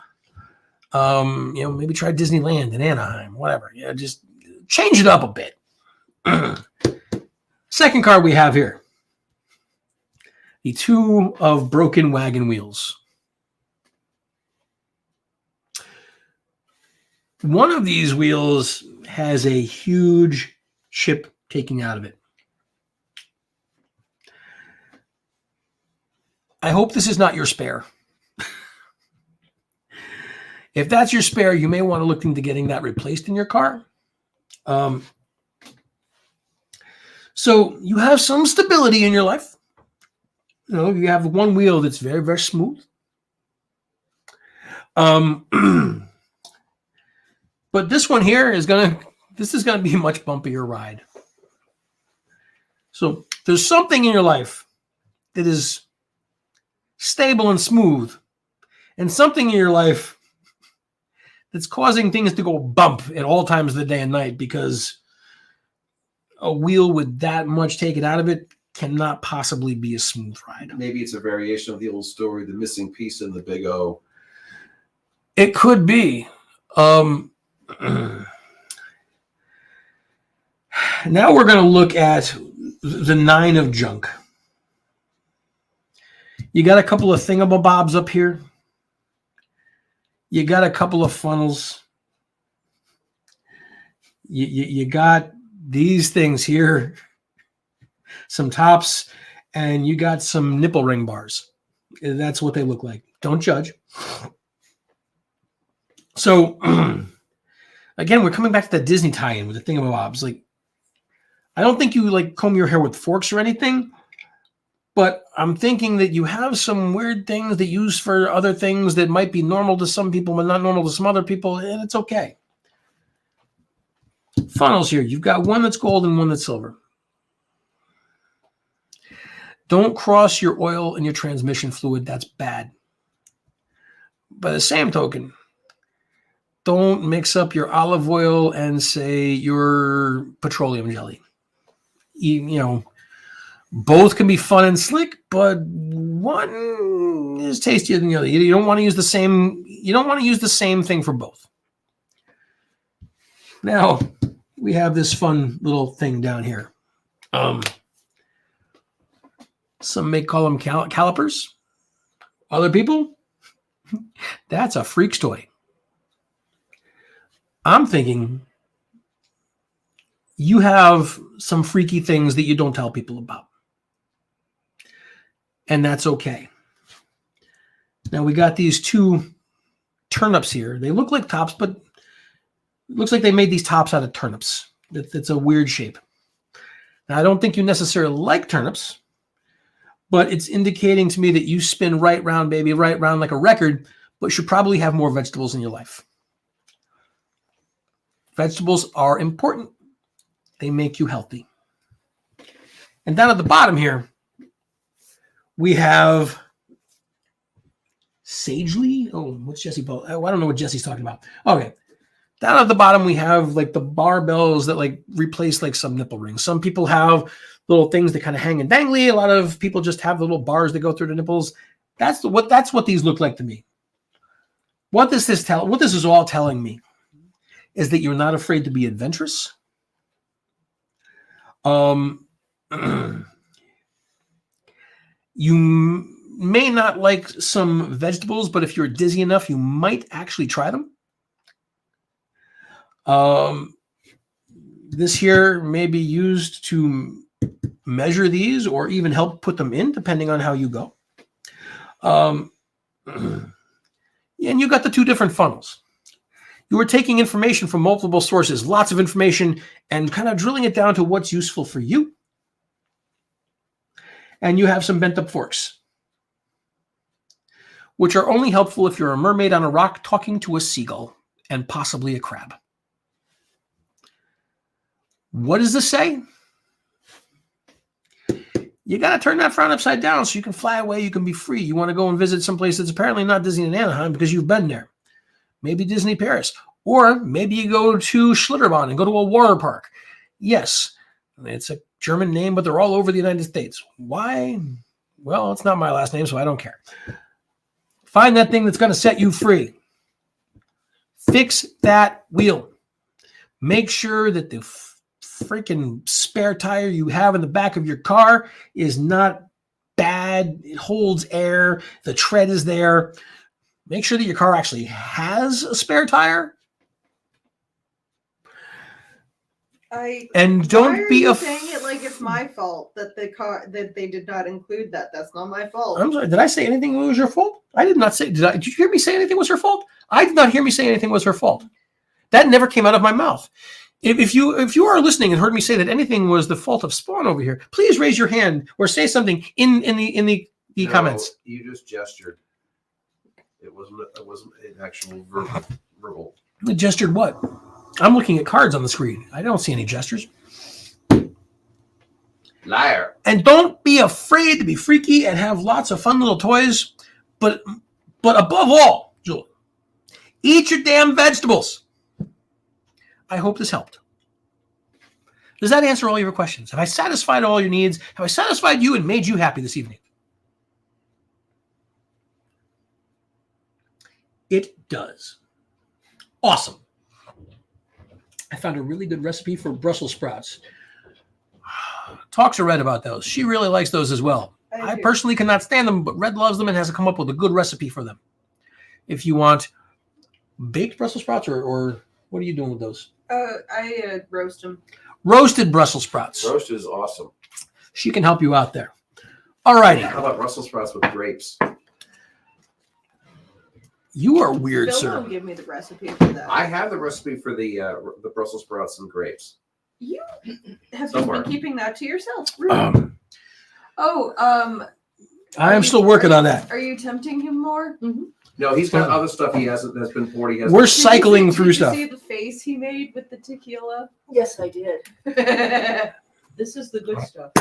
Maybe try Disneyland in Anaheim, whatever. Yeah, just change it up a bit. Second card we have here. The Two of Broken Wagon Wheels. One of these wheels has a huge chip taking out of it. I hope this is not your spare. If that's your spare, you may want to look into getting that replaced in your car. So you have some stability in your life. You know, you have one wheel that's very, very smooth. But this one here is gonna be a much bumpier ride. So there's something in your life that is stable and smooth, and something in your life that's causing things to go bump at all times of the day and night, because a wheel with that much taken out of it cannot possibly be a smooth ride. Maybe it's a variation of the old story, the missing piece in the big O. It could be. Now we're going to look at the 9 of junk. You got a couple of thingamabobs up here. You got a couple of funnels. You got these things here, some tops, and you got some nipple ring bars. That's what they look like. Don't judge. So, again, we're coming back to the Disney tie-in with the thingamabobs. Like, I don't think you like comb your hair with forks or anything, but I'm thinking that you have some weird things that you use for other things that might be normal to some people, but not normal to some other people, and it's okay. Funnels here. You've got one that's gold and one that's silver. Don't cross your oil and your transmission fluid. That's bad. By the same token, don't mix up your olive oil and, say, your petroleum jelly. You know, both can be fun and slick, but one is tastier than the other. You don't want to use the same. You don't want to use the same thing for both. Now we have this fun little thing down here. Some may call them calipers. Other people, that's a freak's toy. I'm thinking you have some freaky things that you don't tell people about. And that's okay. Now we got these 2 turnips here. They look like tops, but it looks like they made these tops out of turnips. It's a weird shape. Now, I don't think you necessarily like turnips, but it's indicating to me that you spin right round, baby, right round like a record, but should probably have more vegetables in your life. Vegetables are important. They make you healthy. And down at the bottom here, we have sagely. Oh, what's Jesse? I don't know what Jesse's talking about. Okay. Down at the bottom, we have like the barbells that like replace like some nipple rings. Some people have little things that kind of hang and dangly. A lot of people just have the little bars that go through the nipples. That's what these look like to me. What this is all telling me is that you're not afraid to be adventurous. You may not like some vegetables, but if you're dizzy enough, you might actually try them. This here may be used to measure these or even help put them in, depending on how you go. And you got the 2 different funnels. You are taking information from multiple sources, lots of information, and kind of drilling it down to what's useful for you. And you have some bent up forks, which are only helpful if you're a mermaid on a rock talking to a seagull and possibly a crab. What does this say? You got to turn that frown upside down so you can fly away, you can be free. You want to go and visit some place that's apparently not Disney in Anaheim because you've been there. Maybe Disney Paris. Or maybe you go to Schlitterbahn and go to a water park. Yes, it's a German name, but they're all over the United States. Why? Well, it's not my last name, so I don't care. Find that thing that's going to set you free. Fix that wheel. Make sure that the freaking spare tire you have in the back of your car is not bad. It holds air. The tread is there. Make sure that your car actually has a spare tire. And don't be saying it like it's my fault that that they did not include that. That's not my fault. I'm sorry. Did I say anything was your fault? I did not say. Did you hear me say anything was her fault? I did not hear me say anything was her fault. That never came out of my mouth. If you are listening and heard me say that anything was the fault of Spawn over here, please raise your hand or say something in the No, comments. You just gestured. It wasn't an actual verbal. Gestured what? I'm looking at cards on the screen. I don't see any gestures. Liar. And don't be afraid to be freaky and have lots of fun little toys. But above all, Jewel, eat your damn vegetables. I hope this helped. Does that answer all your questions? Have I satisfied all your needs? Have I satisfied you and made you happy this evening? It does. Awesome. I found a really good recipe for Brussels sprouts. Talk to Red about those. She really likes those as well. I personally cannot stand them, but Red loves them and has come up with a good recipe for them. If you want baked Brussels sprouts or what are you doing with those? I roast them. Roasted Brussels sprouts. Roast is awesome. She can help you out there. All righty. How about Brussels sprouts with grapes? You are weird, Bill sir. will give me the recipe for that. I have the recipe for the Brussels sprouts and grapes. You have Somewhere. just been keeping that to yourself. I am still working on that. Are you tempting him more? No, he's got other stuff he hasn't. That's been poured. He has. We're cycling through Did stuff. you see the face he made with the tequila? Yes, I did. This is the good stuff.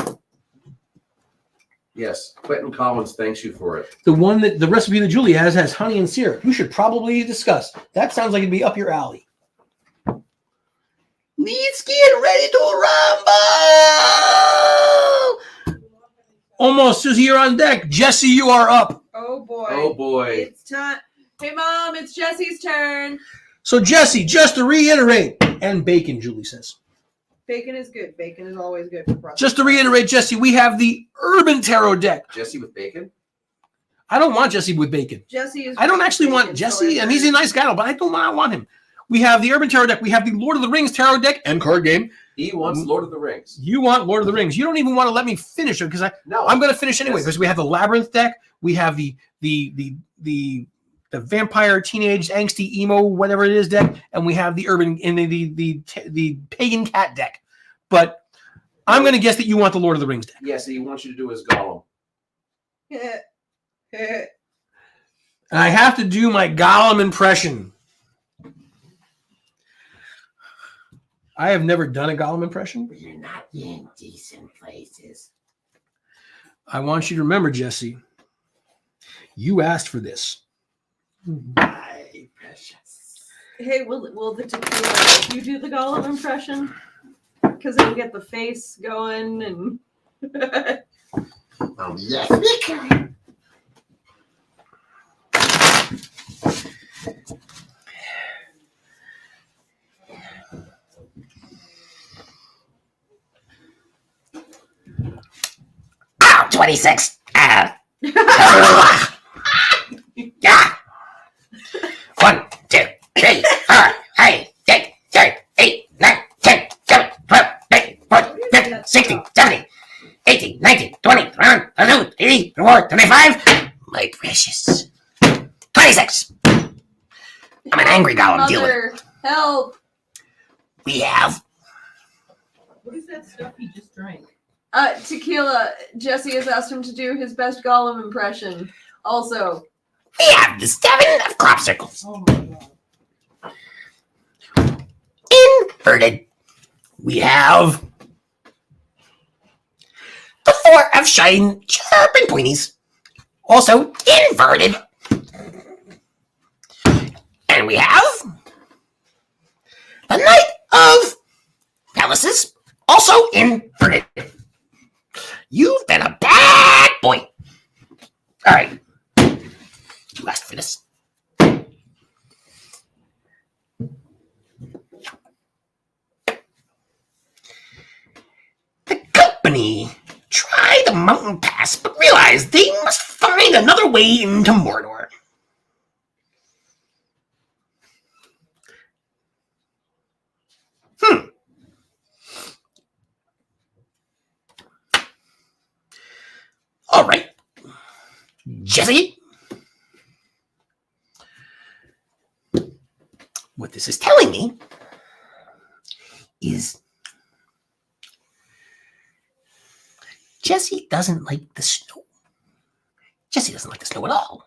Yes, Quentin Collins thanks you for it. The recipe that Julie has honey and syrup. You should probably discuss. That sounds like it'd be up your alley. Let's get ready to rumble! Almost, Susie, you're on deck. Jesse, you are up. Oh boy. Oh boy. It's time. Hey Mom, it's Jesse's turn. So Jesse, just to reiterate, and bacon, Julie says. Bacon is good. Bacon is always good for Brussels. Just to reiterate, Jesse, we have the Urban Tarot deck. Jesse with bacon. I don't want Jesse with bacon. Jesse is. I don't actually want bacon, Jesse, so and he's a nice guy, but I don't want him. We have the Urban Tarot deck. We have the Lord of the Rings Tarot deck and card game. He wants Lord of the Rings. You want Lord of the Rings. You don't even want to let me finish it because No, I'm going to finish anyway. Yes. Because we have the Labyrinth deck. We have the vampire, teenage, angsty, emo, whatever it is deck, and we have the urban and the pagan cat deck. But I'm going to guess that you want the Lord of the Rings deck. Yes, he wants you to do his Gollum. And I have to do my Gollum impression. I have never done a Gollum impression. You're not in decent places. I want you to remember, Jesse, you asked for this. My precious. Hey, will the tequila help you do the Gollum impression? Because it'll get the face going and. Oh yes, we can. Ow, 26. Yeah. 1, 2, 3, 4, 5, 6, 7, 8, 9, 10, 11, 12, 13, 14, 15, 16, 17, 18, 19, 20, 21, 22, 23, 24, 25. My precious. 26. I'm an angry Gollum dealer. Mother, help! We have What is that stuff he just drank? Tequila. Jesse has asked him to do his best Gollum impression. Also, the 7 of crop circles. Oh my god. Inverted. We have the 4 of shine, sharp and pointies. Also inverted. And we have the Knight of Palaces, also inverted. You've been a bad boy. All right. You asked for this. The company tried the mountain pass, but realized they must find another way into Mordor. All right. Jesse? What this is telling me is Jesse doesn't like the snow. Jesse doesn't like the snow at all.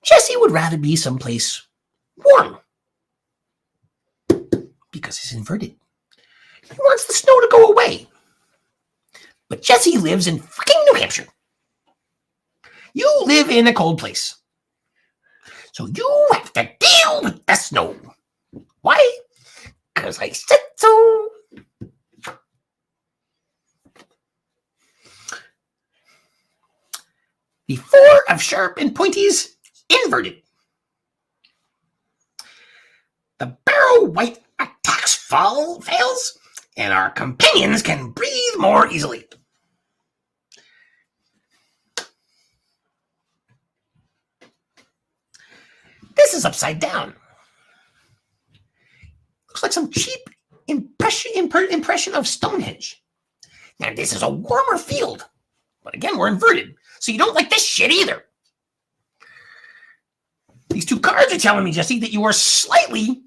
Jesse would rather be someplace warm because he's inverted. He wants the snow to go away. But Jesse lives in freaking New Hampshire. You live in a cold place. So you have to deal with the snow. Why? Because I said so. The four of sharp and pointies inverted. The barrow white attacks fails, and our companions can breathe more easily. This is upside down. Looks like some cheap impression of Stonehenge. Now this is a warmer field, but again we're inverted, so you don't like this shit either. These two cards are telling me, Jesse, that you are slightly,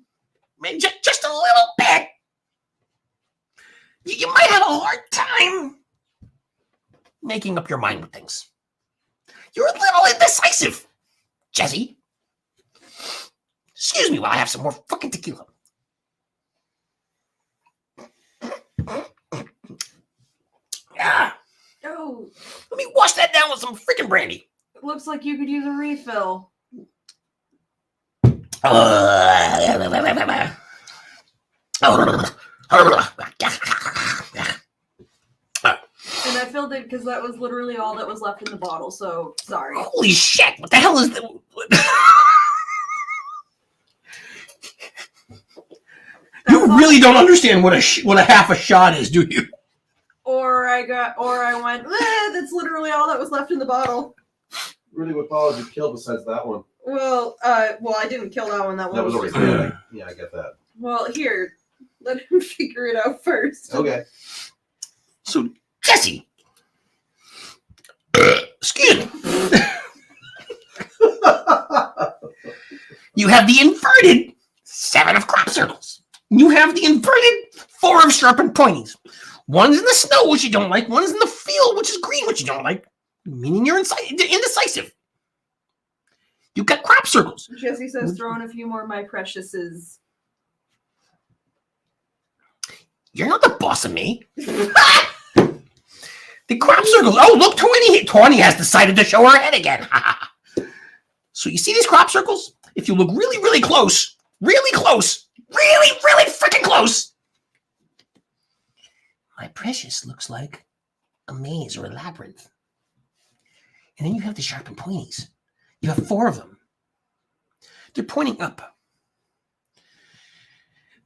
just a little bit. You might have a hard time making up your mind with things. You're a little indecisive, Jesse. Excuse me while I have some more fucking tequila. Ah, Oh, let me wash that down with some freaking brandy. it looks like you could use a refill. And I filled it because that was literally all that was left in the bottle, so sorry. Holy shit! What the hell is that? You really don't understand what a half a shot is, do you? Or I went, that's literally all that was left in the bottle. Really, what bottle did you kill besides that one? Well, I didn't kill that one. That one That was already there. Yeah, I get that. Well, here, let him figure it out first. Okay. So, Jesse. Excuse me. You have the inverted 7 of crop circles. You have the inverted 4 of sharp and pointies. One's in the snow, which you don't like. One's in the field, which is green, which you don't like. Meaning you're indecisive. You've got crop circles. Jesse says, throw in a few more my preciouses. You're not the boss of me. The crop circles. Oh, look, 20 has decided to show her head again. So you see these crop circles? If you look really, really close, really freaking close, my precious looks like a maze or a labyrinth. And then you have the sharp and pointies. You have 4 of them. They're pointing up.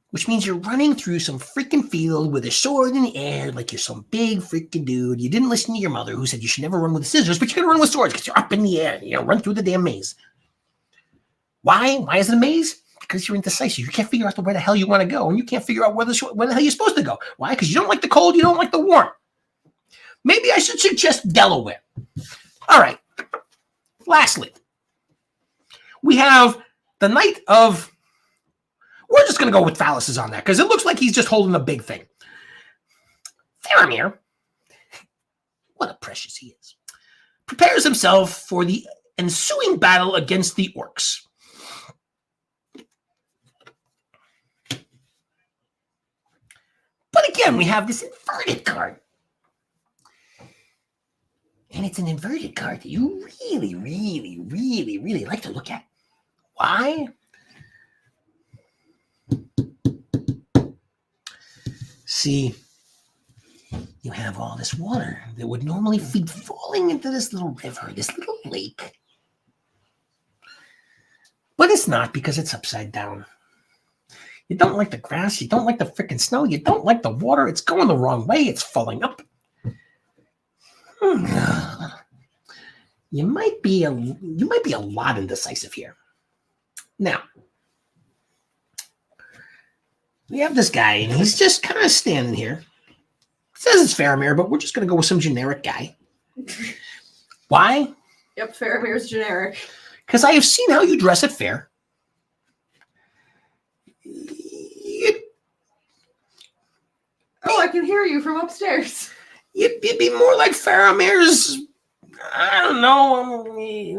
Which means you're running through some freaking field with a sword in the air like you're some big freaking dude. You didn't listen to your mother who said you should never run with scissors, but you're going to run with swords because you're up in the air. You know, run through the damn maze. Why? Why is it a maze? Because you're indecisive. You can't figure out where the hell you want to go, and you can't figure out where the hell you're supposed to go. Why? Because you don't like the cold, you don't like the warm. Maybe I should suggest Delaware. All right. Lastly, we have the Knight of... We're just going to go with phalluses on that because it looks like he's just holding a big thing. Fafnir, what a precious he is, prepares himself for the ensuing battle against the orcs. But again, we have this inverted card. And it's an inverted card that you really like to look at. Why? See, you have all this water that would normally be falling into this little river, this little lake. But it's not because it's upside down. You don't like the grass, you don't like the freaking snow, you don't like the water, it's going the wrong way, it's falling up. You might be a lot indecisive here. Now, we have this guy, and he's just kind of standing here. It says it's Faramir, but we're just going to go with some generic guy. Why? Yep, Faramir's generic. Because I have seen how you dress at fair. No, I can hear you from upstairs. You'd be more like Faramir's, I don't know,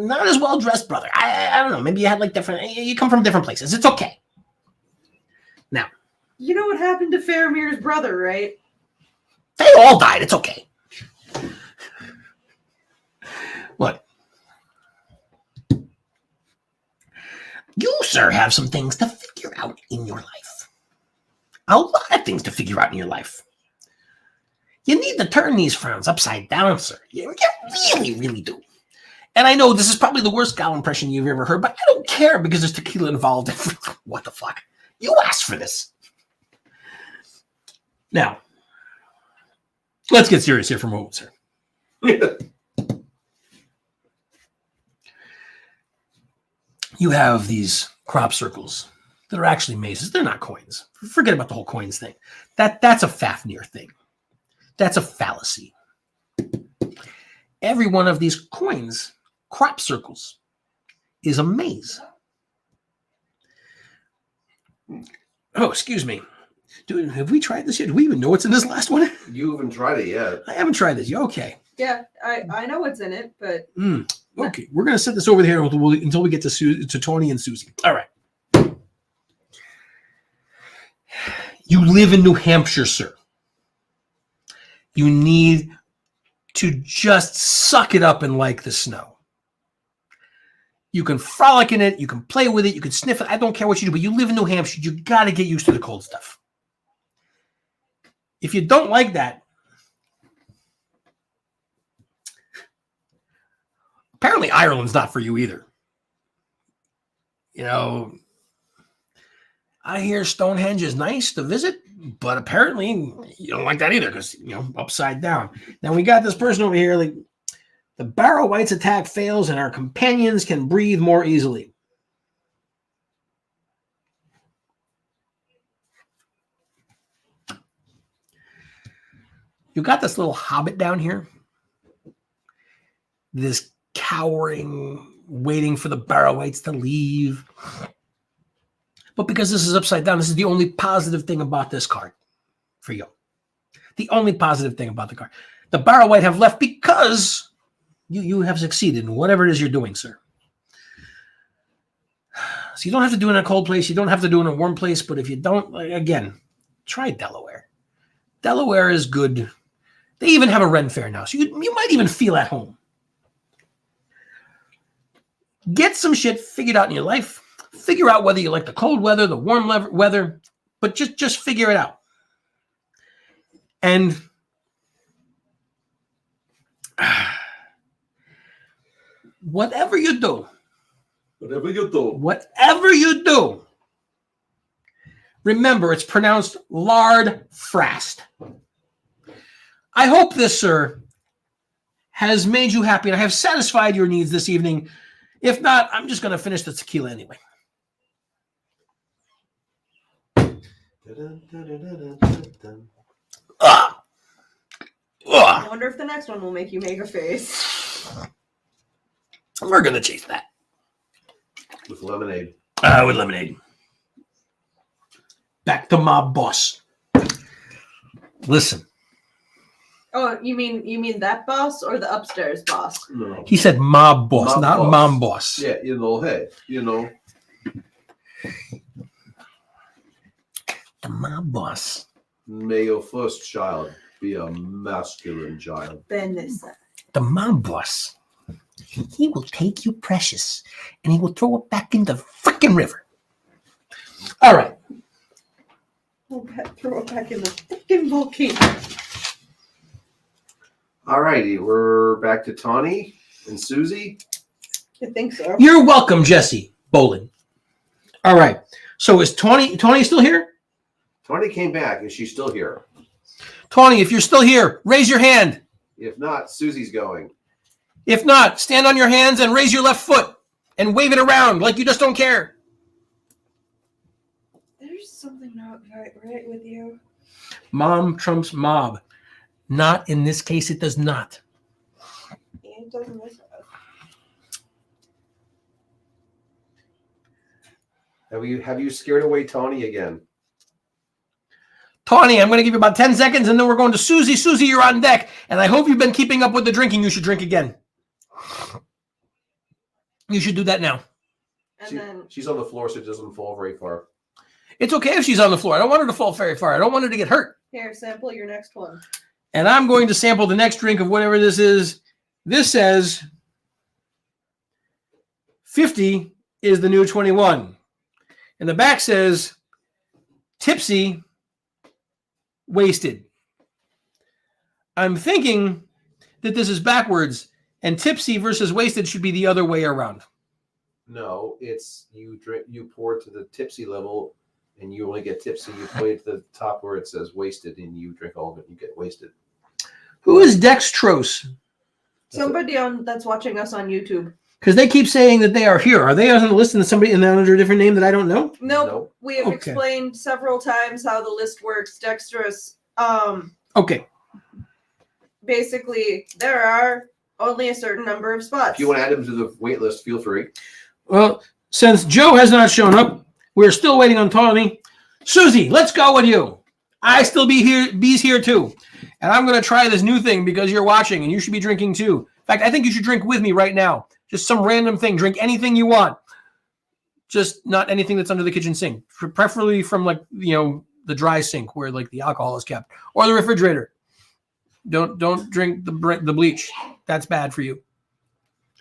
not as well dressed brother. I don't know. Maybe you had like you come from different places. It's okay. You know what happened to Faramir's brother, right? They all died. It's okay. What? You, sir, have some things to figure out in your life. A lot of things to figure out in your life. You need to turn these frowns upside down, sir. You really, really do. And I know this is probably the worst gal impression you've ever heard, but I don't care because there's tequila involved. What the fuck? You asked for this. Now, let's get serious here for a moment, sir. You have these crop circles that are actually mazes. They're not coins. Forget about the whole coins thing. That's a Fafnir thing. That's a fallacy. Every one of these coins, crop circles, is a maze. Oh, excuse me. Have we tried this yet? Do we even know what's in this last one? You haven't tried it yet. I haven't tried this. You okay? Yeah, I know what's in it, but Okay, we're going to set this over here until we get to Tony and Susie. All right. You live in New Hampshire, sir. You need to just suck it up and like the snow. You can frolic in it. You can play with it. You can sniff it. I don't care what you do, but you live in New Hampshire. You got to get used to the cold stuff. If you don't like that, apparently Ireland's not for you either. You know, I hear Stonehenge is nice to visit, but apparently you don't like that either because, upside down. Now we got this person over here, like, the Barrow White's attack fails and our companions can breathe more easily. You got this little hobbit down here, this cowering, waiting for the Barrow Whites to leave. But because this is upside down, this is the only positive thing about this card for you. The only positive thing about the card. The Barrow White have left because you have succeeded in whatever it is you're doing, sir. So you don't have to do it in a cold place. You don't have to do it in a warm place. But if you don't, again, try Delaware. Delaware is good. They even have a Ren Fair now. So you might even feel at home. Get some shit figured out in your life. Figure out whether you like the cold weather, the warm weather, but just figure it out. And whatever you do, remember it's pronounced lard frast. I hope this, sir, has made you happy and I have satisfied your needs this evening. If not, I'm just going to finish the tequila anyway. I wonder if the next one will make you make a face. We're going to chase that. With lemonade. With lemonade. Back to my boss. Listen. Oh, you mean that boss or the upstairs boss? No. He said mob boss, not boss. mom boss. Yeah, hey, The mob boss. May your first child be a masculine child. Benissa. The mob boss. He will take you precious and he will throw it back in the freaking river. All right. Throw it back in the freaking volcano. All righty, we're back to Tawny and Susie. I think so. You're welcome, Jesse Bolin. All right. So is Tawny still here? Tawny came back. Is she still here? Tawny, if you're still here, raise your hand. If not, Susie's going. If not, stand on your hands and raise your left foot and wave it around like you just don't care. There's something not right with you. Mom trumps mob. Not in this case, it does not. It doesn't miss us. Have you scared away Tawny again? Tawny, I'm going to give you about 10 seconds, and then we're going to Susie. Susie, you're on deck, and I hope you've been keeping up with the drinking. You should drink again. You should do that now. And then She's on the floor, so it doesn't fall very far. It's okay if she's on the floor. I don't want her to fall very far. I don't want her to get hurt. here, sample your next one. And I'm going to sample the next drink of whatever this is. This says 50 is the new 21. And the back says tipsy, wasted. I'm thinking that this is backwards, and tipsy versus wasted should be the other way around. No, it's you drink. You pour to the tipsy level, and you only get tipsy. You play it to the top where it says wasted, and you drink all of it. And you get wasted. Who is dextrose? Somebody that's watching us on YouTube. Because they keep saying that they are here. Are they on the list and somebody under a different name that I don't know? Nope. Nope. We have Okay. explained several times how the list works. Dexterous. Okay. Basically, there are only a certain number of spots. If you want to add him to the wait list, feel free. Well, since Joe has not shown up, we're still waiting on Tawny. Susie, let's go with you. I still be's here too. And I'm going to try this new thing because you're watching and you should be drinking too. In fact, I think you should drink with me right now. Just some random thing. Drink anything you want. Just not anything that's under the kitchen sink. Preferably from the dry sink where the alcohol is kept, or the refrigerator. Don't drink the bleach. That's bad for you.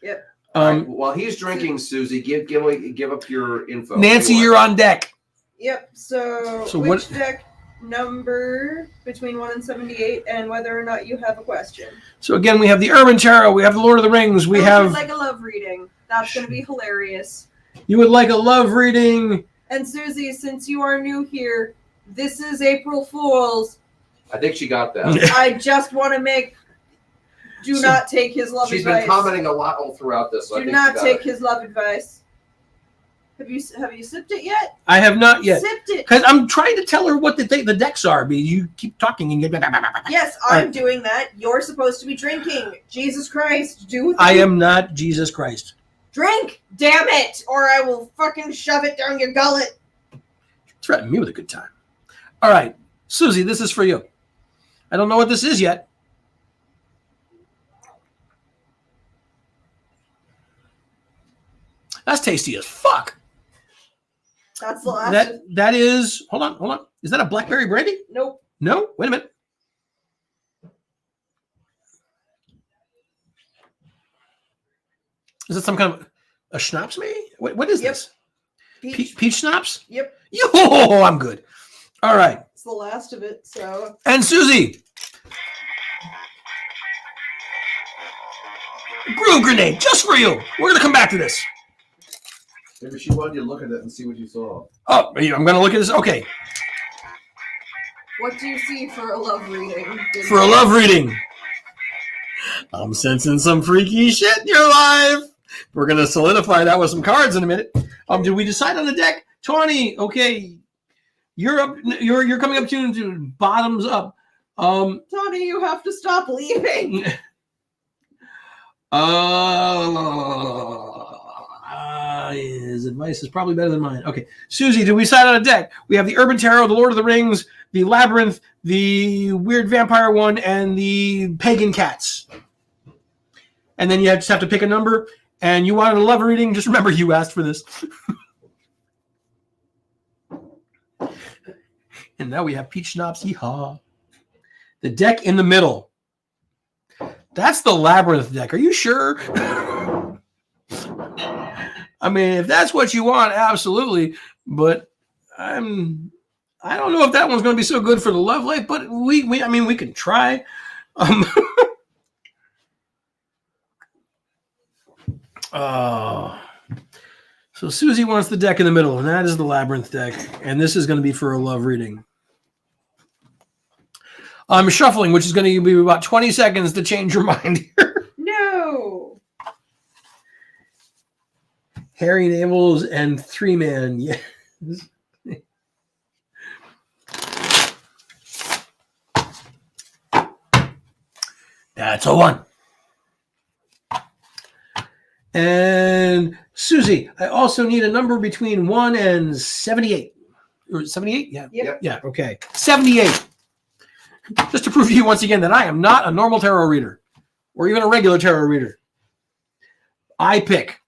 Yep. All right, while he's drinking, Susie, give up your info. Nancy, you're on deck. Yep. So So which what- deck number between 1 and 78, and whether or not you have a question. So again, we have the Urban Tarot. We have the Lord of the Rings. We I would have. like a love reading. That's going to be hilarious. You would like a love reading. And Susie, since you are new here, this is April Fool's. I think she got that. I just want to do not take his love She's advice. been commenting a lot all throughout this. So I Do think not she got take it. his love advice. Have you sipped it yet? I have not yet. Sipped it. Because I'm trying to tell her what the decks are, but you keep talking and get. Yes, I'm doing that. You're supposed to be drinking. Jesus Christ, do I am not Jesus Christ. drink. Damn it, or I will fucking shove it down your gullet. Threaten me with a good time. All right, Susie, this is for you. I don't know what this is yet. That's tasty as fuck. That's the last. That is. Hold on. Is that a blackberry brandy? Nope. No. Wait a minute. Is it some kind of a schnapps, maybe? What is Yep. this? Peach. Peach schnapps? Yep. Yo, I'm good. All right. It's the last of it. So And Susie. Groove grenade, just for you. We're going to come back to this. Maybe she wanted you to look at it and see what you saw. Oh, I'm going to look at this. Okay. what do you see for a love reading? For a love reading. I'm sensing some freaky shit in your life. We're going to solidify that with some cards in a minute. Did we decide on the deck? Tawny, okay. You're up. You're coming up to bottoms up. Tony, you have to stop leaving. His advice is probably better than mine. Okay, Susie, did we decide on a deck? We have the Urban Tarot, the Lord of the Rings, the Labyrinth, the Weird Vampire one, and the Pagan Cats. And then you just have to pick a number. And you wanted a love reading. Just remember, you asked for this. And now we have peach schnapps. Yeehaw. The deck in the middle. That's the Labyrinth deck. Are you sure? I mean, if that's what you want, absolutely. But I don't know if that one's going to be so good for the love life. But we can try. So Susie wants the deck in the middle, and that is the Labyrinth deck. And this is going to be for a love reading. I'm shuffling, which is going to be about 20 seconds to change your mind here. No. Harry Navels and 3-man. Yes. That's a 1. And Susie, I also need a number between 1 and 78. Or 78? Yeah. Yep. Yeah. Okay. 78. Just to prove to you once again that I am not a normal tarot reader or even a regular tarot reader. I pick.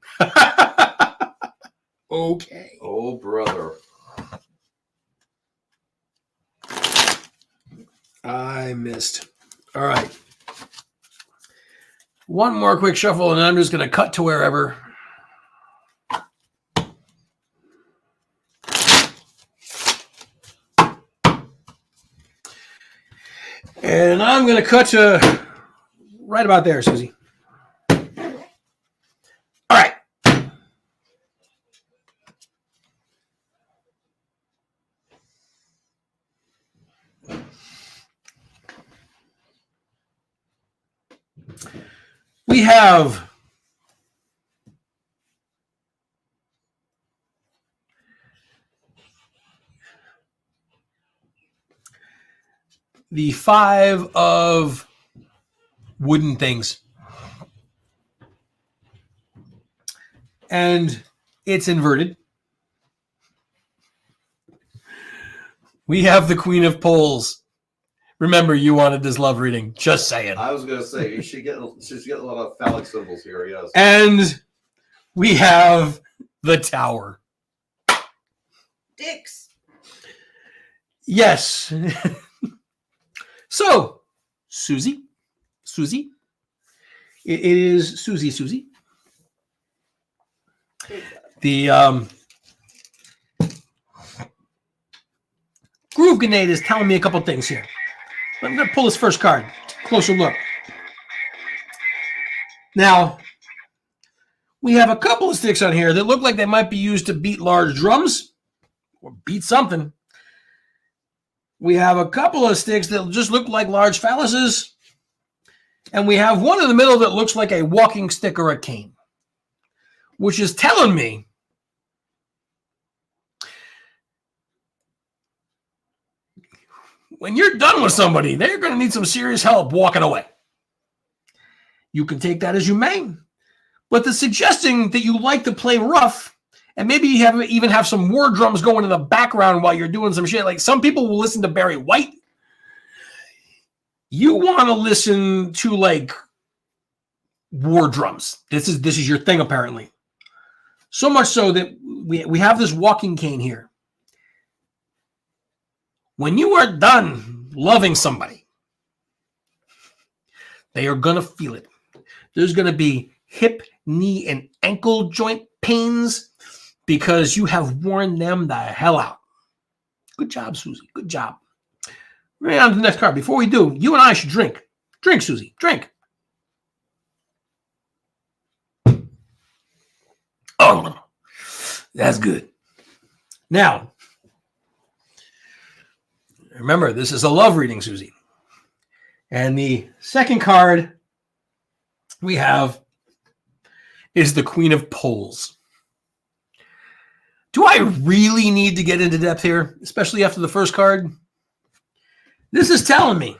Okay. Oh, brother. I missed. All right. One more quick shuffle, and I'm just going to cut to wherever. And I'm going to cut to right about there, Susie. All right. We have the 5 of wooden things. And it's inverted. We have the Queen of Poles. Remember, you wanted this love reading. Just saying. I was going to say, she's getting a lot of phallic symbols here, yes. And we have the Tower. Dicks. Yes. So, Susie. It is Susie. The Groove Grenade is telling me a couple things here. I'm going to pull this first card. Closer look. Now, we have a couple of sticks on here that look like they might be used to beat large drums or beat something. We have a couple of sticks that just look like large phalluses. And we have one in the middle that looks like a walking stick or a cane, which is telling me when you're done with somebody, they're going to need some serious help walking away. You can take that as you may, but the suggesting that you like to play rough and maybe you even have some war drums going in the background while you're doing some shit. Like some people will listen to Barry White. You want to listen to like war drums. This is your thing apparently. So much so that we have this walking cane here. When you are done loving somebody, they are going to feel it. There's going to be hip, knee, and ankle joint pains because you have worn them the hell out. Good job, Susie. Good job. Right on to the next card. Before we do, you and I should drink. Drink, Susie. Drink. Oh, that's good. Now, remember, this is a love reading, Susie. And the second card we have is the Queen of Poles. Do I really need to get into depth here, especially after the first card? This is telling me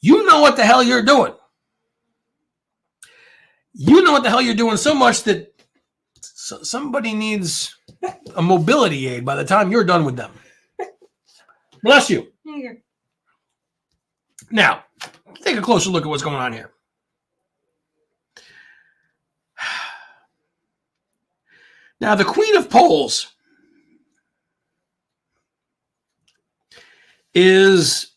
you know what the hell you're doing. You know what the hell you're doing so much that somebody needs a mobility aid by the time you're done with them. Bless you. Now, take a closer look at what's going on here. Now, the Queen of Poles is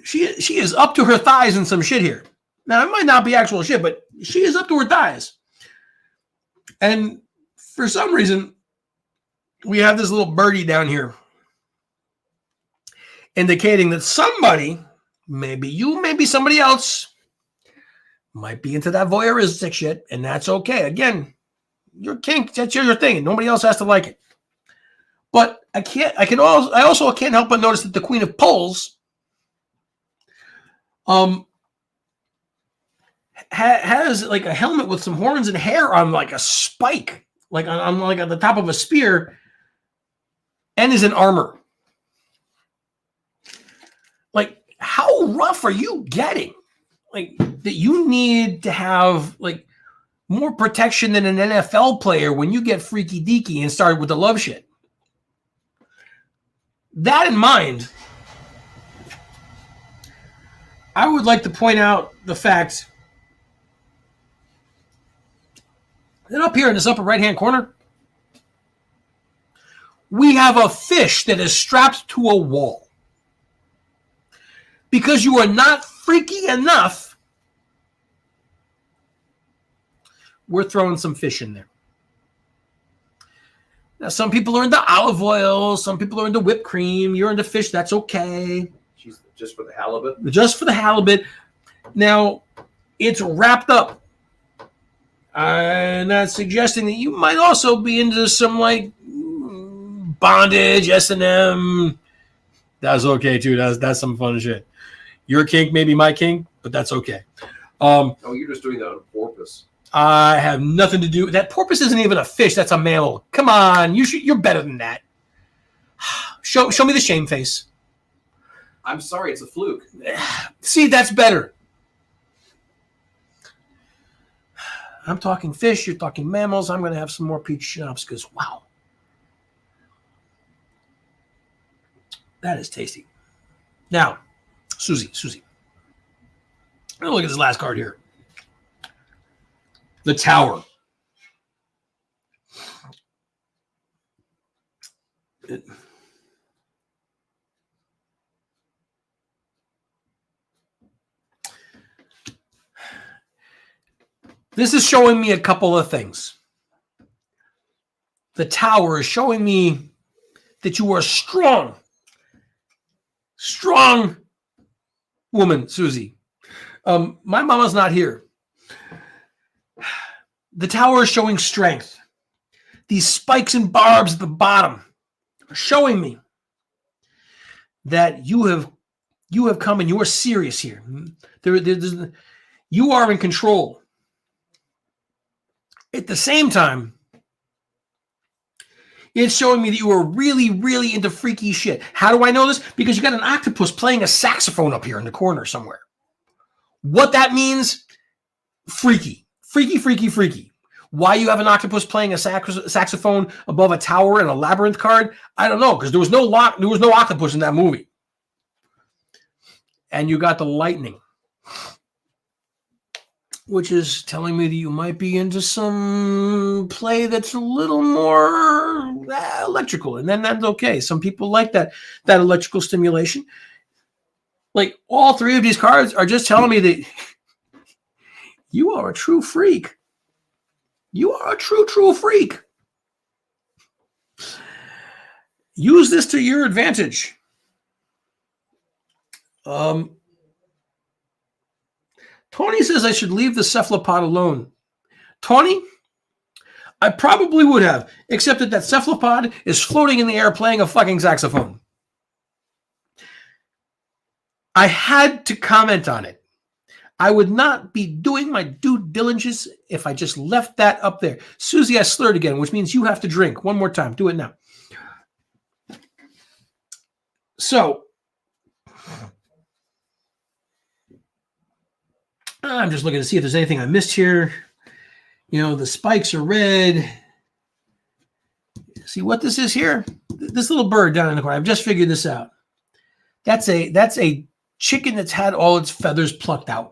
she is up to her thighs in some shit here. Now, it might not be actual shit, but she is up to her thighs. And for some reason, we have this little birdie down here indicating that somebody, maybe you, maybe somebody else, might be into that voyeuristic shit, and that's okay. Again, your kink, that's your thing, and nobody else has to like it. But I also can't help but notice that the Queen of Poles has like a helmet with some horns and hair on like a spike, like on like at the top of a spear, and is in armor. Like, how rough are you getting? Like, that you need to have like more protection than an NFL player when you get freaky deaky and start with the love shit. That in mind, I would like to point out the fact that up here in this upper right-hand corner, we have a fish that is strapped to a wall. Because you are not freaky enough, we're throwing some fish in there. Now, some people are into olive oil. Some people are into whipped cream. You're into fish. That's okay. Just for the halibut. Just for the halibut. Now, it's wrapped up. I'm not suggesting that you might also be into some like bondage, S&M. That's okay too. That's some fun shit. Your kink, maybe my kink, but that's okay. Oh, you're just doing that on porpoise. I have nothing to do. That porpoise isn't even a fish. That's a mammal. Come on, you're better than that. Show me the shame face. I'm sorry, it's a fluke. See, that's better. I'm talking fish. You're talking mammals. I'm going to have some more peach schnapps because wow, that is tasty. Now, Susie. Look at this last card here. The Tower. This is showing me a couple of things. The Tower is showing me that you are strong. Strong woman, Susie. My mama's not here. The Tower is showing strength. These spikes and barbs at the bottom are showing me that you have come and you are serious here. You are in control. At the same time, it's showing me that you are really, really into freaky shit. How do I know this? Because you got an octopus playing a saxophone up here in the corner somewhere. What that means? Freaky. Freaky, freaky, freaky. Why you have an octopus playing a saxophone above a tower and a labyrinth card? I don't know, because there was no octopus in that movie. And you got the lightning, which is telling me that you might be into some play that's a little more electrical, and then that's okay. Some people like that electrical stimulation. Like all three of these cards are just telling me that you are a true freak. You are a true freak. Use this to your advantage. Tony says I should leave the cephalopod alone. Tony, I probably would have, except that cephalopod is floating in the air playing a fucking saxophone. I had to comment on it. I would not be doing my due diligence if I just left that up there. Susie, I slurred again, which means you have to drink. One more time. Do it now. So, I'm just looking to see if there's anything I missed here. You know, the spikes are red. See what this is here? This little bird down in the corner. I've just figured this out. That's a chicken that's had all its feathers plucked out.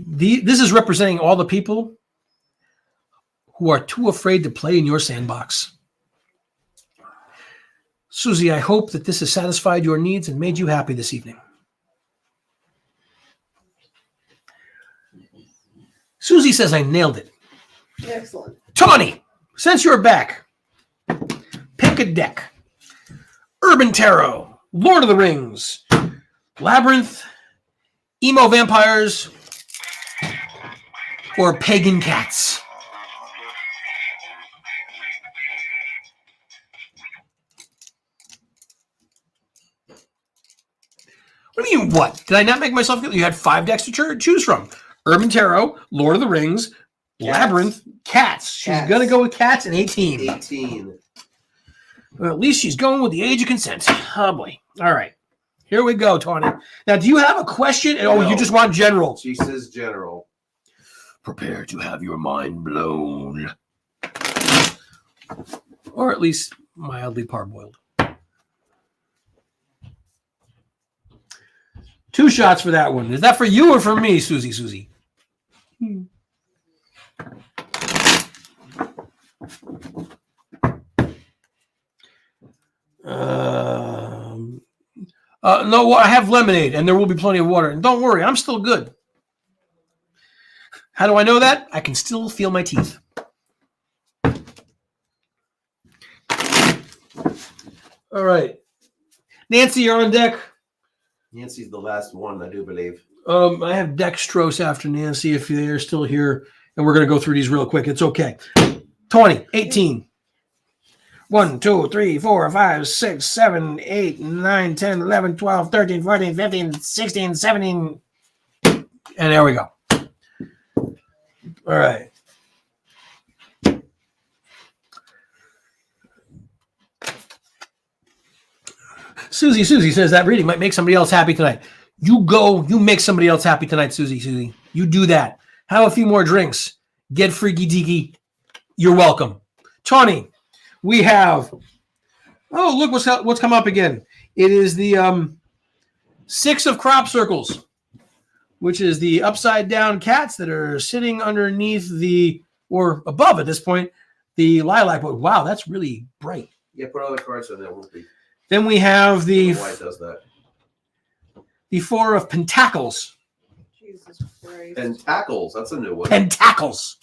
This is representing all the people who are too afraid to play in your sandbox. Susie, I hope that this has satisfied your needs and made you happy this evening. Susie says I nailed it. Excellent. Tawny, since you're back, pick a deck. Urban Tarot, Lord of the Rings, Labyrinth, Emo Vampires, or Pagan Cats. What do you mean, what? Did I not make myself clear? You had 5 decks to choose from. Urban Tarot, Lord of the Rings, Labyrinth, Cats. She's going to go with Cats and 18. 18. Well, at least she's going with the age of consent. Oh, boy. All right. Here we go, Tawny. Now, do you have a question? Oh, No. you just want general. She says general. Prepare to have your mind blown. Or at least mildly parboiled. 2 shots for that one. Is that for you or for me, Susie? No, I have lemonade, and there will be plenty of water. And don't worry, I'm still good. How do I know that? I can still feel my teeth. All right. Nancy, you're on deck. Nancy's the last one, I do believe. I have dextrose after Nancy if they're still here, and we're going to go through these real quick. It's okay. 20, 18. 1, 2, 3, 4, 5, 6, 7, 8, 9, 10, 11, 12, 13, 14, 15, 16, 17. And there we go. All right. Susie says that reading might make somebody else happy tonight. You go, you make somebody else happy tonight, Susie. You do that. Have a few more drinks. Get freaky deaky. You're welcome. Tawny, we have, oh, look what's come up again. It is the 6 of crop circles, which is the upside down cats that are sitting underneath or above at this point, the lilac book. Wow, that's really bright. Yeah, put all the cards in there. Won't be. Then we have the Why it does that? The 4 of Pentacles. Jesus Christ. Pentacles. That's a new one. Pentacles.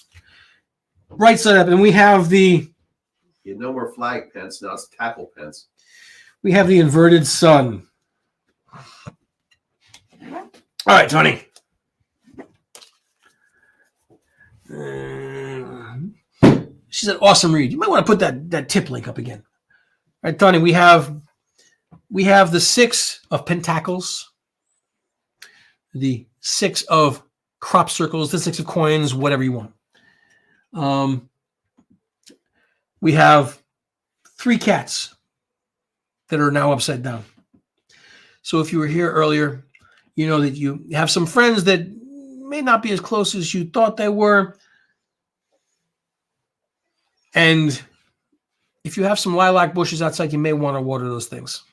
Right side up. And we have You no more flag pence. Now it's tackle pence. we have the inverted sun. All right, Tony. She's an awesome read. You might want to put that tip link up again. All right, Tony, we have the 6 of Pentacles, the 6 of crop circles, the 6 of coins, whatever you want. We have 3 cats that are now upside down. So if you were here earlier, you know that you have some friends that may not be as close as you thought they were. And if you have some lilac bushes outside, you may want to water those things.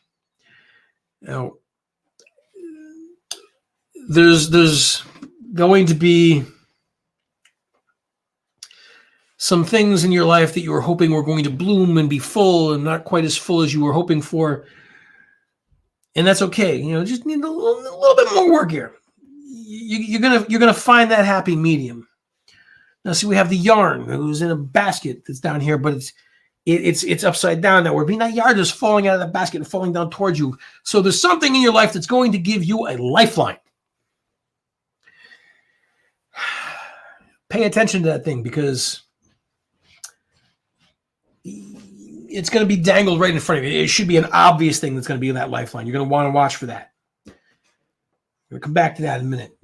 Now, there's going to be some things in your life that you were hoping were going to bloom and be full and not quite as full as you were hoping for. And that's okay. You know, just need a little bit more work here. You're gonna find that happy medium. Now, see, we have the yarn who's in a basket that's down here, but it's upside down now. That yarn is falling out of the basket and falling down towards you. So there's something in your life that's going to give you a lifeline. Pay attention to that thing because it's going to be dangled right in front of you. It should be an obvious thing that's going to be in that lifeline. You're going to want to watch for that. We'll come back to that in a minute.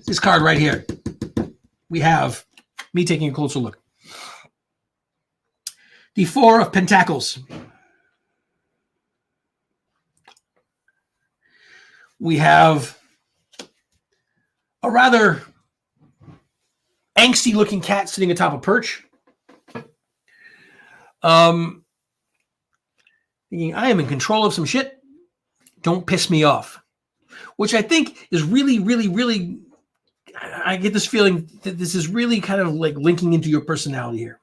This card right here. We have me taking a closer look. The 4 of Pentacles. We have a rather angsty looking cat sitting atop a perch. Thinking, I am in control of some shit. Don't piss me off. Which I think is really, really, really, I get this feeling that this is really kind of like linking into your personality here.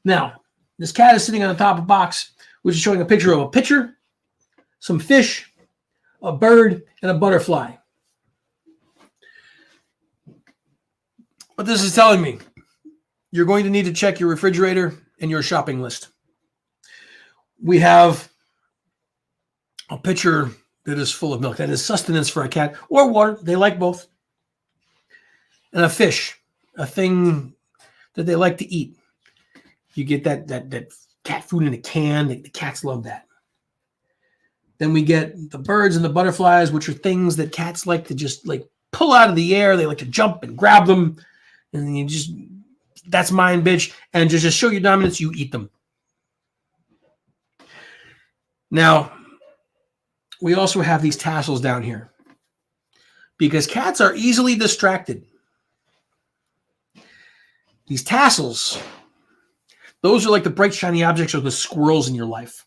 Now, this cat is sitting on the top of a box, which is showing a picture of a pitcher, some fish, a bird, and a butterfly. What this is telling me, you're going to need to check your refrigerator and your shopping list. We have a pitcher that is full of milk. That is sustenance for a cat or water. They like both. And a fish, a thing that they like to eat. You get that cat food in a can. The cats love that. Then we get the birds and the butterflies, which are things that cats like to just like pull out of the air. They like to jump and grab them. And then you just, that's mine, bitch. And just show your dominance, you eat them. Now, we also have these tassels down here because cats are easily distracted. These tassels, those are like the bright, shiny objects or the squirrels in your life.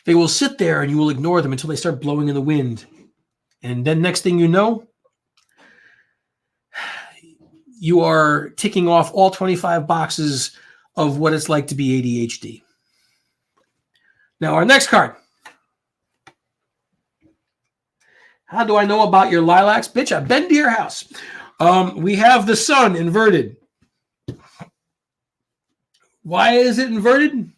They will sit there and you will ignore them until they start blowing in the wind. And then next thing you know, you are ticking off all 25 boxes of what it's like to be ADHD. Now, our next card. How do I know about your lilacs? Bitch, I've been to your house. We have the sun inverted. Why is it inverted?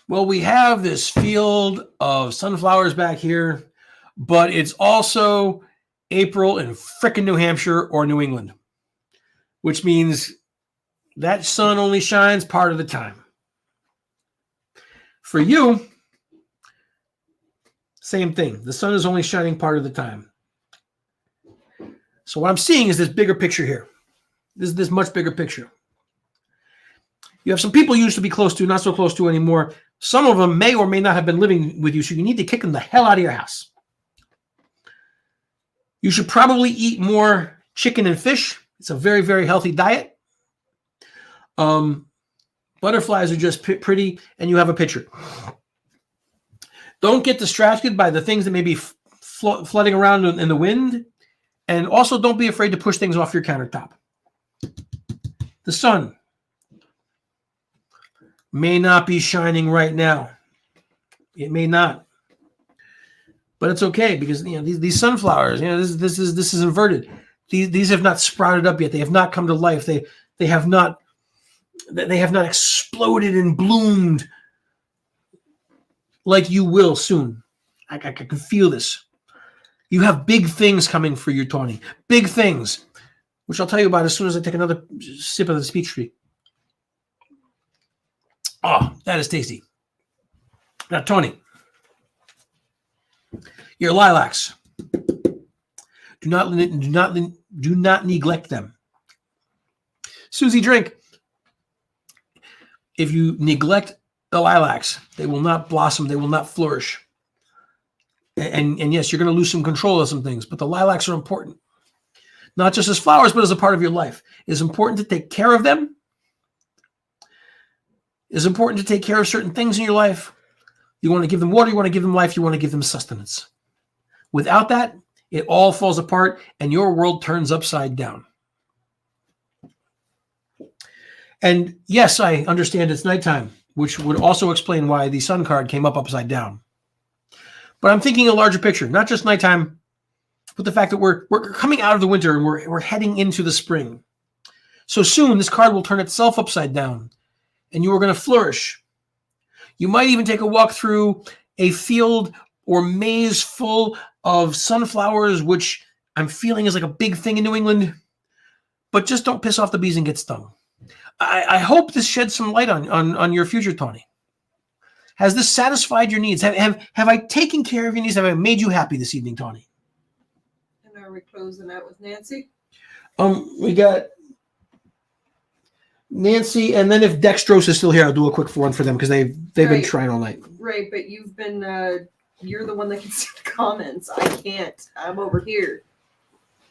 Well, we have this field of sunflowers back here, but it's also April in frickin' New Hampshire or New England, which means that sun only shines part of the time. For you, same thing. The sun is only shining part of the time. So what I'm seeing is this bigger picture here. This much bigger picture. You have some people you used to be close to, not so close to anymore. Some of them may or may not have been living with you, so you need to kick them the hell out of your house. You should probably eat more chicken and fish. It's a very, very healthy diet. Butterflies are just pretty, and you have a picture. Don't get distracted by the things that may be flooding around in the wind. And also don't be afraid to push things off your countertop. The sun may not be shining right now. It may not. But it's okay because these sunflowers, this is inverted. These have not sprouted up yet. They have not come to life. They have not exploded and bloomed like you will soon. I can feel this. You have big things coming for you, Tony. Big things, which I'll tell you about as soon as I take another sip of the speech tree. Oh, that is tasty. Now, Tony, your lilacs. Do not neglect them. Susie, drink. If you neglect the lilacs, they will not blossom. They will not flourish. And yes, you're going to lose some control of some things, but the lilacs are important. Not just as flowers, but as a part of your life. It's important to take care of them. It's important to take care of certain things in your life. You want to give them water, you want to give them life, you want to give them sustenance. Without that, it all falls apart and your world turns upside down. And yes, I understand it's nighttime, which would also explain why the sun card came up upside down. But I'm thinking a larger picture, not just nighttime, but the fact that we're coming out of the winter and we're heading into the spring. So soon this card will turn itself upside down and you are going to flourish. You might even take a walk through a field or maze full of sunflowers, which I'm feeling is like a big thing in New England, but just don't piss off the bees and get stung. I hope this sheds some light on your future, Tony. Has this satisfied your needs? Have I taken care of your needs? Have I made you happy this evening, Tony? And are we closing out with Nancy? We got Nancy, and then if Dextrose is still here, I'll do a quick one for them because they've been trying all night. Right, but you've been you're the one that can see the comments. I can't. I'm over here.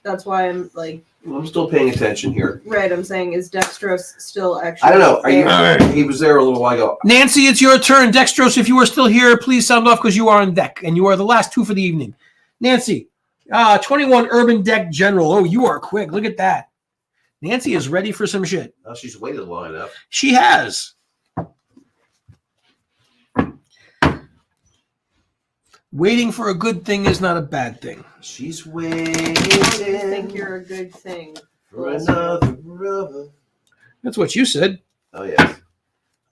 That's why I'm like. Well, I'm still paying attention here. Right, I'm saying, is Dextrose still actually? I don't know. Are you? there? He was there a little while ago. Nancy, it's your turn. Dextrose, if you are still here, please sound off because you are on deck, and you are the last two for the evening. Nancy, 21 Urban Deck General. Oh, you are quick. Look at that. Nancy is ready for some shit. Oh, she's waited long enough. She has. Waiting for a good thing is not a bad thing. She's waiting. I think you're a good thing. For another brother. That's what you said. Oh, yes.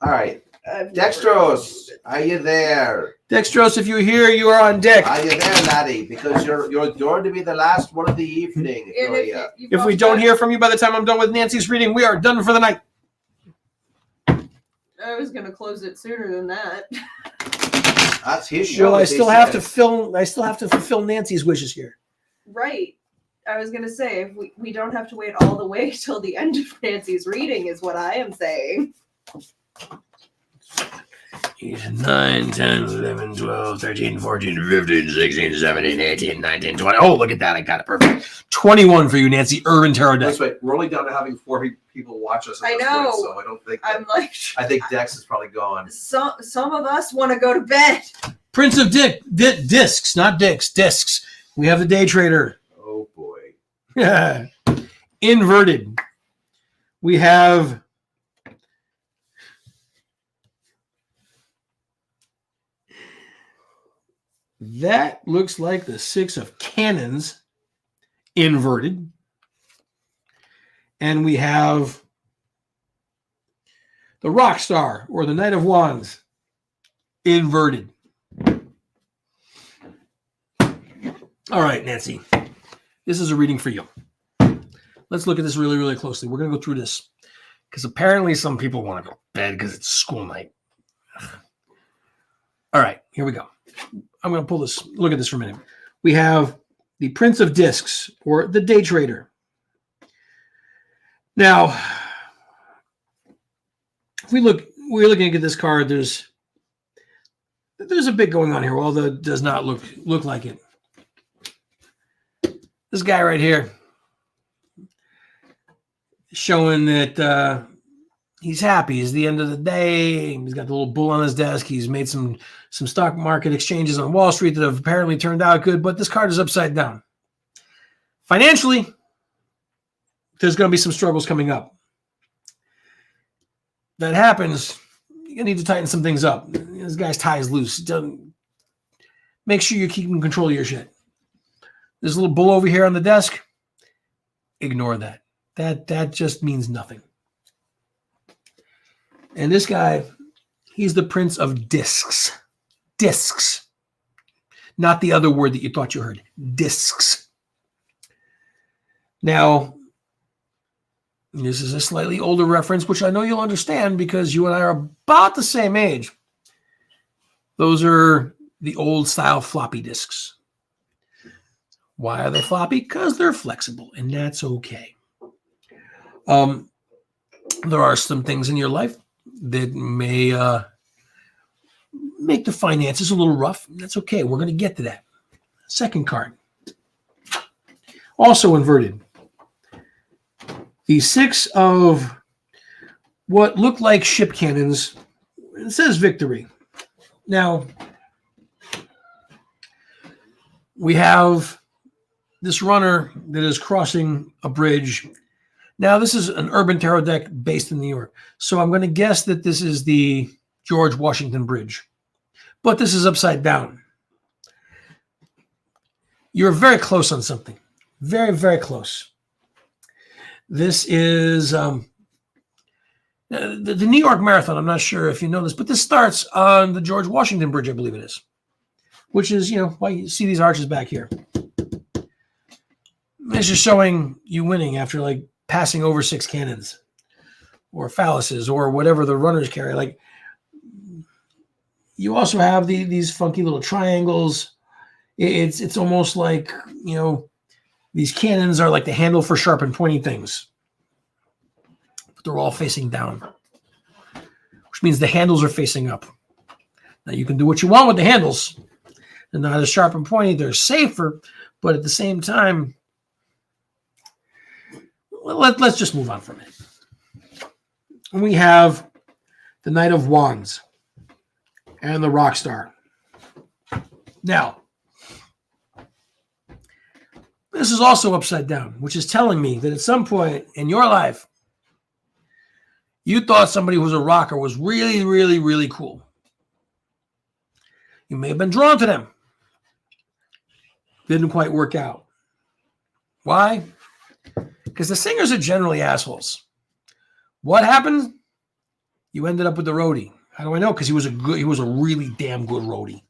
All right. Dextrose, are you there? Dextrose, if you're here, you are on deck. Are you there, laddie? Because you're going to be the last one of the evening. And If we don't hear from you by the time I'm done with Nancy's reading, we are done for the night. I was gonna close it sooner than that. That's his show. Well, I as they still have say. to fulfill Nancy's wishes here. Right. I was gonna say if we don't have to wait all the way till the end of Nancy's reading is what I am saying. 8, 9, 10, 11, 12, 13, 14, 15, 16, 17, 18, 19, 20. Oh, look at that. I got it perfect. 21 for you, Nancy. Urban Tarot deck. This way, we're only down to having 4 people watch us. At I this know. Point, so I don't think. I'm like, I think Dex is probably gone. some of us want to go to bed. Prince of Discs, not dicks, discs. We have the Day Trader. Oh boy. Inverted. We have that looks like the 6 of Cannons inverted. And we have the Rock Star or the Knight of Wands inverted. All right, Nancy. This is a reading for you. Let's look at this really, really closely. We're going to go through this because apparently some people want to go to bed because it's school night. All right, here we go. I'm going to pull this. Look at this for a minute. We have the Prince of Discs or the Day Trader. Now, if we're looking at this card, there's a bit going on here, although it does not look like it. This guy right here showing that he's happy. It's the end of the day. He's got the little bull on his desk. He's made some stock market exchanges on Wall Street that have apparently turned out good, but this card is upside down. Financially, there's going to be some struggles coming up. That happens, you're going to need to tighten some things up. This guy's tie is loose. Make sure you're keeping control of your shit. There's a little bull over here on the desk. Ignore that. That just means nothing. And this guy, he's the Prince of Discs. Discs. Not the other word that you thought you heard. Discs. Now, this is a slightly older reference, which I know you'll understand because you and I are about the same age. Those are the old style floppy disks. Why are they floppy? Because they're flexible, and that's okay. There are some things in your life that may make the finances a little rough. That's okay. We're going to get to that. Second card. Also inverted. The 6 of what look like ship cannons. It says victory. Now, we have this runner that is crossing a bridge. Now, this is an Urban Tarot deck based in New York. So I'm going to guess that this is the George Washington Bridge. But this is upside down. You're very close on something. Very, very close. This is the New York Marathon. I'm not sure if you know this, but this starts on the George Washington Bridge, I believe it is. Which is, why you see these arches back here. This is showing you winning after passing over 6 cannons or phalluses or whatever the runners carry. You also have these funky little triangles. It's almost like, these cannons are like the handle for sharp and pointy things. But they're all facing down, which means the handles are facing up. Now you can do what you want with the handles. They're not as sharp and pointy. They're safer, but at the same time, let's just move on from it. We have the Knight of Wands and the Rock Star. Now, this is also upside down, which is telling me that at some point in your life, you thought somebody who was a rocker was really, really, really cool. You may have been drawn to them. Didn't quite work out. Why? Because the singers are generally assholes. What happened? You ended up with the roadie. How do I know? Because he was a really damn good roadie.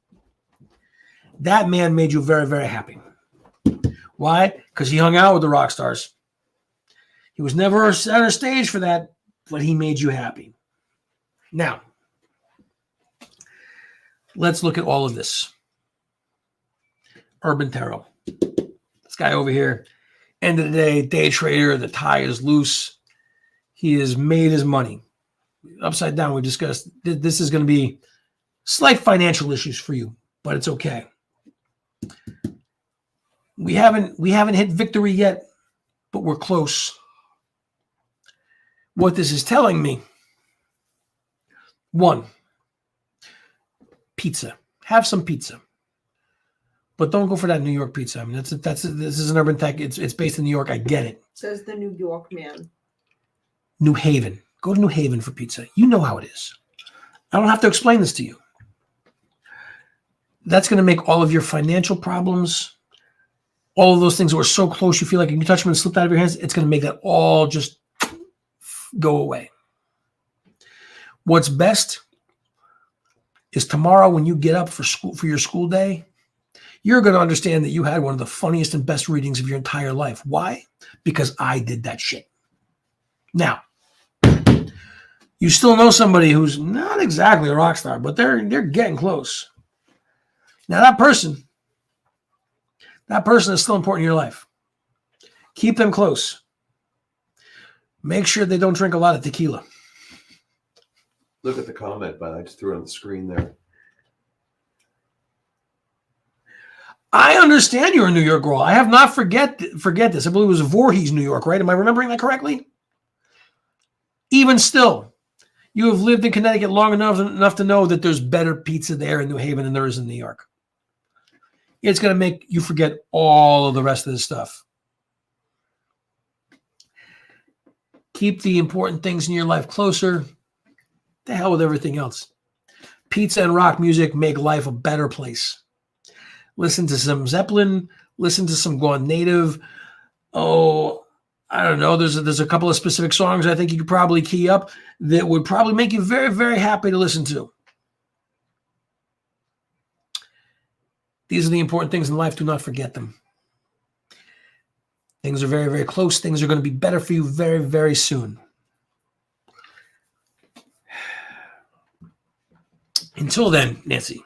That man made you very, very happy. Why? Because he hung out with the rock stars. He was never on a stage for that, but he made you happy. Now, let's look at all of this. Urban Tarot. This guy over here, end of the day trader, the tie is loose. He has made his money. Upside down, we discussed this is going to be Slight financial issues for you, but it's okay. We haven't hit victory yet, but we're close. What this is telling me, one, pizza. Have some pizza. But don't go for that New York pizza. I mean, this is an urban tech. It's based in New York. I get it. Says the New York man. New Haven. Go to New Haven for pizza. You know how it is. I don't have to explain this to you. That's going to make all of your financial problems, all of those things that were so close, you feel like you can touch them and slip out of your hands. It's going to make that all just go away. What's best is tomorrow when you get up for your school day, you're going to understand that you had one of the funniest and best readings of your entire life. Why? Because I did that shit. Now, you still know somebody who's not exactly a rock star, but they're getting close. Now that person is still important in your life. Keep them close. Make sure they don't drink a lot of tequila. Look at the comment, but I just threw it on the screen there. I understand you're a New York girl. I have not forget this. I believe it was Voorhees, New York, right? Am I remembering that correctly? Even still, you have lived in Connecticut long enough to know that there's better pizza there in New Haven than there is in New York. It's going to make you forget all of the rest of this stuff. Keep the important things in your life closer. The hell with everything else. Pizza and rock music make life a better place. Listen to some Zeppelin. Listen to some Gone Native. Oh, I don't know. There's a couple of specific songs I think you could probably key up that would probably make you very, very happy to listen to. These are the important things in life. Do not forget them. Things are very, very close. Things are going to be better for you very, very soon. Until then, Nancy,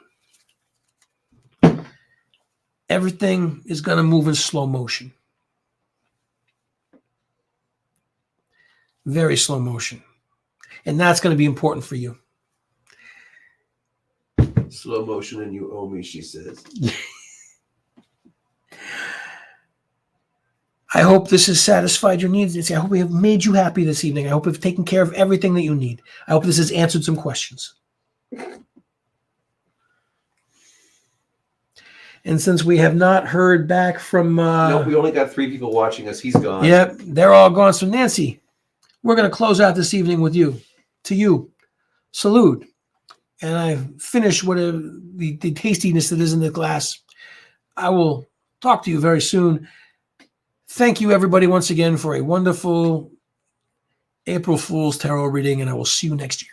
everything is going to move in slow motion. Very slow motion. And that's going to be important for you. Slow motion and you owe me, she says. I hope this has satisfied your needs, Nancy. I hope we have made you happy this evening. I hope we've taken care of everything that you need. I hope this has answered some questions. And since we have not heard back from... no, we only got 3 people watching us. He's gone. Yep, they're all gone. So Nancy, we're going to close out this evening with you. To you, salute. And I finish whatever the tastiness that is in the glass. I will talk to you very soon. Thank you, everybody, once again for a wonderful April Fool's Tarot reading, and I will see you next year.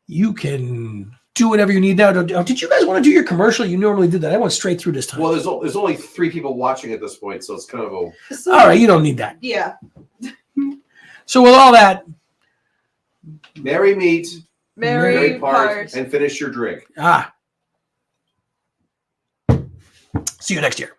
You can do whatever you need now. Did you guys want to do your commercial? You normally did that. I went straight through this time. Well, there's only 3 people watching at this point, so it's kind of a... So, all right, you don't need that. yeah. So with all that, merry meet, Merry part, and finish your drink. see you next year.